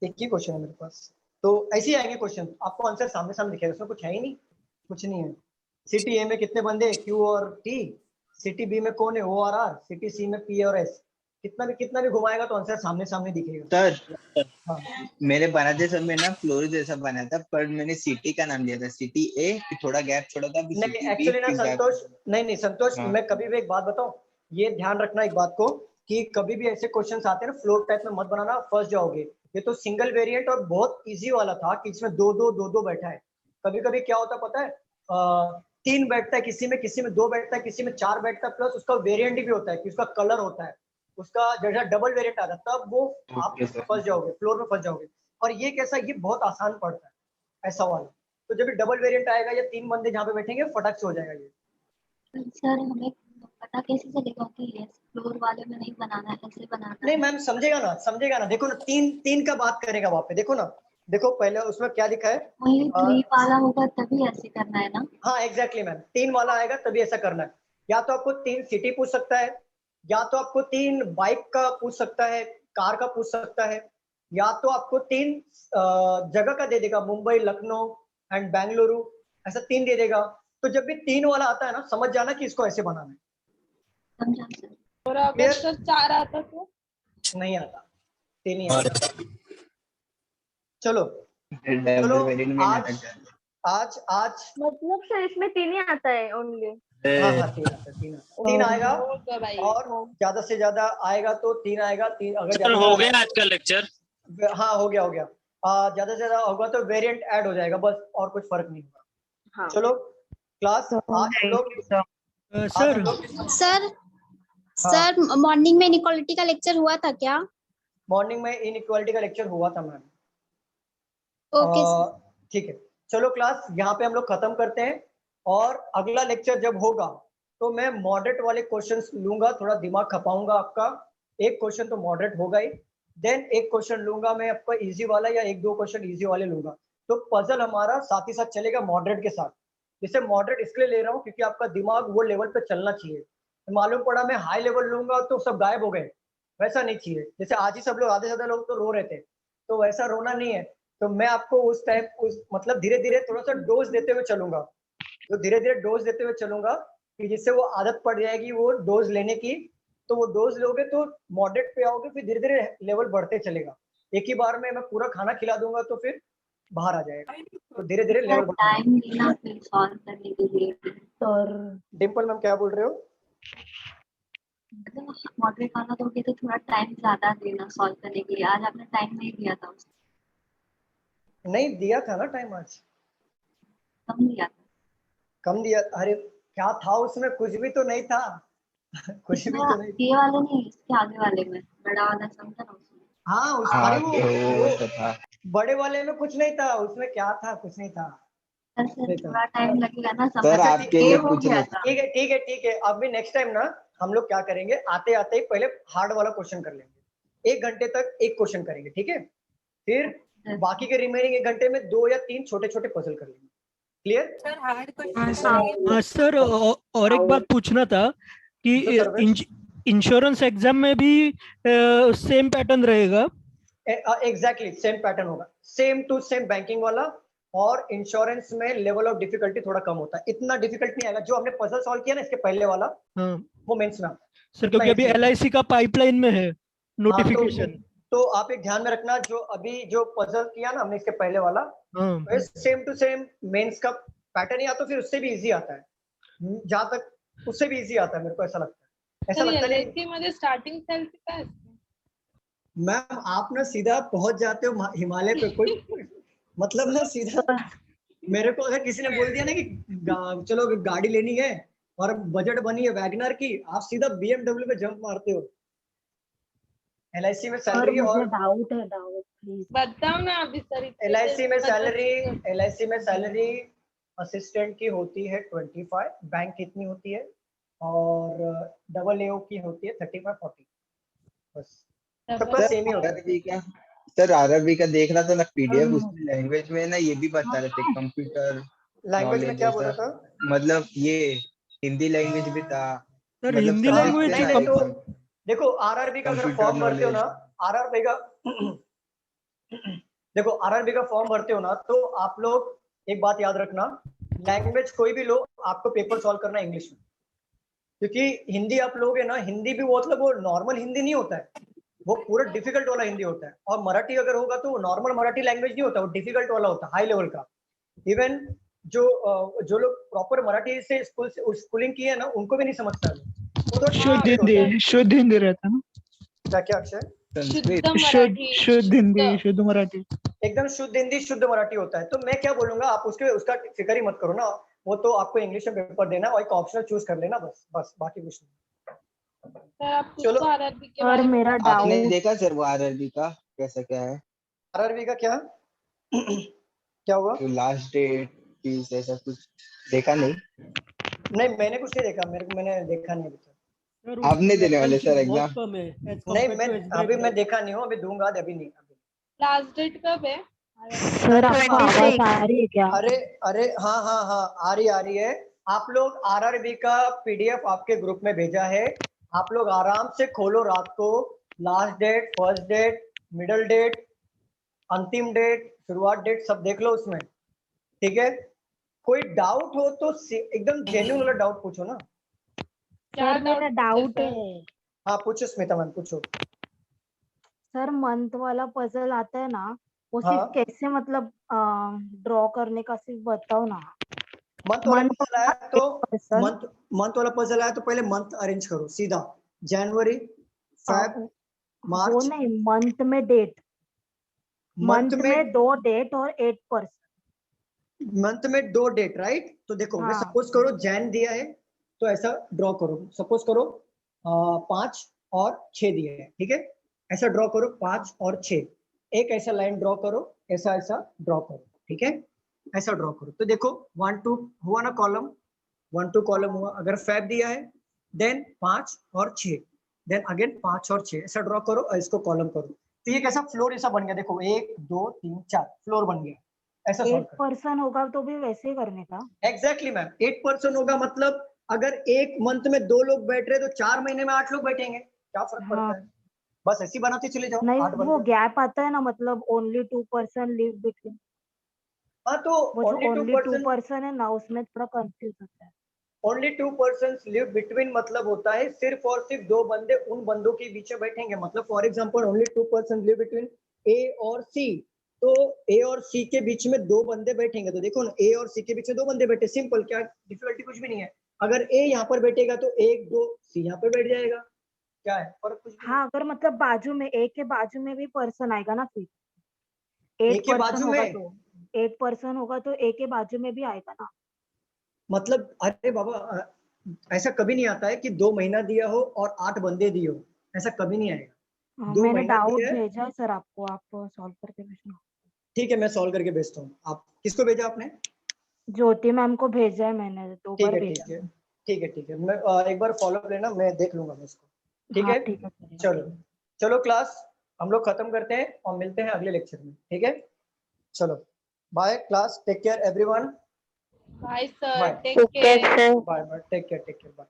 एक ही क्वेश्चन है मेरे पास, तो ऐसे ही आएंगे क्वेश्चन, आपको आंसर सामने सामने दिखेगा, उसमें कुछ है ही नहीं, कुछ नहीं है। सिटी ए में कितने बंदे, Q और T, सिटी बी में कौन है, O और R, सिटी सी में P और S। कितना भी घुमाएगा तो आंसर सामने सामने दिखेगा। सर हाँ। मेरे बनाते समय ना फ्लोर जैसा बना था, पर मैंने सिटी का नाम दिया था, सिटी ए, थोड़ा गैप छोड़ा था। नहीं एक्चुअली ना संतोष, नहीं संतोष, हाँ। मैं कभी भी एक बात बताऊं, ये ध्यान रखना एक बात को, कि कभी भी ऐसे क्वेश्चंस आते हैं ना फ्लोर टाइप में मत बनाना, फंस जाओगे। ये तो सिंगल वेरिएंट और बहुत इजी वाला था कि इसमें दो बैठा है। कभी कभी क्या होता है पता है, 3 बैठता है किसी में 2 बैठता है, किसी में 4 बैठता है, प्लस उसका वेरिएंट भी होता है कि उसका कलर होता है, उसका जैसा डबल वेरिएंट आता है, तब वो आप फंस जाओगे, फ्लोर में फंस जाओगे। और ये कैसा, ये बहुत आसान पड़ता है ऐसा वाला। तो जब डबल वेरिएंट आएगा या 3 बंदे जहाँ पे बैठेंगे फटाक से हो जाएगा ये। सर हमें पता कैसे चलेगा कि ये फ्लोर वाले में नहीं बनाना है, ऐसे बनाना नहीं मैम, समझेगा ना, देखो ना, 3 का बात करेगा वहाँ पे, देखो ना, देखो पहले उसमें क्या लिखा है, वही 3 वाला होगा तभी ऐसे करना है ना। हाँ एग्जैक्टली मैम, 3 वाला आएगा तभी ऐसा करना है। या तो आपको 3 सिटी पूछ सकता है, या तो आपको 3 बाइक का पूछ सकता है, कार का पूछ सकता है, या तो आपको 3 जगह का दे देगा, मुंबई, लखनऊ एंड बेंगलुरु, ऐसा 3 दे देगा। तो जब भी 3 वाला आता है ना, समझ जाना कि इसको ऐसे बनाना है। और अगर सर 4 आता तो नहीं आता, 3 ही आता। चलो आज मतलब सर इसमें 3 ही आता है ओनली। हाँ 3 आता है, 3 आएगा, और ज्यादा से ज्यादा आएगा तो 3 आएगा। 3 अगर सर हो गया आज का लेक्चर? हाँ हो गया ज्यादा से ज्यादा होगा तो वेरिएंट ऐड हो जाएगा बस, और कुछ फर्क नहीं होगा। चलो क्लास आज हम लोग सर मॉर्निंग में इनइक्वालिटी का लेक्चर हुआ था क्या? मॉर्निंग में इनइक्वालिटी का लेक्चर हुआ था मैम। ओके ठीक है, चलो क्लास यहाँ पे हम लोग खत्म करते हैं, और अगला लेक्चर जब होगा तो मैं मॉडरेट वाले क्वेश्चंस लूंगा, थोड़ा दिमाग खपाऊंगा आपका। एक क्वेश्चन तो मॉडरेट होगा ही, देन एक क्वेश्चन लूंगा मैं आपका इजी वाला, या 1-2 क्वेश्चन इजी वाले लूंगा। तो पजल हमारा साथ ही साथ चलेगा मॉडरेट के साथ। जैसे मॉडरेट इसलिए ले रहा हूँ क्योंकि आपका दिमाग वो लेवल पे चलना चाहिए। मालूम पड़ा मैं हाई लेवल लूंगा तो सब गायब हो गए, वैसा नहीं चाहिए। जैसे आज ही सब लोग, आधे से ज्यादा लोग तो रो रहे थे, तो वैसा रोना नहीं है। तो मैं आपको उस टाइप मतलब धीरे धीरे थोड़ा सा डोज देते हुए चलूंगा, तो धीरे धीरे डोज देते हुए चलूंगा कि जिससे वो आदत पड़ जाएगी वो डोज लेने की। तो वो डोज लोगे तो मॉडरेट पे आओगे, फिर धीरे धीरे लेवल बढ़ते चलेगा। एक ही बार में मैं पूरा खाना खिला दूंगा तो फिर बाहर आ जाएगा, तो धीरे धीरे लेवल टाइम देना फिर सॉल्व करने के लिए। और डिम्पल मैम क्या बोल रहे हो? मतलब मॉडरेट वाला दोगे तो थोड़ा टाइम ज्यादा देना सॉल्व करने के लिए। आज आपने टाइम नहीं दिया था उसको। नहीं दिया था ना टाइम, आज कम दिया था। कम दिया? अरे क्या था उसमें, कुछ भी तो नहीं था। कुछ भी तो नहीं। ये वाले नहीं, इसके आगे वाले में बड़ा वाला समझा ना उसमें। हाँ अरे वो बड़े वाले में कुछ नहीं था, उसमें क्या था, कुछ नहीं था। थोड़ा टाइम लगेगा ना सर आपके लिए कुछ नहीं। ठीक है ठीक है ठीक है, अब भी नेक्स्ट टाइम ना हम लोग क्या करेंगे, आते आते ही पहले हार्ड वाला क्वेश्चन कर लेंगे। 1 घंटे तक एक क्वेश्चन करेंगे, ठीक है? फिर बाकी के रिमेनिंग 1 घंटे में 2 या 3 छोटे छोटे पजल कर लेंगे। क्लियर? हाँ सर, और एक बात पूछना था कि इंश्योरेंस एग्जाम में भी सेम पैटर्न रहेगा? एग्जैक्टली सेम पैटर्न होगा, सेम टू सेम बैंकिंग वाला। और इंश्योरेंस में लेवल ऑफ डिफिकल्टी थोड़ा कम होता है, इतना डिफिकल्ट नहीं आएगा। जो हमने पजल सॉल्व किया ना इसके पहले वाला, वो मेंस में आता है सर, क्योंकि अभी LIC का पाइपलाइन में है नोटिफिकेशन। तो आप एक ध्यान में रखना, जो अभी जो पजल किया ना हमने इसके पहले वाला, सेम टू सेम मेंस का पैटर्न ही आता, फिर उससे भी इजी आता है। जहां तक उससे भी इजी आता है, मेरे को ऐसा लगता है। ऐसा लगता नहीं मध्ये स्टार्टिंग सॅलरी काय असते? मैम आप ना सीधा पहुंच जाते हो हिमालय पे, कोई मतलब ना सीधा। मेरे को अगर किसी ने बोल दिया ना कि चलो गाड़ी लेनी है और बजट बनी है वैगनर की, आप सीधा BMW पे जंप मारते हो। LIC में सैलरी और डाउट है, डाउट प्लीज बताओ ना अभी सर। LIC में सैलरी असिस्टेंट की होती है 25, बैंक कितनी होती है, और AAO की होती है 35-40, बस सबका सेम ही होता है। सर RRB का देख रहा था ना PDF, उसमें लैंग्वेज में ना ये भी बता रहे थे, कंप्यूटर लैंग्वेज में क्या बोल रहा था? मतलब ये हिंदी लैंग्वेज भी था। सर हिंदी लैंग्वेज देखो RRB का अगर फॉर्म भरते हो ना, RRB का देखो RRB का फॉर्म भरते हो ना, तो आप लोग एक बात याद रखना, लैंग्वेज कोई भी लो, आपको पेपर सॉल्व करना है इंग्लिश में। क्योंकि हिंदी आप लोगे ना, हिंदी भी वो मतलब वो नॉर्मल हिंदी नहीं होता है, वो पूरा डिफिकल्ट वाला हिंदी होता है। और मराठी अगर होगा तो वो नॉर्मल मराठी लैंग्वेज नहीं होता, वो डिफिकल्ट वाला होता है, हाई लेवल का। इवन जो लोग प्रॉपर मराठी से स्कूलिंग की है ना, उनको भी नहीं समझता है। शुद्ध हिंदी रहता है ना? क्या अक्षय? शुद्ध हिंदी, शुद्ध मराठी, एकदम शुद्ध हिंदी शुद्ध मराठी होता है। तो मैं क्या बोलूंगा, आप उसका फिक्र ही मत करो ना, वो तो आपको इंग्लिश में पेपर देना और एक ऑप्शनल चूज कर लेना, बस बाकी कुछ नहीं। चलो और मेरा डाउट, आपने देखा सर वो RRB का कैसा क्या है? RRB का क्या क्या हुआ? तो लास्ट डेट फीस ऐसा कुछ देखा नहीं? नहीं मैंने कुछ नहीं देखा, मैंने देखा नहीं अभी तक। आपने देने वाले सर एग्जाम? नहीं मैं देखा नहीं हूँ, अभी दूंगा, अभी नहीं। लास्ट डेट कब है सर? आपको आवाज आ रही है क्या? अरे हाँ आ रही है। आप लोग RRB का PDF आपके ग्रुप में भेजा है, आप लोग आराम से खोलो, रात को last date, first date, middle date, अंतिम डेट, शुरुआत डेट, सब देख लो उसमें, ठीक है। कोई डाउट हो तो एकदम जेन्युइन वाला डाउट पूछो ना। क्या मेरा डाउट है। हाँ पूछो स्मिता मैम, पूछो। सर मंथ वाला पजल आता है ना, वो हाँ। सिर्फ कैसे मतलब ड्रॉ करने का सिर्फ बताओ ना। मंथ वाला पजल आया तो मंथ वाला पजल आया तो पहले मंथ अरेंज करो सीधा, जनवरी, फेब, मार्च। वो नहीं, मंथ में डेट, मंथ में 2 डेट और 8%। मंथ में 2 डेट, राइट। तो देखो मैं सपोज करो जैन दिया है तो ऐसा ड्रॉ करो, सपोज करो 5 और 6 दिए हैं, ठीक है। ऐसा ड्रॉ करो 5 और 6, एक ऐसा लाइन ड्रॉ करो, ऐसा ऐसा ड्रॉ करो, ठीक है। ऐसा ड्रॉ करो तो देखो 1 2 हुआ ना कॉलम, 1 2 कॉलम हुआ। अगर फेब दिया है देन 5 और 6, देन अगेन 5 और 6, ऐसा ड्रॉ करो और इसको कॉलम करो। तो ये कैसा फ्लोर ऐसा बन गया, देखो 1 2 3 4 फ्लोर बन गया। ऐसा 8% होगा तो भी वैसे ही करने का। एग्जैक्टली मैम, 8% होगा मतलब अगर एक मंथ में 2 लोग बैठ रहे तो 4 महीने में 8 लोग बैठेंगे, क्या फर्क पड़ता है। बस ऐसे बनाते चले जाओ। नहीं वो गैप आता है ना, मतलब ओनली 2% लीव बिटवीन। हाँ तो ओनली 2% है ना, उसमें थोड़ा कंफ्यूज होता है। ओनली 2% लिव बिटवीन मतलब होता है सिर्फ और सिर्फ 2 बंदे उन बंदों के बीच में बैठेंगे। मतलब for example only 2% live between A और सी, तो ए और सी के बीच में 2 बंदे बैठेंगे। तो देखो ना, ए और सी के बीच में 2 बंदे बैठे, सिंपल, क्या डिफिकल्टी कुछ भी नहीं है। अगर ए यहाँ पर बैठेगा तो 1 2 सी यहाँ पर बैठ जाएगा, क्या है फर्क कुछ भी। हाँ अगर मतलब बाजू में, ए के बाजू में भी पर्सन आएगा ना, फिर 8% होगा तो 8% होगा तो ए के बाजू में भी आएगा ना। मतलब अरे बाबा ऐसा कभी नहीं आता है कि 2 महीना दिया हो और 8 बंदे दिए हो, ऐसा कभी नहीं आएगा। 2 मैंने महीना डाउट दिया है, भेजा है सर आपको, आप सॉल्व करके भेजना। ठीक है मैं सॉल्व करके भेजता हूँ। आप किसको भेजा आपने? ज्योति मैम को भेजा है मैंने, 2 बार भेजा। ठीक है मैं एक बार फॉलो अप लेना, मैं देख लूंगा मैं इसको, ठीक हाँ, है। ठीक है। चलो क्लास हम लोग खत्म करते हैं और मिलते हैं अगले लेक्चर में, ठीक है। चलो bye class, take care everyone. Bye sir, take care. Bye take care bye.